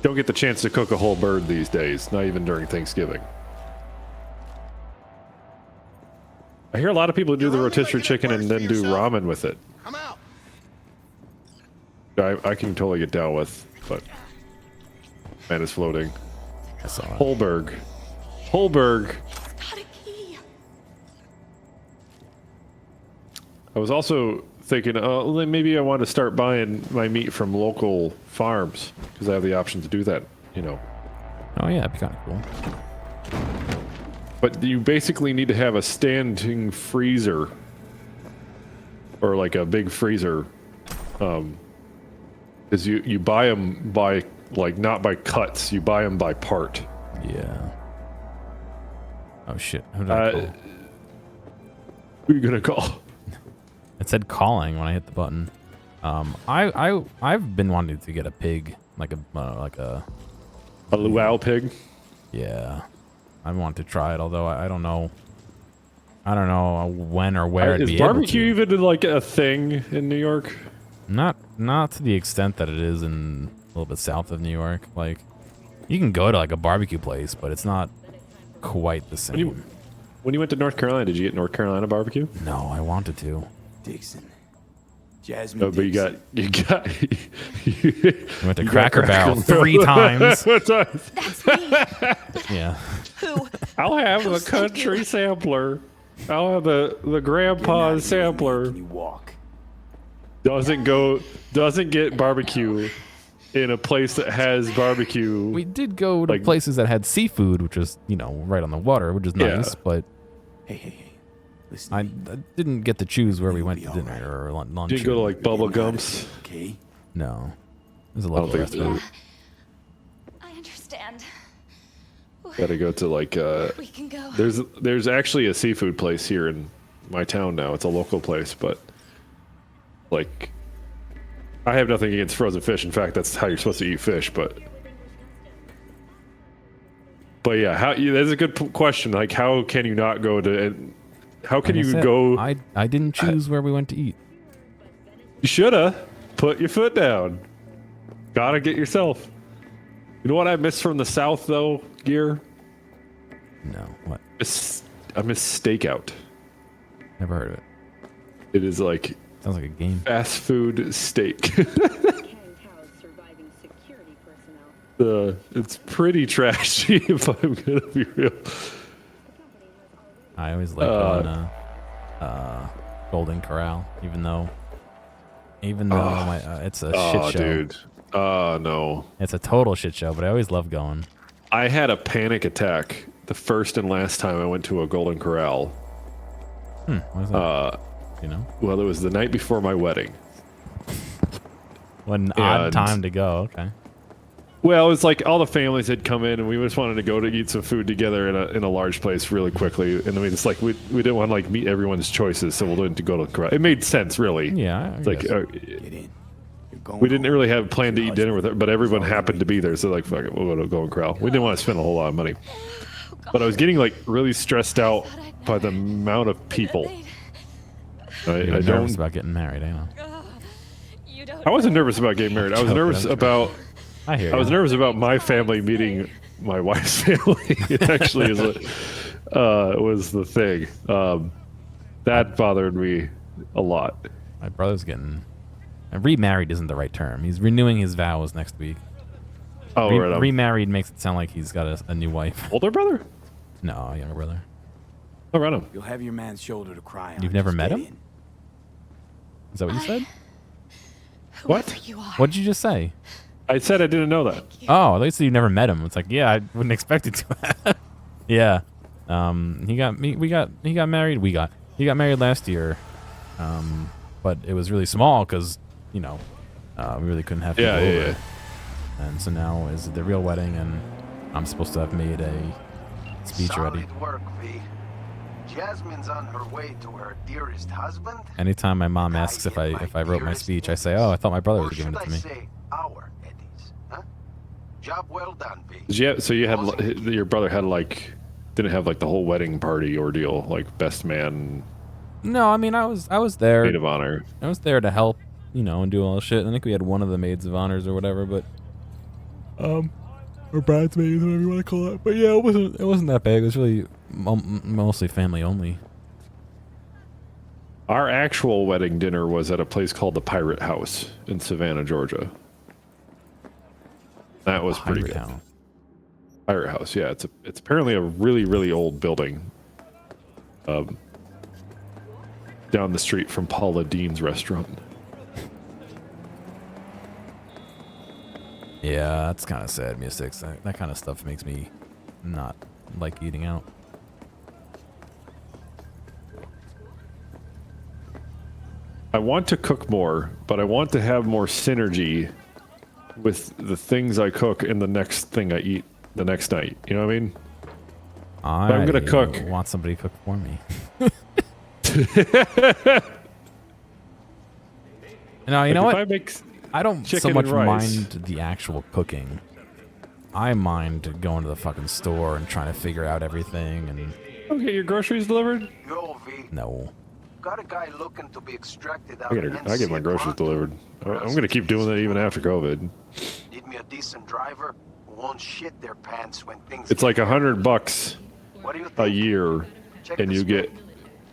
[SPEAKER 5] Don't get the chance to cook a whole bird these days, not even during Thanksgiving. I hear a lot of people do the rotisserie chicken and then do ramen with it. I can totally get down with, but man is floating.
[SPEAKER 1] I saw it.
[SPEAKER 5] Holberg. Holberg. I was also thinking, maybe I want to start buying my meat from local farms because I have the option to do that,
[SPEAKER 1] Oh yeah, that'd be kind of cool.
[SPEAKER 5] But you basically need to have a standing freezer or like a big freezer, because you buy them by not by cuts, you buy them by part.
[SPEAKER 1] Yeah. Oh shit! Who did I call?
[SPEAKER 5] Who are you gonna call?
[SPEAKER 1] It said calling when I hit the button. I've been wanting to get a pig, like a
[SPEAKER 5] luau pig.
[SPEAKER 1] Yeah, I want to try it. Although I don't know when or where.
[SPEAKER 5] Is barbecue even like a thing in New York?
[SPEAKER 1] Not to the extent that it is in a little bit south of New York. Like, you can go to like a barbecue place, but it's not quite the same.
[SPEAKER 5] When you went to North Carolina, did you get North Carolina barbecue?
[SPEAKER 1] No, I wanted to.
[SPEAKER 3] Dixon. Jasmine.
[SPEAKER 5] Oh, but you got.
[SPEAKER 1] I went to Cracker Barrel 3 times.
[SPEAKER 12] That's me.
[SPEAKER 1] Yeah.
[SPEAKER 12] Who?
[SPEAKER 5] I'll have the country sampler. I'll have the grandpa sampler.
[SPEAKER 3] You walk.
[SPEAKER 5] Doesn't get barbecue in a place that has barbecue.
[SPEAKER 1] We did go to places that had seafood, which is, right on the water, which is nice, but
[SPEAKER 3] Hey. Listen,
[SPEAKER 1] I didn't get to choose where we went to dinner or lunch.
[SPEAKER 5] Did you go to like Bubba Gump's?
[SPEAKER 3] Okay.
[SPEAKER 1] No. There's a local restaurant.
[SPEAKER 12] I understand.
[SPEAKER 5] Gotta go to like
[SPEAKER 12] We can go.
[SPEAKER 5] There's actually a seafood place here in my town now. It's a local place, but like I have nothing against frozen fish. In fact, that's how you're supposed to eat fish, but yeah, that's a good question. Like, how can you not go to? And how can you go?
[SPEAKER 1] I didn't choose where we went to eat.
[SPEAKER 5] You shoulda put your foot down. Gotta get yourself. You know what I miss from the South though, Gear?
[SPEAKER 1] No, what?
[SPEAKER 5] I miss steakout.
[SPEAKER 1] Never heard of it.
[SPEAKER 5] It is like
[SPEAKER 1] sounds like a game.
[SPEAKER 5] Fast food steak. It's pretty trashy if I'm gonna be real.
[SPEAKER 1] I always like going Golden Corral, even though it's a shit show.
[SPEAKER 5] Dude. No.
[SPEAKER 1] It's a total shit show, but I always love going.
[SPEAKER 5] I had a panic attack the first and last time I went to a Golden Corral.
[SPEAKER 1] What is that?
[SPEAKER 5] Well, it was the night before my wedding.
[SPEAKER 1] What an odd time to go. Okay.
[SPEAKER 5] Well, it's like all the families had come in, and we just wanted to go to eat some food together in a large place really quickly. And I mean, it's like we didn't want to like meet everyone's choices, so we went to go to Corral. It made sense, really.
[SPEAKER 1] Yeah.
[SPEAKER 5] It's like we didn't really have planned to eat dinner with it, but everyone happened to be there, so like, fuck it, we'll go to Golden Corral. We didn't want to spend a whole lot of money, but I was getting like really stressed out by the amount of people.
[SPEAKER 1] You're nervous about getting married, I know.
[SPEAKER 5] I wasn't nervous about getting married. I was nervous about.
[SPEAKER 1] I hear you.
[SPEAKER 5] I was nervous about my family meeting my wife's family. It actually was the thing. That bothered me a lot.
[SPEAKER 1] My brother's getting remarried isn't the right term. He's renewing his vows next week.
[SPEAKER 5] Oh, right on.
[SPEAKER 1] Remarried makes it sound like he's got a new wife.
[SPEAKER 5] Older brother?
[SPEAKER 1] No, younger brother.
[SPEAKER 5] Oh, right on.
[SPEAKER 3] You'll have your man's shoulder to cry on.
[SPEAKER 1] You've never met him? Is that what you said?
[SPEAKER 5] What?
[SPEAKER 12] You are.
[SPEAKER 1] What did you just say?
[SPEAKER 5] I said I didn't know that.
[SPEAKER 1] Oh, at least you never met him. It's like, yeah, I wouldn't expect it to. Yeah. He got married. He got married last year. But it was really small because, you know, we really couldn't have people over.
[SPEAKER 5] Yeah.
[SPEAKER 1] And so now is the real wedding, and I'm supposed to have made a speech ready.
[SPEAKER 15] Solid work, V. Jasmine's on her way to her dearest husband.
[SPEAKER 1] Anytime my mom asks if I wrote my speech, I say, "Oh, I thought my brother was giving it to me."
[SPEAKER 15] Say our Eddies, huh? Job well done, V.
[SPEAKER 5] So you had your brother had didn't have the whole wedding party ordeal, like best man.
[SPEAKER 1] No, I mean I was there.
[SPEAKER 5] Maid of honor.
[SPEAKER 1] I was there to help, you know, and do all the shit. I think we had one of the maids of honors or whatever, but or bridesmaids, whatever you want to call it. But yeah, it wasn't that big. It was really mostly family only.
[SPEAKER 5] Our actual wedding dinner was at a place called the Pirate House in Savannah, Georgia. That was pretty good. Pirate House, yeah. It's apparently a really, really old building. Down the street from Paula Dean's restaurant.
[SPEAKER 1] Yeah, that's kind of sad, Mystics. That kind of stuff makes me not like eating out.
[SPEAKER 5] I want to cook more, but I want to have more synergy with the things I cook and the next thing I eat the next night. You know what I mean? I'm gonna cook.
[SPEAKER 1] I want somebody to cook for me. No, you know what? I don't so much mind the actual cooking. I mind going to the fucking store and trying to figure out everything and.
[SPEAKER 5] Don't get your groceries delivered?
[SPEAKER 1] No.
[SPEAKER 15] Got a guy looking to be extracted out.
[SPEAKER 5] I get my groceries delivered. I'm gonna keep doing that even after COVID.
[SPEAKER 15] Need me a decent driver who won't shit their pants when things.
[SPEAKER 5] It's like $100 a year, and you get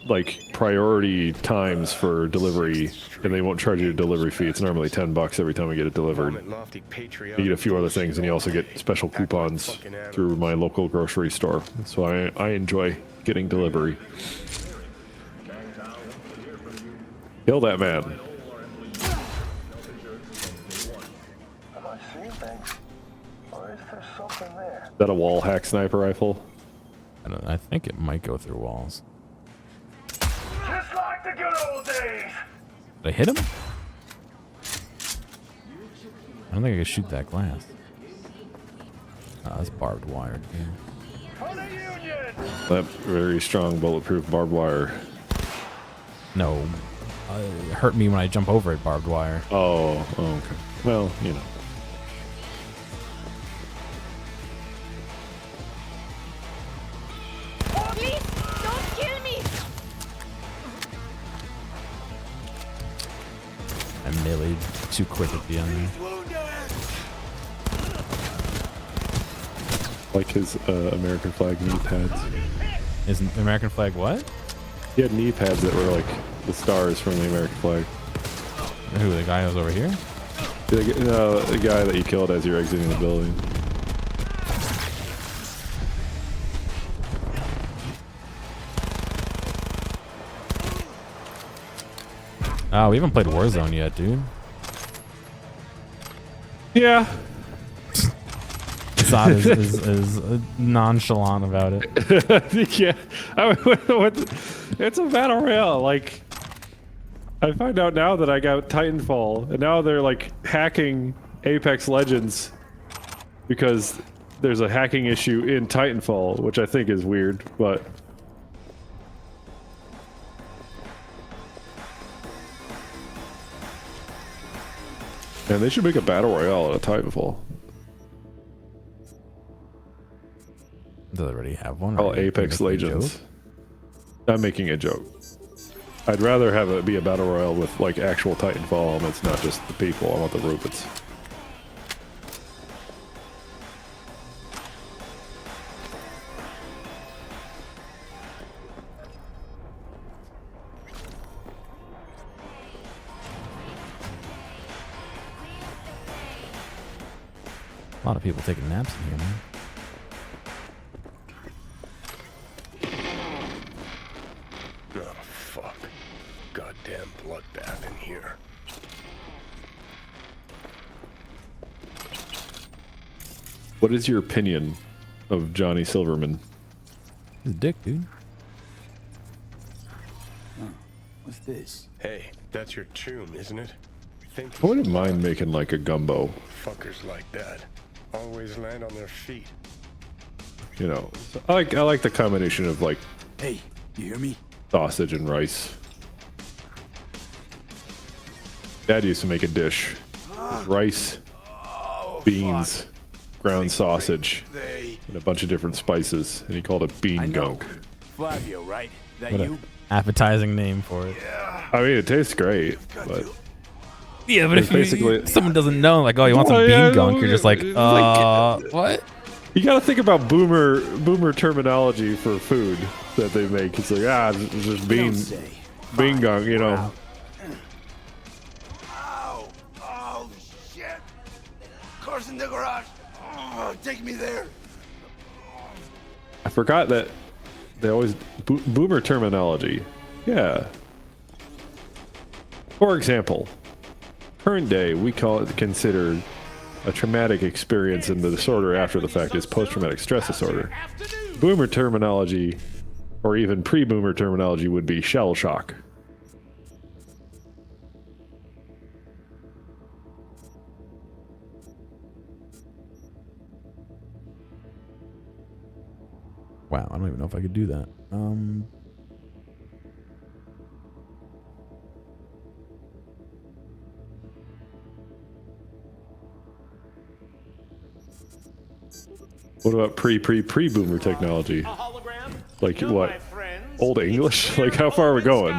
[SPEAKER 5] like priority times for delivery, and they won't charge you a delivery fee. It's normally $10 every time we get it delivered. You get a few other things, and you also get special coupons through my local grocery store. So I enjoy getting delivery. Kill that man. Is that a wall hack sniper rifle?
[SPEAKER 1] I think it might go through walls.
[SPEAKER 15] Just like the good old days.
[SPEAKER 1] Did I hit him? I don't think I can shoot that glass. Oh, that's barbed wire.
[SPEAKER 5] That very strong bulletproof barbed wire.
[SPEAKER 1] No. It hurt me when I jump over it, barbed wire.
[SPEAKER 5] Oh, okay. Well, you know.
[SPEAKER 12] Please, don't kill me!
[SPEAKER 1] I meleeed too quick at the end.
[SPEAKER 5] Like his American flag knee pads.
[SPEAKER 1] Is American flag what?
[SPEAKER 5] He had knee pads that were like the stars from the American flag.
[SPEAKER 1] Who, the guy who's over here?
[SPEAKER 5] The guy that you killed as you're exiting the building.
[SPEAKER 1] Oh, we haven't played Warzone yet, dude.
[SPEAKER 5] Yeah.
[SPEAKER 1] Zod is nonchalant about it.
[SPEAKER 5] Yeah. It's a battle royale. Like, I find out now that I got Titanfall, and now they're like hacking Apex Legends because there's a hacking issue in Titanfall, which I think is weird, but. And they should make a battle royale out of Titanfall.
[SPEAKER 1] Do they already have one?
[SPEAKER 5] Oh, Apex Legends. I'm making a joke. I'd rather have it be a battle royale with like actual Titanfall elements, not just the people. I want the robots.
[SPEAKER 1] A lot of people taking naps in here, man.
[SPEAKER 7] Oh, fuck. Goddamn bloodbath in here.
[SPEAKER 5] What is your opinion of Johnny Silverman?
[SPEAKER 1] He's a dick, dude.
[SPEAKER 3] What's this?
[SPEAKER 7] Hey, that's your tomb, isn't it? Think
[SPEAKER 5] I wouldn't mind making like a gumbo.
[SPEAKER 7] fuckers like that always land on their feet.
[SPEAKER 5] You know, I like the combination of like,
[SPEAKER 3] hey, you hear me?
[SPEAKER 5] Sausage and rice. Dad used to make a dish: rice, beans, ground sausage, and a bunch of different spices, and he called it bean gunk.
[SPEAKER 3] Flavio, right? That
[SPEAKER 1] What
[SPEAKER 3] you?
[SPEAKER 1] a appetizing name for it.
[SPEAKER 5] I mean, it tastes great, but
[SPEAKER 1] Yeah, but
[SPEAKER 5] it's
[SPEAKER 1] if someone doesn't know, like, oh, you want some bean gunk, you're just like, what?
[SPEAKER 5] You got to think about boomer terminology for food that they make. It's like, it's just bean gunk, you know.
[SPEAKER 13] Ow! Oh, shit! Car's in the garage. Oh, take me there.
[SPEAKER 5] I forgot that they always boomer terminology. Yeah. For example, current day we call it considered a traumatic experience, and the disorder after the fact is post-traumatic stress disorder. Boomer terminology, or even pre-boomer terminology, would be shell shock.
[SPEAKER 1] Wow, I don't even know if I could do that.
[SPEAKER 5] What about pre-boomer technology? Like what? Old English? Like how far are we going?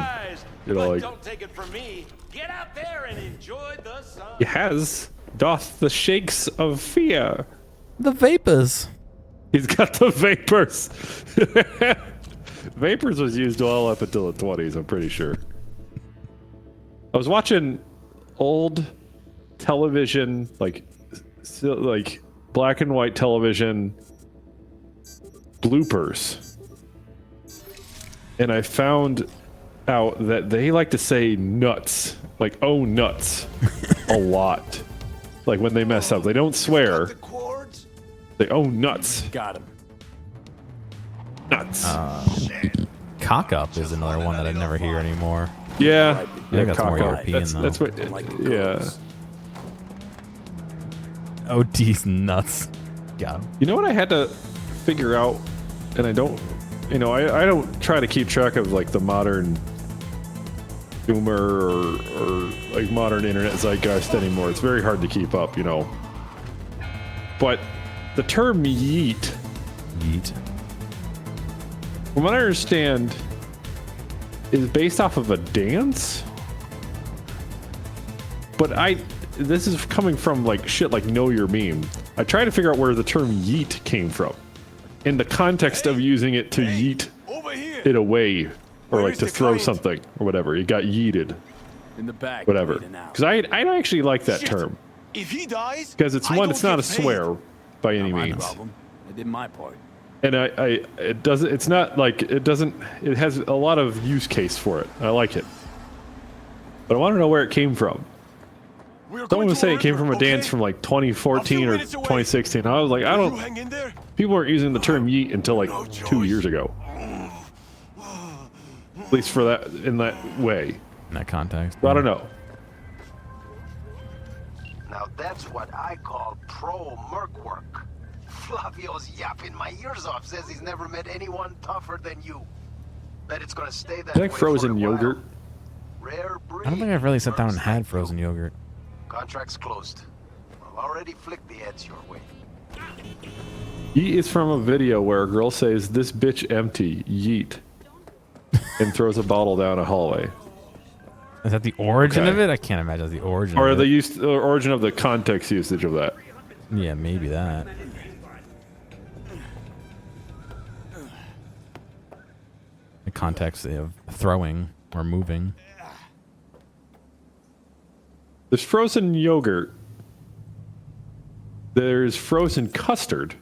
[SPEAKER 5] You know, like
[SPEAKER 6] Don't take it from me. Get out there and enjoy the sun.
[SPEAKER 5] it has doth the shakes of fear.
[SPEAKER 1] The vapors.
[SPEAKER 5] He's got the vapors. Vapors was used all up until the 20s, I'm pretty sure. I was watching old television, like black and white television bloopers, and I found out that they like to say nuts, like oh nuts, a lot. Like when they mess up, they don't swear. They oh nuts.
[SPEAKER 3] Got him.
[SPEAKER 5] Nuts.
[SPEAKER 1] Cock up is another one that I never hear anymore.
[SPEAKER 5] Yeah,
[SPEAKER 1] I think that's more
[SPEAKER 5] cock up.
[SPEAKER 1] European though.
[SPEAKER 5] That's what. Yeah.
[SPEAKER 1] OT's nuts. Got him.
[SPEAKER 5] You know what I had to figure out, and I don't, I don't try to keep track of like the modern boomer or like modern internet zeitgeist anymore. It's very hard to keep up, But the term yeet, from what I understand, is based off of a dance. But this is coming from like shit like Know Your Meme. I try to figure out where the term yeet came from in the context of using it to yeet it away, or like to throw something or whatever. It got yeeted.
[SPEAKER 3] In the back.
[SPEAKER 5] Whatever. Because I actually like that term.
[SPEAKER 13] If he dies,
[SPEAKER 5] Because it's not a swear by any means.
[SPEAKER 3] I did my part.
[SPEAKER 5] And it doesn't, it's not like, it has a lot of use case for it. I like it. But I want to know where it came from. Someone was saying it came from a dance from like 2014 or 2016. I was like, people weren't using the term yeet until like 2 years ago. At least for that, in that way.
[SPEAKER 1] In that context.
[SPEAKER 5] So I don't know.
[SPEAKER 15] Now that's what I call pro-merc work. Flavio's yapping my ears off, says he's never met anyone tougher than you. Bet it's gonna stay that
[SPEAKER 5] Do you
[SPEAKER 15] way
[SPEAKER 5] like frozen yogurt?
[SPEAKER 15] Rare breed.
[SPEAKER 1] I don't think I've really sat down and had frozen yogurt.
[SPEAKER 15] Contract's closed. I've already flicked the ads your way.
[SPEAKER 5] Yeet is from a video where a girl says, "This bitch empty, yeet," and throws a bottle down a hallway.
[SPEAKER 1] Is that the origin of it? I can't imagine the origin.
[SPEAKER 5] Or
[SPEAKER 1] of
[SPEAKER 5] the origin of the context usage of that.
[SPEAKER 1] Yeah, maybe that. The context of throwing or moving.
[SPEAKER 5] There's frozen yogurt. There's frozen custard.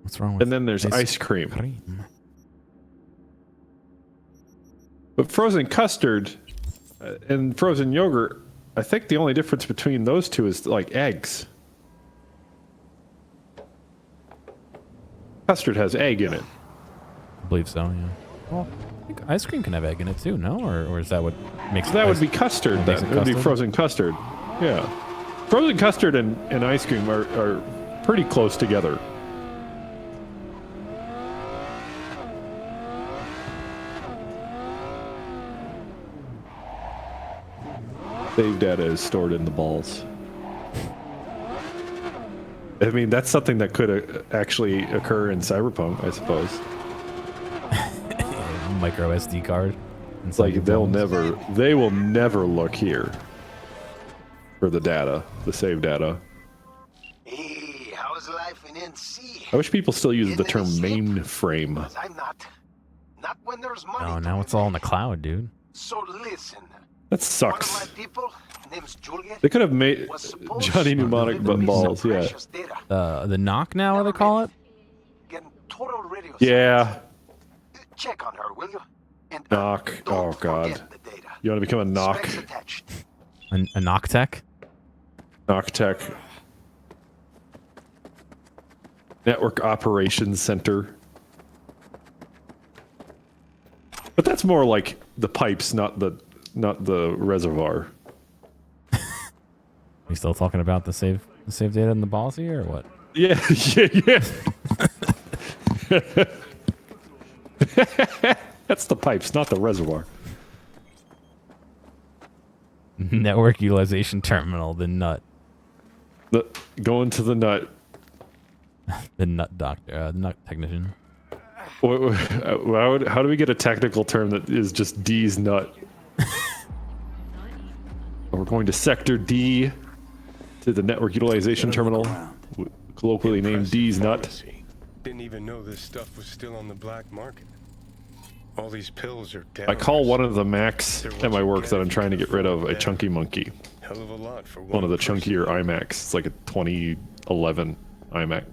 [SPEAKER 1] What's wrong with?
[SPEAKER 5] And then there's ice cream. But frozen custard and frozen yogurt, I think the only difference between those two is like eggs. Custard has egg in it.
[SPEAKER 1] I believe so, yeah. Well, I think ice cream can have egg in it too, no? Or is that what makes
[SPEAKER 5] That
[SPEAKER 1] it
[SPEAKER 5] would be custard then. It would be frozen custard. Yeah. Frozen custard and ice cream are pretty close together. Save data is stored in the balls. I mean, that's something that could actually occur in Cyberpunk, I suppose.
[SPEAKER 1] Micro SD card.
[SPEAKER 5] It's like they will never look here for the data, the save data.
[SPEAKER 15] Hey, how's life in NC?
[SPEAKER 5] I wish people still use the term mainframe.
[SPEAKER 15] I'm not when there's money.
[SPEAKER 1] Oh, now it's all in the cloud, dude.
[SPEAKER 15] So listen.
[SPEAKER 5] That sucks.
[SPEAKER 15] One of my people, name's Juliet,
[SPEAKER 5] They could have made Johnny Mnemonic but balls, yeah.
[SPEAKER 1] The knock now, what do they call it?
[SPEAKER 15] total radio
[SPEAKER 5] Yeah.
[SPEAKER 15] Check on her, will you? And
[SPEAKER 5] Knock. Oh god. You want to become a knock?
[SPEAKER 1] A knock tech?
[SPEAKER 5] Knock tech. Network operations center. But that's more like the pipes, not the reservoir.
[SPEAKER 1] We still talking about the save data in the balls here, or what?
[SPEAKER 5] Yeah, yeah. That's the pipes, not the reservoir.
[SPEAKER 1] Network utilization terminal, the nut.
[SPEAKER 5] Going to the nut.
[SPEAKER 1] The nut doctor, the nut technician.
[SPEAKER 5] How do we get a technical term that is just D's nut? We're going to Sector D, to the network utilization terminal, colloquially named D's nut.
[SPEAKER 7] Didn't even know this stuff was still on the black market. All these pills are down.
[SPEAKER 5] I call one of the Macs at my work that I'm trying to get rid of a chunky monkey.
[SPEAKER 7] Hell of a lot for
[SPEAKER 5] one of the chunkier iMacs. It's like a 2011 iMac.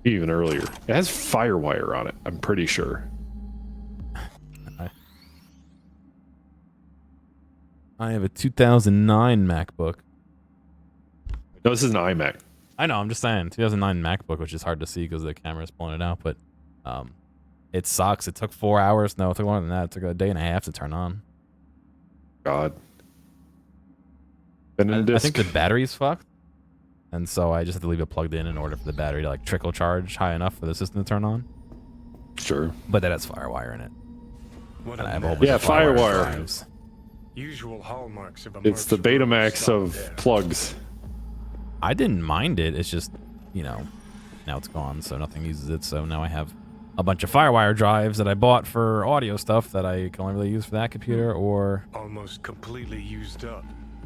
[SPEAKER 5] Even earlier. It has FireWire on it, I'm pretty sure.
[SPEAKER 1] I have a 2009 MacBook.
[SPEAKER 5] No, this is an iMac.
[SPEAKER 1] I know, I'm just saying. 2009 MacBook, which is hard to see because the camera's pulling it out, but it sucks. It took 4 hours. No, it took more than that. It took a day and a half to turn on.
[SPEAKER 5] God.
[SPEAKER 1] I think the battery's fucked. And so I just have to leave it plugged in order for the battery to like trickle charge high enough for the system to turn on.
[SPEAKER 5] Sure.
[SPEAKER 1] But that has FireWire in it.
[SPEAKER 7] What
[SPEAKER 1] and I have a whole bunch of
[SPEAKER 5] FireWire.
[SPEAKER 1] drives.
[SPEAKER 7] Usual hallmarks of a
[SPEAKER 5] It's the Betamax of plugs.
[SPEAKER 1] I didn't mind it. It's just, you know, now it's gone, so nothing uses it. So now I have a bunch of FireWire drives that I bought for audio stuff that I can only really use for that computer, or
[SPEAKER 7] almost completely used up.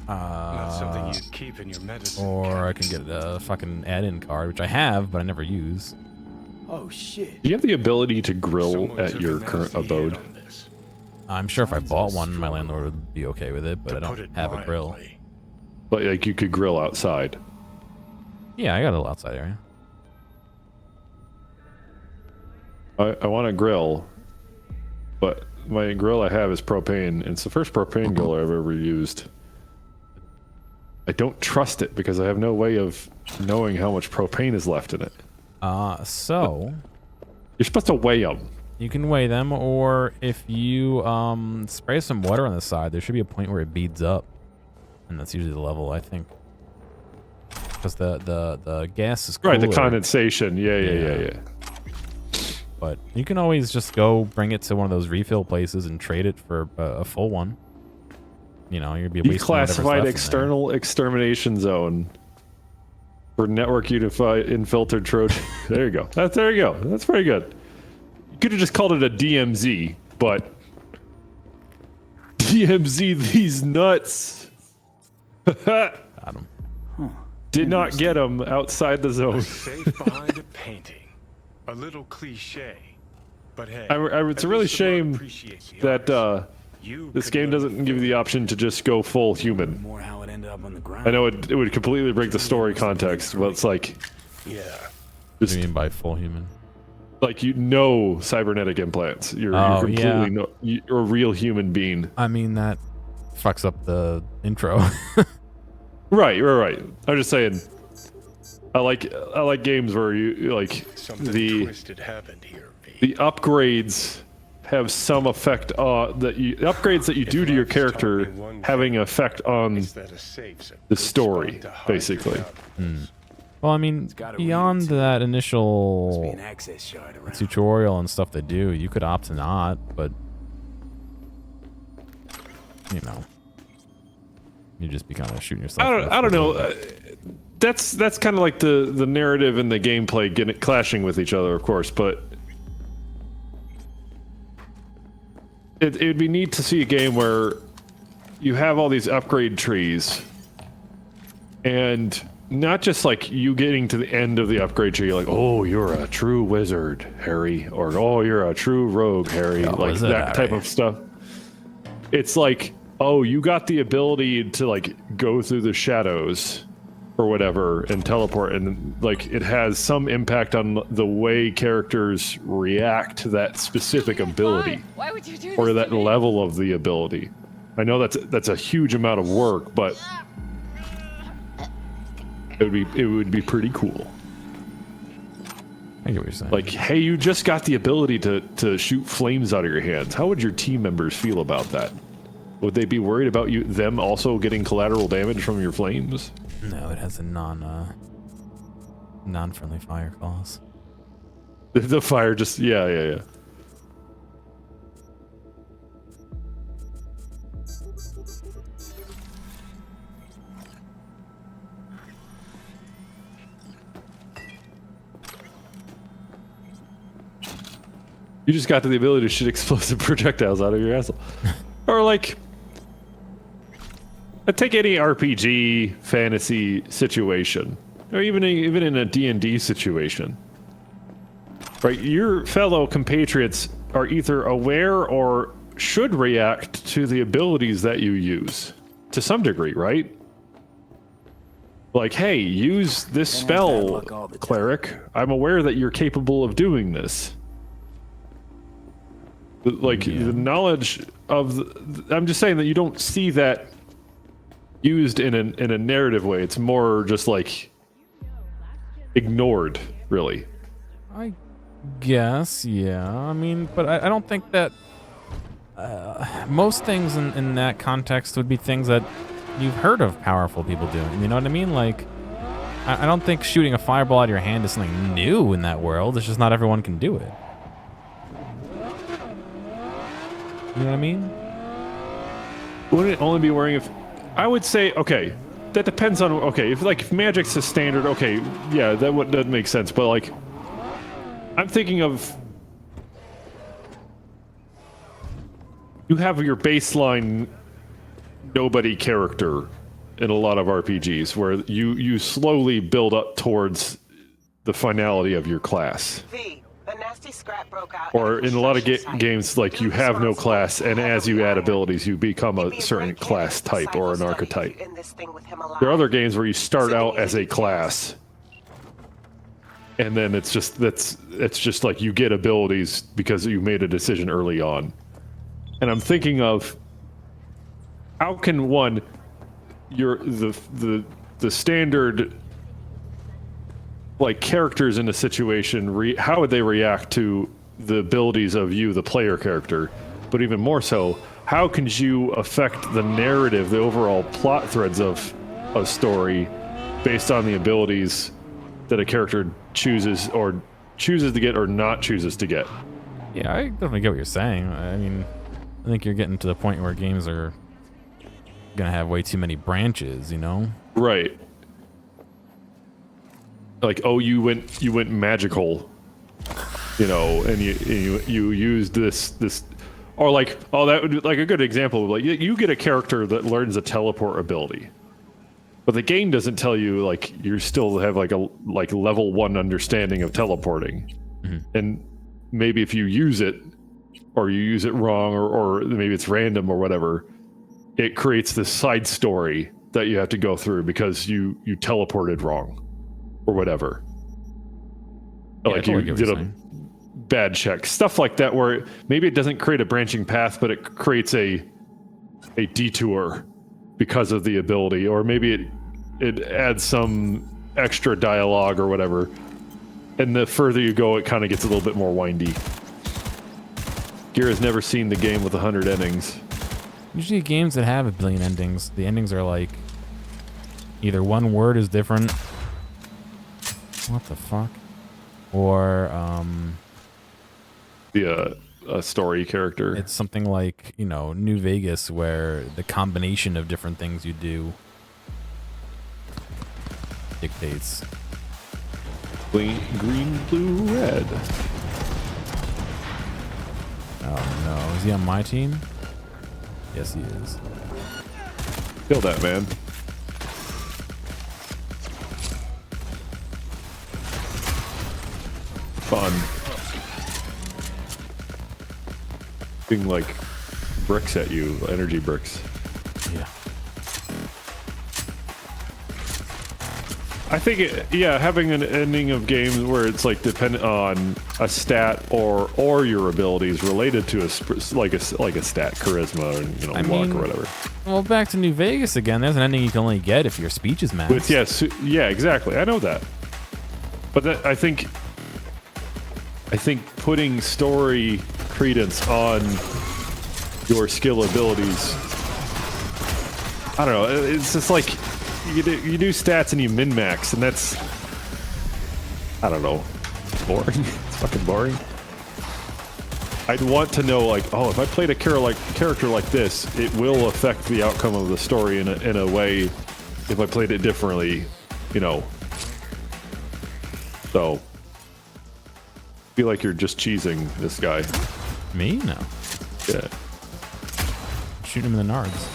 [SPEAKER 7] Not something you'd keep in your medicine.
[SPEAKER 1] Or I can get a fucking add-in card, which I have, but I never use.
[SPEAKER 3] Oh shit.
[SPEAKER 5] Do you have the ability to grill at your current abode?
[SPEAKER 1] I'm sure if I bought one, my landlord would be okay with it, but I don't have a grill.
[SPEAKER 5] But like you could grill outside.
[SPEAKER 1] Yeah, I got a little outside area.
[SPEAKER 5] I want a grill, but my grill I have is propane, and it's the first propane grill I've ever used. I don't trust it because I have no way of knowing how much propane is left in it.
[SPEAKER 1] So
[SPEAKER 5] you're supposed to weigh them.
[SPEAKER 1] You can weigh them, or if you spray some water on the side, there should be a point where it beads up, and that's usually the level, I think. Because the gas is cooler.
[SPEAKER 5] Right, the condensation. Yeah.
[SPEAKER 1] But you can always just go bring it to one of those refill places and trade it for a full one. You know, you'd be wasting whatever's left in
[SPEAKER 5] Declassified
[SPEAKER 1] there.
[SPEAKER 5] external extermination zone for network unified infiltered Trojan. There you go. There you go. That's very good. You could have just called it a DMZ, but DMZ these nuts.
[SPEAKER 1] Got him.
[SPEAKER 5] Did not get them outside the zone.
[SPEAKER 7] Safe behind a painting. A little cliche, but hey.
[SPEAKER 5] It's a really shame that this game doesn't give you the option to just go full human.
[SPEAKER 3] More how it ended up on the ground.
[SPEAKER 5] I know it would completely break the story context, but it's like,
[SPEAKER 7] yeah.
[SPEAKER 1] What do you mean by full human?
[SPEAKER 5] Like cybernetic implants. You're completely you're a real human being.
[SPEAKER 1] I mean that fucks up the intro.
[SPEAKER 5] Right. I'm just saying. I like games where you like
[SPEAKER 7] Something twisted happened here.
[SPEAKER 5] the upgrades have some effect upgrades that you do to your character having an effect on the story, basically.
[SPEAKER 1] Well, I mean, beyond that initial tutorial and stuff they do, you could opt to not, but you know, you just be kind of shooting yourself.
[SPEAKER 5] I don't know. That's kind of like the narrative and the gameplay clashing with each other, of course, but it would be neat to see a game where you have all these upgrade trees and not just like you getting to the end of the upgrade tree, like, oh, you're a true wizard, Harry, or oh, you're a true rogue, Harry, like that type of stuff. It's like, oh, you got the ability to like go through the shadows or whatever and teleport, and like it has some impact on the way characters react to that specific ability.
[SPEAKER 4] Why would you do
[SPEAKER 5] or
[SPEAKER 4] this
[SPEAKER 5] that
[SPEAKER 4] to me?
[SPEAKER 5] level of the ability. I know that's a huge amount of work, but it would be pretty cool.
[SPEAKER 1] I get what you're saying.
[SPEAKER 5] Like, hey, you just got the ability to shoot flames out of your hands. How would your team members feel about that? Would they be worried about them also getting collateral damage from your flames?
[SPEAKER 1] No, it has a non-friendly fire clause.
[SPEAKER 5] The fire just yeah. You just got to the ability to shoot explosive projectiles out of your asshole. Or like, take any RPG fantasy situation, or even in a D&D situation. Right, your fellow compatriots are either aware or should react to the abilities that you use, to some degree, right? Like, hey, use this spell, cleric. I'm aware that you're capable of doing this. Like, the knowledge of I'm just saying that you don't see that used in a narrative way. It's more just like ignored, really.
[SPEAKER 1] I guess, yeah. I mean, but I don't think that most things in that context would be things that you've heard of powerful people doing. You know what I mean? Like, I don't think shooting a fireball out of your hand is something new in that world. It's just not everyone can do it. You know what I mean?
[SPEAKER 5] Wouldn't it only be wearing if... I would say, okay, that depends on... Okay, if magic's a standard, okay, yeah, that make sense. But, like, I'm thinking of... You have your baseline nobody character in a lot of RPGs where you slowly build up towards the finality of your class. Or in a lot of games, like, you have no class, and as you add abilities, you become a certain class type or an archetype. There are other games where you start out as a class, and then it's just like you get abilities because you made a decision early on. And I'm thinking of how can the standard, like, characters in a situation, how would they react to the abilities of you, the player character? But even more so, how can you affect the narrative, the overall plot threads of a story based on the abilities that a character chooses to get or not chooses to get?
[SPEAKER 1] Yeah, I definitely get what you're saying. I mean, I think you're getting to the point where games are gonna have way too many branches, you know?
[SPEAKER 5] Right. Like, oh, you went magical, you know, and you used this, or like, oh, that would be like a good example. Like, you get a character that learns a teleport ability, but the game doesn't tell you, like, you still have like a level 1 understanding of teleporting, and maybe if you use it, or you use it wrong, or maybe it's random or whatever, it creates this side story that you have to go through because you teleported wrong. Or whatever.
[SPEAKER 1] Yeah,
[SPEAKER 5] like, you did a bad check. Stuff like that, where maybe it doesn't create a branching path, but it creates a detour because of the ability. Or maybe it adds some extra dialogue or whatever. And the further you go, it kind of gets a little bit more windy. Gear has never seen the game with 100 endings.
[SPEAKER 1] Usually games that have a billion endings, the endings are like either one word is different. What the fuck? Or
[SPEAKER 5] a story character.
[SPEAKER 1] It's something like, you know, New Vegas, where the combination of different things you do dictates.
[SPEAKER 5] Green, blue, red.
[SPEAKER 1] Oh no, is he on my team? Yes, he is.
[SPEAKER 5] Kill that man. Fun. Being like bricks at you, energy bricks.
[SPEAKER 1] Yeah.
[SPEAKER 5] I think, having an ending of games where it's like dependent on a stat or your abilities related to a stat, charisma, or luck or whatever.
[SPEAKER 1] Well, back to New Vegas again. There's an ending you can only get if your speech is maxed.
[SPEAKER 5] With, yeah, exactly. I know that, but I think putting story credence on your skill abilities, I don't know. It's just like. You do stats and you min-max, and that's, I don't know, boring. It's fucking boring. I'd want to know, like, oh, if I played a character like this, it will affect the outcome of the story in a way if I played it differently, you know. So, I feel like you're just cheesing this guy.
[SPEAKER 1] Me? No.
[SPEAKER 5] Yeah.
[SPEAKER 1] Shoot him in the nards.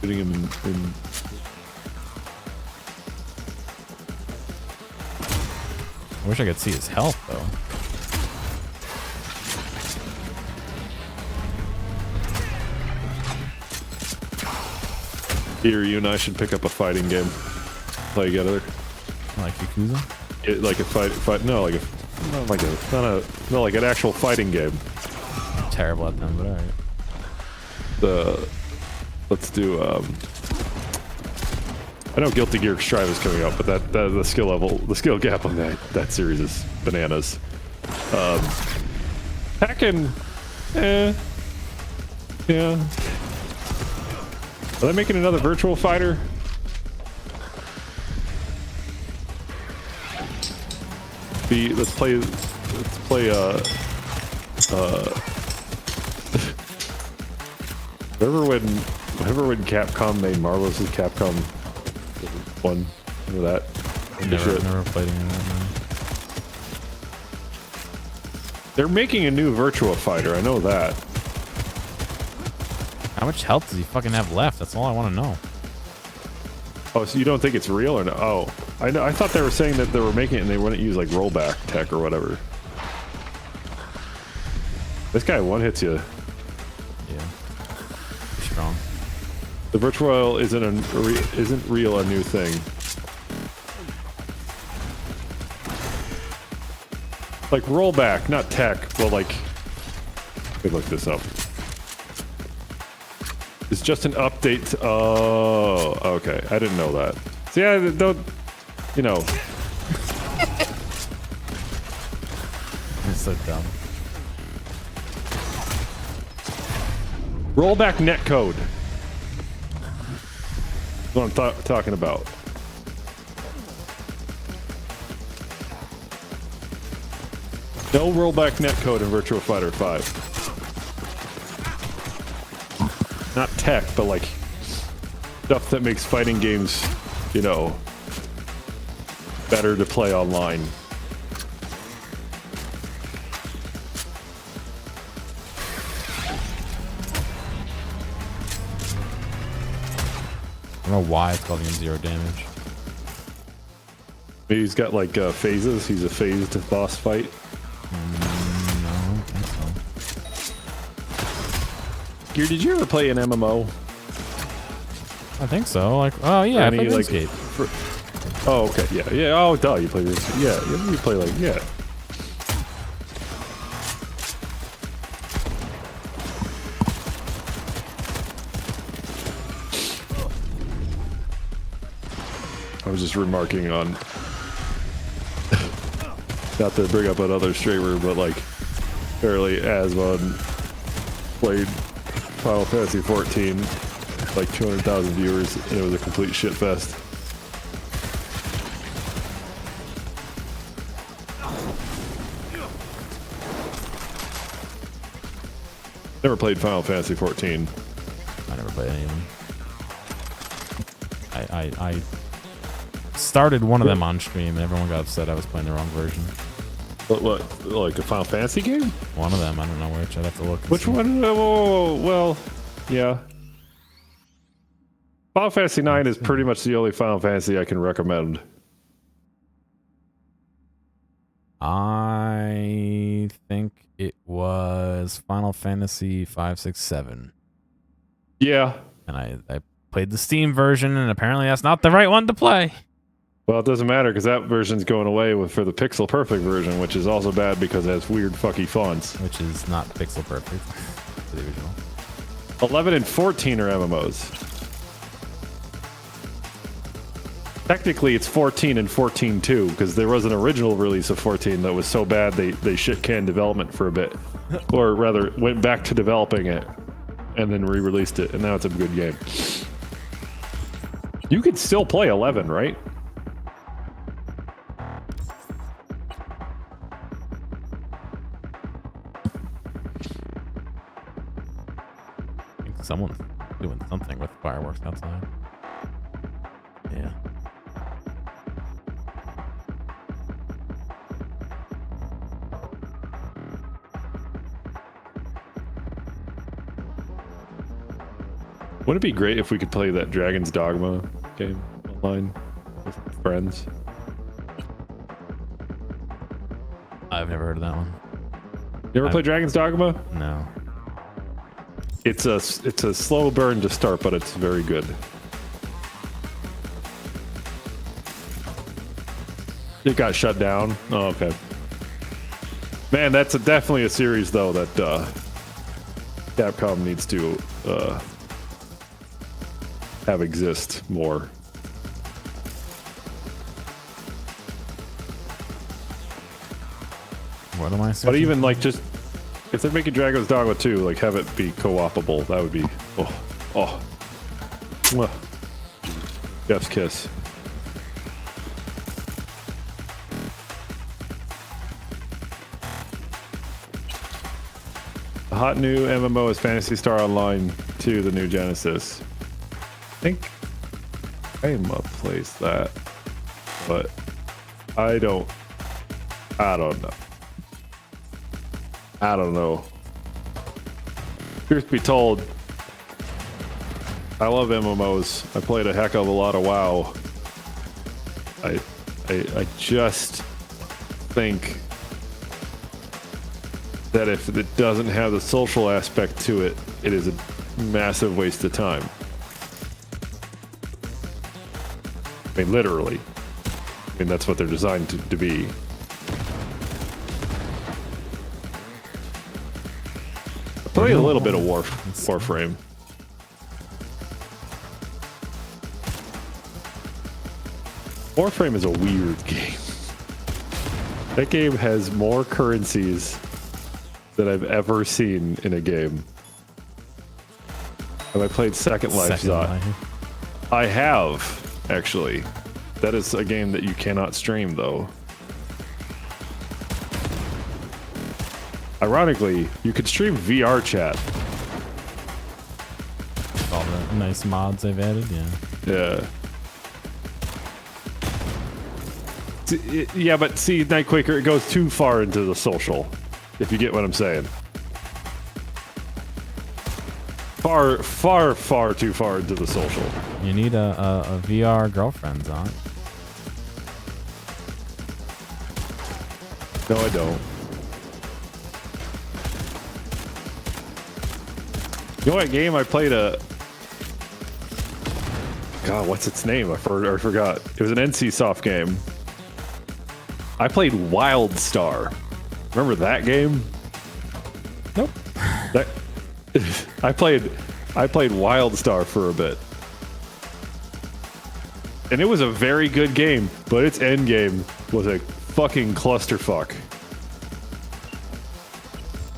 [SPEAKER 5] Putting him in.
[SPEAKER 1] I wish I could see his health, though.
[SPEAKER 5] Here, you and I should pick up a fighting game. Play together.
[SPEAKER 1] Like Yakuza?
[SPEAKER 5] Like a fight. No, like an actual fighting game.
[SPEAKER 1] I'm terrible at them, but alright.
[SPEAKER 5] Let's do. I know Guilty Gear Strive is coming up, but the skill gap on that series is bananas. Tekken, yeah. Are they making another Virtual Fighter? Let's play. Remember when Capcom made Marvel vs. Capcom 1? Remember that?
[SPEAKER 1] Never played any of that, man.
[SPEAKER 5] They're making a new Virtua Fighter, I know that.
[SPEAKER 1] How much health does he fucking have left? That's all I want to know.
[SPEAKER 5] Oh, so you don't think it's real or no? Oh, I know. I thought they were saying that they were making it and they wouldn't use like rollback tech or whatever. This guy one hits you.
[SPEAKER 1] Yeah. Strong.
[SPEAKER 5] The virtual isn't real a new thing. Like rollback, not tech, but like. Let me look this up. It's just an update. Oh, okay. I didn't know that. So yeah, don't. You know.
[SPEAKER 1] It's so dumb.
[SPEAKER 5] Rollback netcode. That's what I'm talking about. No rollback netcode in Virtua Fighter 5. Not tech, but like stuff that makes fighting games, you know, better to play online.
[SPEAKER 1] I don't know why it's calling him 0 damage.
[SPEAKER 5] Maybe he's got like phases. He's a phased boss fight.
[SPEAKER 1] No, I don't think so.
[SPEAKER 5] Gear, did you ever play an MMO?
[SPEAKER 1] I think so. Like, oh yeah, I played RuneScape.
[SPEAKER 5] Oh, okay, yeah. Oh, duh, you play RuneScape. Yeah, you play like, yeah. I was just remarking on, not to bring up another streamer, but like, apparently Asmon played Final Fantasy 14, like 200,000 viewers, and it was a complete shit fest. Never played Final Fantasy 14.
[SPEAKER 1] I never played any of them. I started one of them on stream and everyone got upset I was playing the wrong version.
[SPEAKER 5] What, like a Final Fantasy game?
[SPEAKER 1] One of them, I don't know which. I'd have to look.
[SPEAKER 5] Which one? Well, yeah. Final Fantasy 9 is pretty much the only Final Fantasy I can recommend.
[SPEAKER 1] I think it was Final Fantasy 5, 6, 7.
[SPEAKER 5] Yeah.
[SPEAKER 1] And I played the Steam version, and apparently that's not the right one to play.
[SPEAKER 5] Well, it doesn't matter because that version's going away for the Pixel Perfect version, which is also bad because it has weird fucky fonts.
[SPEAKER 1] Which is not Pixel Perfect, the original.
[SPEAKER 5] 11 and 14 are MMOs. Technically, it's 14 and 14 too, because there was an original release of 14 that was so bad they shit-canned development for a bit. Or rather, went back to developing it and then re-released it, and now it's a good game. You could still play 11, right?
[SPEAKER 1] I think someone's doing something with fireworks outside. Yeah.
[SPEAKER 5] Wouldn't it be great if we could play that Dragon's Dogma game online with friends?
[SPEAKER 1] I've never heard of that one.
[SPEAKER 5] You ever play Dragon's Dogma?
[SPEAKER 1] No.
[SPEAKER 5] It's a slow burn to start, but it's very good. It got shut down. Oh, okay. Man, that's definitely a series though that Capcom needs to have exist more.
[SPEAKER 1] What am I saying?
[SPEAKER 5] But even like just if they're making Dragon's Dogma 2, like have it be co-opable. That would be Mwah. Jeff's kiss. The hot new MMO is Phantasy Star Online 2, the new Genesis. I think Ymca plays that, but I don't know. I don't know. Truth be told, I love MMOs. I played a heck of a lot of WoW. I just think that if it doesn't have the social aspect to it, it is a massive waste of time. I mean, literally. I mean, that's what they're designed to be. I played a little bit of Warframe. Warframe is a weird game. That game has more currencies than I've ever seen in a game. Have I played Second Life, Zot? I have. Actually, that is a game that you cannot stream though. Ironically, you could stream VR chat.
[SPEAKER 1] All the nice mods they've added, yeah.
[SPEAKER 5] Yeah, but see, Nightquaker, it goes too far into the social, if you get what I'm saying. Far, far, far too far into the social.
[SPEAKER 1] You need a VR girlfriend, on.
[SPEAKER 5] No, I don't. You know what game I played God, what's its name? I forgot. It was an NCSoft game. I played WildStar. Remember that game?
[SPEAKER 1] Nope.
[SPEAKER 5] I played WildStar for a bit. And it was a very good game, but its end game was a fucking clusterfuck.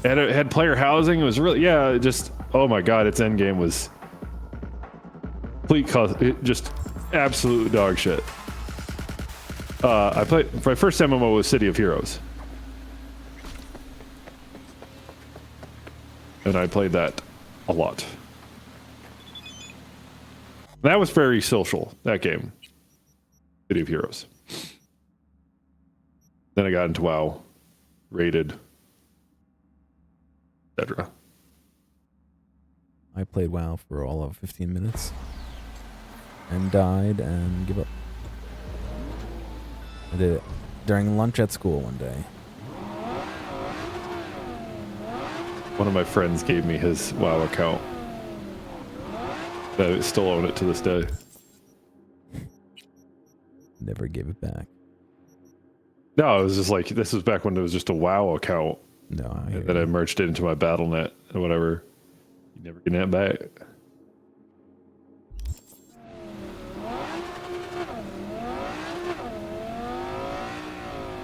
[SPEAKER 5] And it had player housing. It was really, yeah, just, oh my god, its end game was just absolute dog shit. I played, my first MMO was City of Heroes. And I played that a lot. That was very social, that game. City of Heroes. Then I got into WoW, raided, etc.
[SPEAKER 1] I played WoW for all of 15 minutes and died and give up. I did it during lunch at school one day.
[SPEAKER 5] One of my friends gave me his WoW account. I still own it to this day.
[SPEAKER 1] Never gave it back.
[SPEAKER 5] No, it was just like, this was back when it was just a WoW account.
[SPEAKER 1] No,
[SPEAKER 5] that I merged it into my BattleNet or whatever. You never get that back.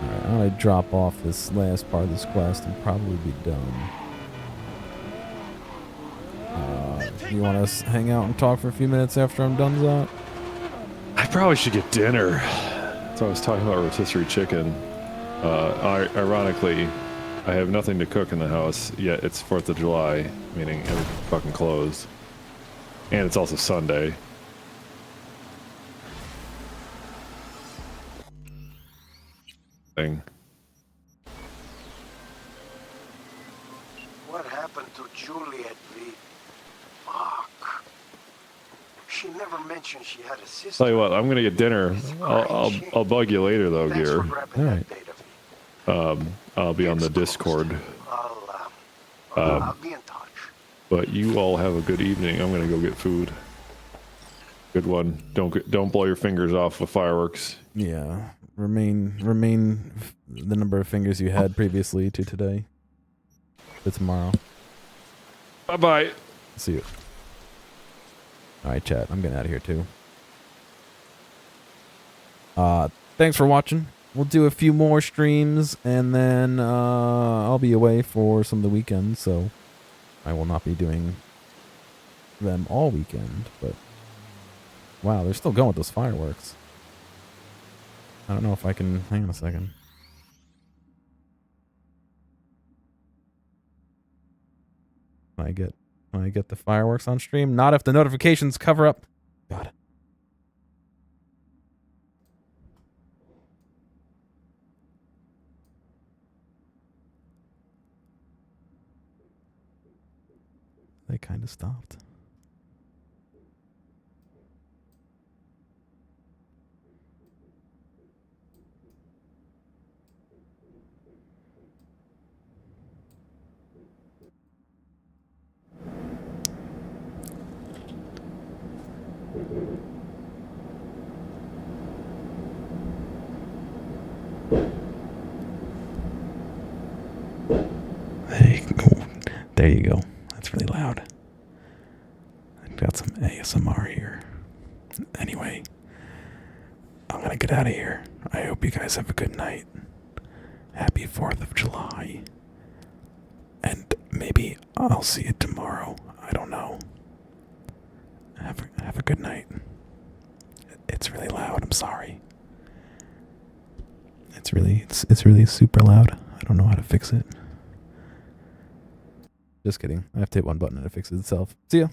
[SPEAKER 1] Alright, I'm gonna drop off this last part of this quest and probably be done. You want us to hang out and talk for a few minutes after I'm done, Zot?
[SPEAKER 5] I probably should get dinner. So I was talking about rotisserie chicken. Ironically, I have nothing to cook in the house, yet it's 4th of July, meaning everything's fucking closed. And it's also Sunday. Thing.
[SPEAKER 15] What happened to Juliet V? Fuck. She never mentioned she had a sister.
[SPEAKER 5] Tell you what, I'm gonna get dinner. I'll bug you later though, Gear.
[SPEAKER 1] Alright.
[SPEAKER 5] I'll be on the Discord.
[SPEAKER 15] I'll be in touch.
[SPEAKER 5] But you all have a good evening. I'm gonna go get food. Good one. Don't blow your fingers off with fireworks.
[SPEAKER 1] Yeah. Remain the number of fingers you had previously to today. To tomorrow.
[SPEAKER 5] Bye-bye.
[SPEAKER 1] See you. Alright, chat. I'm getting out of here too. Thanks for watching. We'll do a few more streams and then I'll be away for some of the weekends, so I will not be doing them all weekend, but wow, they're still going with those fireworks. I don't know if I can... Hang on a second. Can I get the fireworks on stream? Not if the notifications cover up. Got it. They kind of stopped. There you go. That's really loud. I've got some ASMR here. Anyway, I'm gonna get out of here. I hope you guys have a good night. Happy 4th of July. And maybe I'll see you tomorrow. I don't know. Have a good night. It's really loud. I'm sorry. It's really super loud. I don't know how to fix it. Just kidding. I have to hit one button and it fixes itself. See ya.